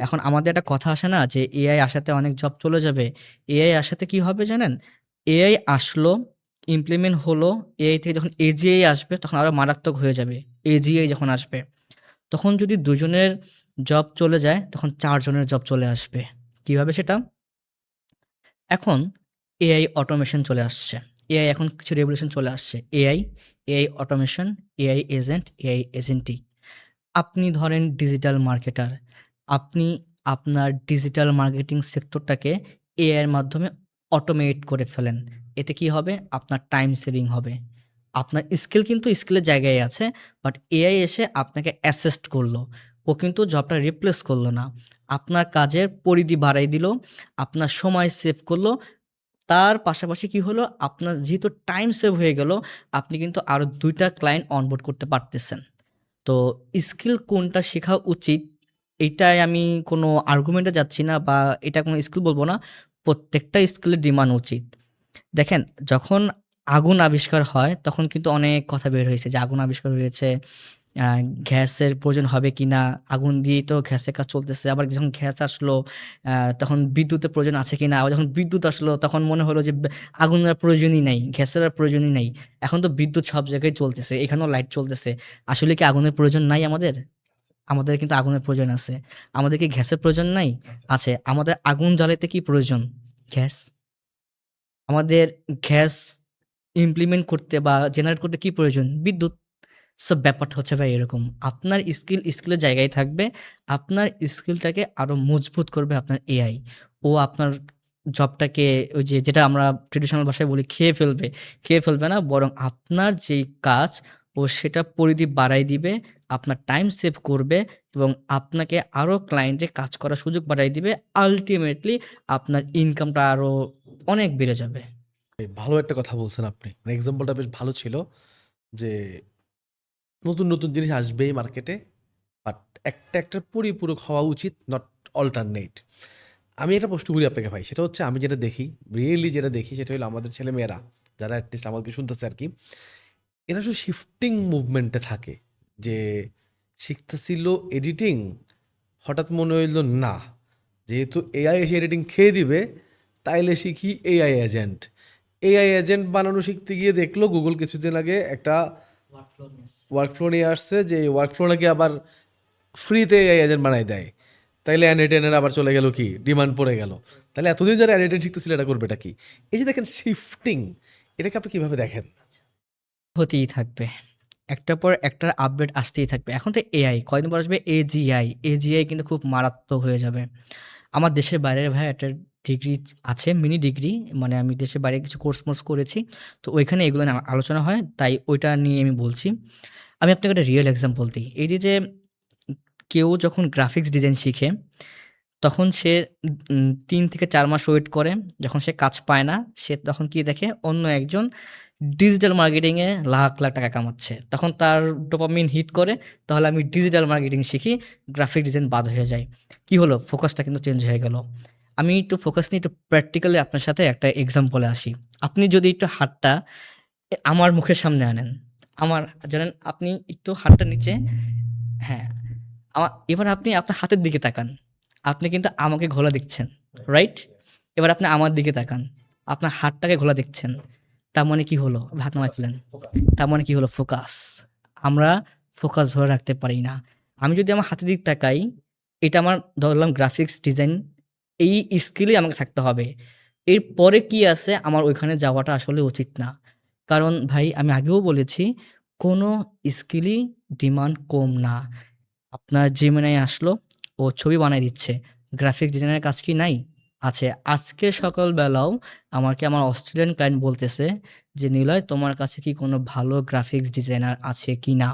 এখন আমাদের একটা কথা আসে না যে এআই আসাতে অনেক জব চলে যাবে। এআই আসাতে কি হবে জানেন? এআই আসলো, ইমপ্লিমেন্ট হলো, এআই থেকে যখন এজিআই আসবে তখন আরো মারাত্মক হয়ে যাবে। এজিআই যখন আসবে, তখন যদি ২ জনের জব চলে যায় তখন ৪ জনের জব চলে আসবে। কিভাবে সেটা? এখন এআই অটোমেশন চলে আসছে। এআই এখন কিছু রেভলিউশন চলে আসছে। AI automation, AI agent, AI agentic. আপনি ধরেন ডিজিটাল মার্কেটার। আপনি আপনার ডিজিটাল মার্কেটিং সেক্টরটাকে এআই এর মাধ্যমে অটোমেট করে ফেলেন। এতে কি হবে? আপনার টাইম সেভিং হবে। আপনার স্কিল কিন্তু স্কিলের জায়গায় আছে। বাট এআই এসে আপনাকে অ্যাসিস্ট করলো। ও কিন্তু জবটা রিপ্লেস করলো না। আপনার কাজের পরিধি বাড়াই দিল, আপনার সময় সেভ করলো। তার পাশাপাশি কি হলো? আপনার যেহেতু টাইম সেভ হয়ে গেল, আপনি কিন্তু আরো ২ টা ক্লায়েন্ট অনবোর্ড করতে পারতেছেন। তো স্কিল কোনটা শেখা উচিত, এইটায় আমি কোনো আর্গুমেন্টে যাচ্ছি না বা এটা কোনো স্কিল বলব না। প্রত্যেকটা স্কিলের ডিমান্ড উচিত। দেখেন, যখন আগুন আবিষ্কার হয় তখন কিন্তু অনেক কথা বের হয়েছে যে আগুন আবিষ্কার হয়েছে, আ গ্যাসের প্রয়োজন হবে কিনা? আগুন দিয়েই তো গ্যাসের কাজ চলতেছে। আবার যখন গ্যাস আসলো আ তখন বিদ্যুতের প্রয়োজন আছে কিনা? আবার যখন বিদ্যুৎ আসলো তখন মনে হলো যে আগুনের আর প্রয়োজনই নাই, গ্যাসের আর প্রয়োজনই নাই। এখন তো বিদ্যুৎ সব জায়গায় চলতেছে, এখানেও লাইট চলতেছে। আসলে কি আগুনের প্রয়োজন নাই আমাদের? আমাদের কিন্তু আগুনের প্রয়োজন আছে। আমাদের কি গ্যাসের প্রয়োজন নাই? আছে। আমাদের আগুন জ্বালাইতে কি প্রয়োজন? গ্যাস। আমাদের গ্যাস ইমপ্লিমেন্ট করতে বা জেনারেট করতে কি প্রয়োজন? বিদ্যুৎ। সো ব্যাপারটা হচ্ছে ভাই এরকম। আপনার স্কিলের জায়গায় থাকবে। আপনার স্কিলটাকে আরো মজবুত করবে আপনার এআই। ও আপনার জবটাকে ওই যে যেটা আমরা ট্র্যাডিশনাল ভাষায় বলি খেয়ে ফেলবে। খেয়ে ফেলবে না, বরং আপনার যেই কাজ ও সেটা পরিধি বাড়ায় দিবে, আপনার টাইম সেভ করবে এবং আপনাকে আরো ক্লায়েন্টে কাজ করার সুযোগ বাড়ায় দিবে। আল্টিমেটলি আপনার ইনকামটা আরো অনেক বেড়ে যাবে। ভালো একটা কথা বলছেন আপনি। মানে এক্সাম্পলটা বেশ ভালো ছিল যে নতুন, নতুন জিনিস আসবেই মার্কেটে। বাট একটার পরিপূরক হওয়া উচিত, নট অল্টারনেট। আমি একটা প্রশ্ন করি আপনাকে ভাই। সেটা হচ্ছে আমি যেটা দেখি, রিয়েলি যেটা দেখি সেটা হলো আমাদের ছেলেমেয়েরা যারা অ্যাটলিস্ট আমাদেরকে শুনতেছে আর কি, এরা শুধু শিফটিং মুভমেন্টে থাকে যে শিখতেছিল এডিটিং, হঠাৎ মনে হইল না, যেহেতু এআই এসে এডিটিং খেয়ে দিবে, তাইলে শিখি এআই এজেন্ট। এআই এজেন্ট বানানো শিখতে গিয়ে দেখলো গুগল কিছুদিন আগে একটা ওয়ার্কফ্লো নিয়ে আসছে, যে ওয়ার্কফ্লো নাকি আবার ফ্রিতে এআই এজেন্ট বানাই দেয়। তাইলে অ্যানিটেনের আবার চলে গেল কি, ডিমান্ড পড়ে গেল। তাহলে এতদিন যারা অ্যানিটেন শিখতেছিল এটা করবেটা কি? এই যে দেখেন শিফটিং, এটাকে আপনি কিভাবে দেখেন? হতেই থাকবে। একটার পর একটা আপডেট আসতেই থাকবে। এখন তো এআই, কয়দিন পর আসবে এজিআই। এজিআই কিন্তু খুব মারাত্মক হয়ে যাবে। আমার দেশের বাইরের ভাই একটা ডিগ্রি আছে, মিনি ডিগ্রি। মানে আমি দেশের বাইরে কিছু কোর্স-মোর্স করেছি। তো ওইখানে এগুলো নিয়ে আলোচনা হয়। তাই ওইটা নিয়ে আমি বলছি। আমি আপনাকে একটা রিয়েল এক্সাম্পল দিই। এই যে কেউ যখন গ্রাফিক্স ডিজাইন শিখে, তখন সে ৩ থেকে ৪ মাস ওয়েট করে। যখন সে কাজ পায় না, সে তখন কি দেখে? অন্য একজন ডিজিটাল মার্কেটিংয়ে লাখ, লাখ টাকা কামাচ্ছে। তখন তার ডোপামিন হিট করে, তাহলে আমি ডিজিটাল মার্কেটিং শিখি, গ্রাফিক ডিজাইন বাদ হয়ে যায়। কি হলো? ফোকাসটা কিন্তু চেঞ্জ হয়ে গেল। আমি একটু ফোকাস নিয়ে একটু প্র্যাকটিক্যালি আপনার সাথে একটা এক্সাম্পলে আসি। আপনি যদি একটু হাতটা আমার মুখের সামনে আনেন, আমার জানেন আপনি একটু হাতটা নিচে, হ্যাঁ, এবার আপনি আপনার হাতের দিকে তাকান। আপনি কিন্তু আমাকে ঘোলা দেখছেন, রাইট? এবার আপনি আমার দিকে তাকান। আপনার হাতটাকে ঘোলা দেখছেন। তার মানে কি হলো? হাত নামায় ফেলেন। তার মানে কি হলো? ফোকাস। আমরা ফোকাস ধরে রাখতে পারি না। আমি যদি আমার হাতের দিকে তাকাই, এটা আমার ধরলাম গ্রাফিক্স ডিজাইন, এই স্কিলই আমাকে থাকতে হবে। এরপরে কি আছে আমার ওইখানে যাওয়াটা আসলে উচিত না। কারণ ভাই আমি আগেও বলেছি, কোনো স্কিলই ডিমান্ড কম না। আপনার Gemini আসলো, ও ছবি বানায় দিচ্ছে। গ্রাফিক্স ডিজাইনের কাজ কি নাই? আছে। আজকে সকালবেলাও আমাকে আমার অস্ট্রেলিয়ান ক্লায়েন্ট বলতেছে যে, "নিলয় তোমার কাছে কি কোনো ভালো গ্রাফিক্স ডিজাইনার আছে কিনা?"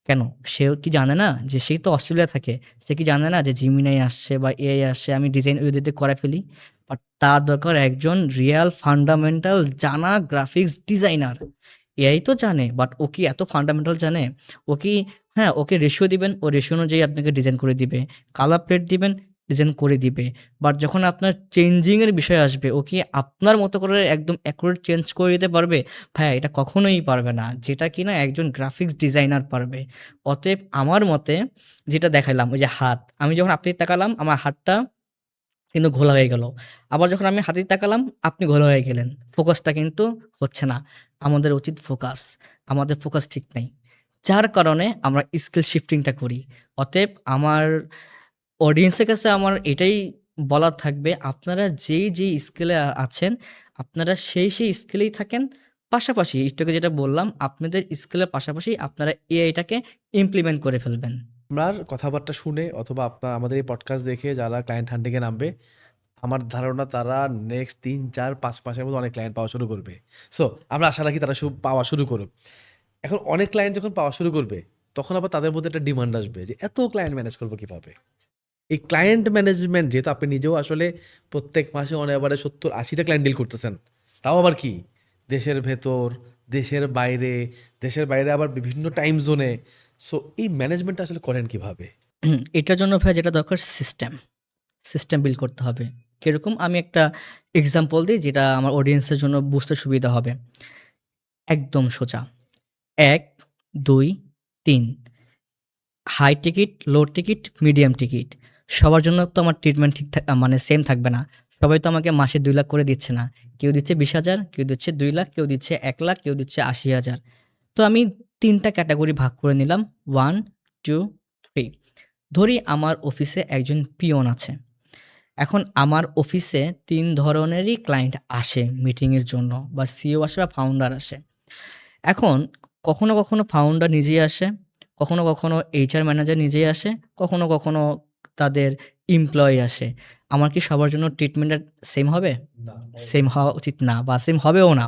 কেন? সেও কি জানে না যে সে তো অস্ট্রেলিয়া থাকে। সে কি জানে না যে Gemini আসছে বা AI আসছে, আমি ডিজাইন ওই দিয়ে করে ফেলি? বাট তার দরকার একজন রিয়াল ফান্ডামেন্টাল জানা গ্রাফিক্স ডিজাইনার। AI তো জানে, বাট ও কি এত ফান্ডামেন্টাল জানে? ও কি, হ্যাঁ, ওকে রেশিও দিবেন, ও রেশিও অনুযায়ী আপনাকে ডিজাইন করে দিবে। কালার প্লেট দিবেন, ডিজাইন করে দিবে। বাট যখন আপনার চেঞ্জিং এর বিষয় আসবে, ও কি আপনার মতো করে একদম অ্যাকুরেট চেঞ্জ করে দিতে পারবে? ভাইয়া এটা কখনোই পারবে না। যেটা কিনা একজন গ্রাফিক্স ডিজাইনার পারবে। অতএব আমার মতে যেটা দেখাইলাম, ওই যে হাত, আমি যখন আপনি তাকালাম আমার হাতটা কিন্তু ঘোলা হয়ে গেল। আবার যখন আমি হাতে তাকালাম আপনি ঘোলা হয়ে গেলেন। ফোকাসটা কিন্তু হচ্ছে না। আমাদের উচিত ফোকাস। আমাদের ফোকাস ঠিক নাই। যার কারণে আমরা স্কিল শিফটিংটা করি। অতএব আমার অডিয়েন্সের কাছে আমার এটাই বলার থাকবে, আপনারা যেই স্কিলে আছেন, আপনারা সেই স্কিলেই থাকেন। পাশাপাশি একটু আগে যেটা বললাম, আপনাদের স্কিলের পাশাপাশি আপনারা এআইটাকে ইমপ্লিমেন্ট করে ফেলবেন। আপনার কথাবার্তা শুনে অথবা আপনার আমাদের এই পডকাস্ট দেখে যারা ক্লায়েন্ট হান্টিংয়ে নামবে, আমার ধারণা তারা নেক্সট ৩, ৪, ৫ মাসের মধ্যে অনেক ক্লায়েন্ট পাওয়া শুরু করবে। সো আমরা আশা রাখি তারা পাওয়া শুরু করুক। এখন অনেক ক্লায়েন্ট যখন পাওয়া শুরু করবে, তখন আবার তাদের মধ্যে একটা ডিমান্ড আসবে যে এত ক্লায়েন্ট ম্যানেজ করবো কিভাবে? এই ক্লায়েন্ট ম্যানেজমেন্ট, যেহেতু আপনি নিজেও আসলে প্রত্যেক মাসে অন এভারে ৭০-৮০টা ক্লায়েন্ট ডিল করতেছেন, তাও আবার কি দেশের ভেতর, দেশের বাইরে, দেশের বাইরে আবার বিভিন্ন টাইম জোনে। সো এই ম্যানেজমেন্টটা আসলে করেন কিভাবে? এটার জন্য ভাই যেটা দরকার সিস্টেম। সিস্টেম বিল্ড করতে হবে। কিরকম? আমি একটা এক্সাম্পল দিই যেটা আমার অডিয়েন্সের জন্য বুঝতে সুবিধা হবে। একদম সোজা। ১, ২, ৩, হাই টিকিট, লো টিকিট, মিডিয়াম টিকিট। সবার জন্য তো আমার ট্রিটমেন্ট ঠিক মানে সেম থাকবে না। সবাই তো আমাকে মাসে ২ লাখ করে দিচ্ছে না। কেউ দিচ্ছে ২০,০০০, কেউ দিচ্ছে ২ লাখ, কেউ দিচ্ছে ১ লাখ, কেউ দিচ্ছে ৮০,০০০। তো আমি ৩ টা ক্যাটেগরি ভাগ করে নিলাম। ১, ২, ৩। ধরি আমার অফিসে একজন পিয়ন আছে। এখন আমার অফিসে ৩ ধরনেরই ক্লায়েন্ট আসে মিটিংয়ের জন্য, বা সিইও আসে বা ফাউন্ডার আসে। এখন কখনো ফাউন্ডার নিজেই আসে, কখনো এইচআর ম্যানেজার নিজেই আসে, কখনো তাদের এমপ্লয়ি আসে। আমার কি সবার জন্য ট্রিটমেন্টটা সেম হবে? সেম হওয়া উচিত না, বা সেম হবেও না।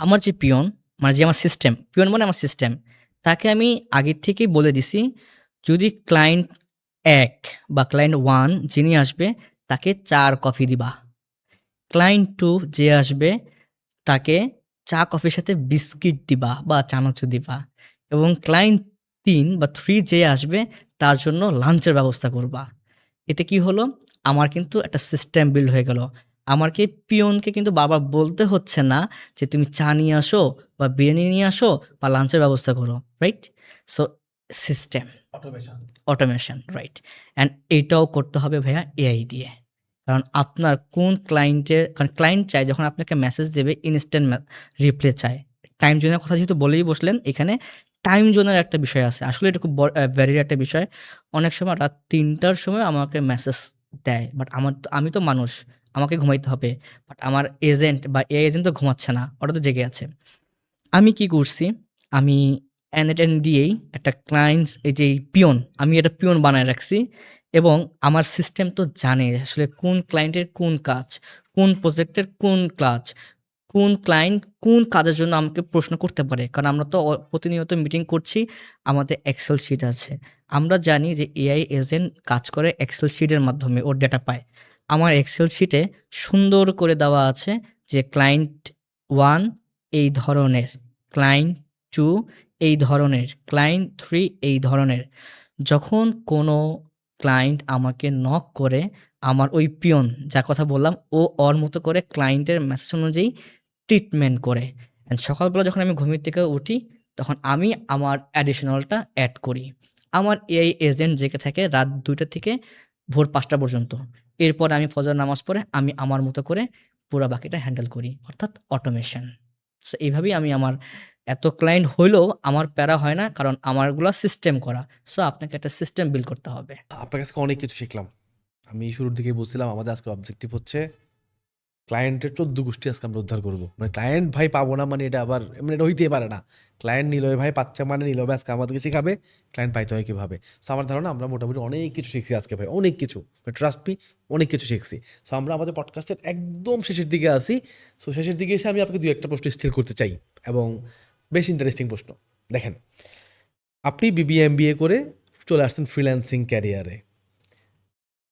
আমার যে পিয়ন, মানে যে আমার সিস্টেম, পিয়ন মানে আমার সিস্টেম, তাকে আমি আগের থেকেই বলে দিছি, যদি ক্লায়েন্ট ১ বা ক্লায়েন্ট ১ যিনি আসবে তাকে ৪ কফি দিবা। ক্লায়েন্ট ২ যে আসবে তাকে চা কফির সাথে বিস্কিট দিবা বা চানাচুর দিবা, এবং ক্লায়েন্ট ৩ বা ৩ যে আসবে তার জন্য লাঞ্চের ব্যবস্থা করবা। এতে কি হলো? আমার কিন্তু একটা সিস্টেম বিল্ড হয়ে গেল। আমাকে পিয়নকে কিন্তু বারবার বলতে হচ্ছে না যে তুমি চা নিয়ে আসো বা বিরিয়ানি নিয়ে আসো বা লাঞ্চের ব্যবস্থা করো, right? So system, automation. Automation, right. And এটাও করতে হবে ভাইয়া এআই দিয়ে। কারণ আপনার কোন ক্লায়েন্টের, কারণ ক্লায়েন্ট চায় যখন আপনাকে মেসেজ দেবে ইনস্ট্যান্ট রিপ্লাই চায়। টাইম জোনের কথা যেহেতু বলেই বসলেন, এখানে টাইম জোনের একটা বিষয় আছে। আসলে এটা খুব ভ্যালিড একটা বিষয়। অনেক সময় রাত ৩টার সময় আমাকে মেসেজ দেয়। বাট আমি তো মানুষ, আমাকে ঘুমাইতে হবে। বাট আমার এজেন্ট বা এআই এজেন্ট তো ঘুমাচ্ছে না, ওটা তো জেগে আছে। আমি কি করছি? আমি N8N দিয়েই একটা ক্লায়েন্টস, এই যে পিয়ন, আমি একটা পিয়ন বানায় রাখছি এবং আমার সিস্টেম তো জানে আসলে কোন ক্লায়েন্টের কোন কাজ, কোন প্রজেক্টের কোন কাজ, কোন ক্লায়েন্ট কোন কাজের জন্য আমাকে প্রশ্ন করতে পারে। কারণ আমরা তো প্রতিনিয়ত মিটিং করছি, আমাদের এক্সেল শিট আছে। আমরা জানি যে এআই এজেন্ট কাজ করে এক্সেল শিটের মাধ্যমে ওর ডেটা পায়। আমার এক্সেল শিটে সুন্দর করে দেওয়া আছে যে ক্লায়েন্ট 1 এই ধরনের, ক্লায়েন্ট 2 এই ধরনের, ক্লায়েন্ট 3 এই ধরনের। যখন কোনো ক্লায়েন্ট আমাকে নক করে, আমার ওই পিয়ন যার কথা বললাম, ও ওর মতো করে ক্লায়েন্টের মেসেজ অনুযায়ী ট্রিটমেন্ট করে। অ্যান্ড সকালবেলা যখন আমি ঘুমের থেকে উঠি, তখন আমি আমার অ্যাডিশনালটা অ্যাড করি। আমার এআই এজেন্ট জেগে থাকে রাত ২টা থেকে ভোর ৫টা পর্যন্ত। এরপর আমি ফজর নামাজ পড়ে আমি আমার মতো করে পুরা বাকিটা হ্যান্ডেল করি। অর্থাৎ অটোমেশন। সো এইভাবেই আমি আমার এত ক্লায়েন্ট হইলেও আমার প্যারা হয় না, কারণ আমারগুলা সিস্টেম করা। সো আপনাকে একটা সিস্টেম বিল্ড করতে হবে। আপনার কাছে অনেক কিছু শিখলাম। আমি শুরুর দিকেই বলছিলাম আমাদের আজকের অবজেক্টিভ হচ্ছে ক্লায়েন্টের ১৪ গোষ্ঠী আজকে আমরা উদ্ধার করবো। মানে ক্লায়েন্ট ভাই পাবো না মানে এটা আবার মানে এটা হইতেই পারে না। ক্লায়েন্ট নিলয় ভাই পাচ্ছে মানে নিলয় ভাই আজকে আমাদেরকে শেখাবে ক্লায়েন্ট পাইতে হয় কীভাবে। সো আমার ধারণা আমরা মোটামুটি অনেক কিছু শিখছি আজকে ভাই, অনেক কিছু। ট্রাস্ট মি, অনেক কিছু শিখছি। সো আমরা আমাদের পডকাস্টের একদম শেষের দিকে আসি। সো শেষের দিকে এসে আমি আপনাকে ২-১টা প্রশ্ন স্থির করতে চাই এবং বেশ ইন্টারেস্টিং প্রশ্ন। দেখেন, আপনি বিবিএ এমবিএ করে চলে আসছেন ফ্রিল্যান্সিং ক্যারিয়ারে।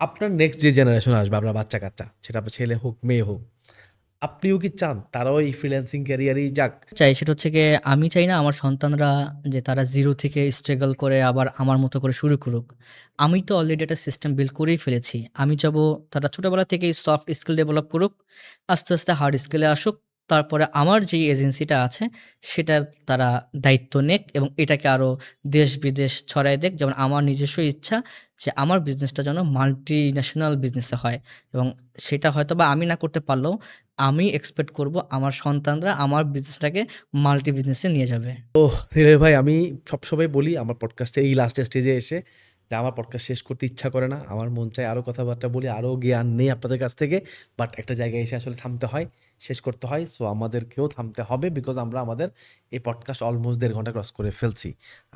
আপনার নেক্সট যে জেনারেশন আসবে, আপনার বাচ্চা-কাচ্চা, সেটা আপনার ছেলে হোক, মেয়ে হোক, আপনিও কি চান তারাও এই ফ্রিল্যান্সিং ক্যারিয়ারেই যাক? চাই সেটা হচ্ছে গিয়ে, আমি চাই না আমার সন্তানরা যে তারা জিরো থেকে স্ট্রাগল করে আবার আমার মতো করে শুরু করুক। আমি তো অলরেডি একটা সিস্টেম বিল্ড করেই ফেলেছি। আমি চাবো তারা ছোটবেলা থেকেই সফট স্কিল ডেভেলপ করুক, আস্তে, আস্তে হার্ড স্কিলে আসুক। তারপরে আমার যে এজেন্সিটা আছে সেটার তারা দায়িত্ব নেক এবং এটাকে আরো দেশ-বিদেশ ছড়ায় দেক। যেমন আমার নিজস্ব ইচ্ছা যে আমার বিজনেসটা যেন মাল্টিন্যাশনাল বিজনেসে হয় এবং সেটা হয়তোবা আমি না করতে পারলেও আমি এক্সপেক্ট করব আমার সন্তানরা আমার বিজনেসটাকে মাল্টি বিজনেসে নিয়ে যাবে। হৃদয় ভাই, আমি সবসময় বলি আমার পডকাস্টে এই লাস্টের স্টেজে এসে যে আমার পডকাস্ট শেষ করতে ইচ্ছা করে না। আমার মন চায় আরও কথাবার্তা বলি, আরও জ্ঞান নেই আপনাদের কাছ থেকে। বাট একটা জায়গায় এসে আসলে থামতে হয়, শেষ করতে হয়। সো আমাদেরকেও থামতে হবে বিকজ আমরা আমাদের এই পডকাস্ট অলমোস্ট ১.৫ ঘন্টা ক্রস করে ফেলছি।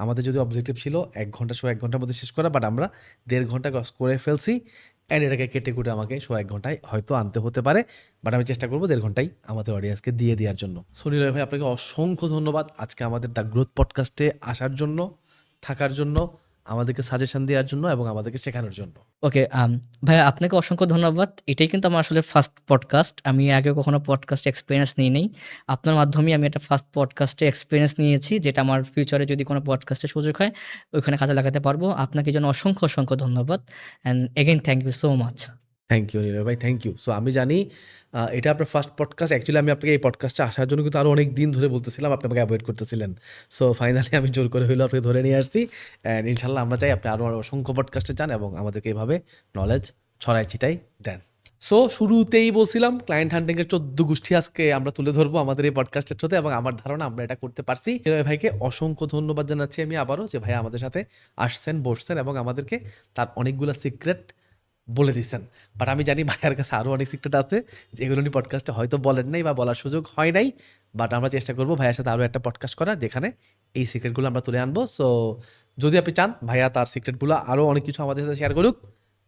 আমাদের যদি অবজেক্টিভ ছিল ১ ঘন্টা ১ ঘন্টার মধ্যে শেষ করা, বাট আমরা ১.৫ ঘন্টা ক্রস করে ফেলছি। অ্যান্ড এটাকে কেটে কুটে আমাকে ১ ঘন্টায় হয়তো আনতে হতে পারে। বাট আমি চেষ্টা করবো ১.৫ ঘন্টাই আমাদের অডিয়েন্সকে দিয়ে দেওয়ার জন্য। সুনীল ভাই, আপনাকে অসংখ্য ধন্যবাদ আজকে আমাদের দ্য গ্রোথ পডকাস্টে আসার জন্য, থাকার জন্য, আমাদেরকে সাজেশন দেওয়ার জন্য এবং আমাদেরকে শেখানোর জন্য। ওকে, ভাইয়া আপনাকে অসংখ্য ধন্যবাদ। এটাই কিন্তু আমার আসলে ফার্স্ট পডকাস্ট। আমি আগে কখনো পডকাস্ট এক্সপেরিয়েন্স নিই নাই। আপনার মাধ্যমেই আমি একটা ফার্স্ট পডকাস্টে এক্সপেরিয়েন্স নিয়েছি, যেটা আমার ফিউচারে যদি কোনো পডকাস্টের সুযোগ হয়, ওইখানে কাজে লাগাতে পারবো। আপনাকে এই জন্য অসংখ্য, অসংখ্য ধন্যবাদ। And again thank you so much. Thank you Nirav ভাই, থ্যাংক ইউ। সো আমি জানি এটা আপনার ফার্স্ট পডকাস্ট। অ্যাকচুয়ালি আমি আপনাকে এই পডকাস্টে আসার জন্য কিন্তু আরও অনেক দিন ধরে বলতেছিলাম, আপনি আমাকে অ্যাভয়েড করতেছিলেন। সো ফাইনালি আমি জোর করে হইলেও আপনাকে ধরে নিয়ে আসছি। অ্যান্ড ইনশাল্লাহ আমরা চাই আপনি আরও অসংখ্য পডকাস্টে যান এবং আমাদেরকে এভাবে নলেজ ছড়াই ছিটাই দেন। সো শুরুতেই বলছিলাম ক্লায়েন্ট হান্টিংয়ের ১৪ গোষ্ঠী আজকে আমরা তুলে ধরবো আমাদের এই পডকাস্টের থ্রুতে এবং আমার ধারণা আমরা এটা করতে পারছি। নীরব ভাইকে অসংখ্য ধন্যবাদ জানাচ্ছি আমি আবারও, যে ভাই আমাদের সাথে আসছেন, বসছেন এবং আমাদেরকে তার অনেকগুলো সিক্রেট বলে দিচ্ছেন। বাট আমি জানি ভাইয়ার কাছে আরও অনেক সিক্রেট আছে যেগুলো উনি পডকাস্টে হয়তো বলেন নাই বা বলার সুযোগ হয় নাই। বাট আমরা চেষ্টা করবো ভাইয়ার সাথে আরও একটা পডকাস্ট করার, যেখানে এই সিক্রেটগুলো আমরা তুলে আনবো। সো যদি আপনি চান ভাইয়া তার সিক্রেটগুলো আরও অনেক কিছু আমাদের সাথে শেয়ার করুক,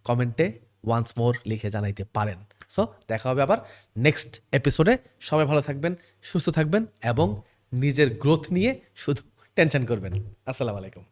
কমেন্টে ওয়ান্স মোর লিখে জানাইতে পারেন। সো দেখা হবে আবার নেক্সট এপিসোডে। সবাই ভালো থাকবেন, সুস্থ থাকবেন এবং নিজের গ্রোথ নিয়ে শুধু টেনশন করবেন। আসসালামু আলাইকুম।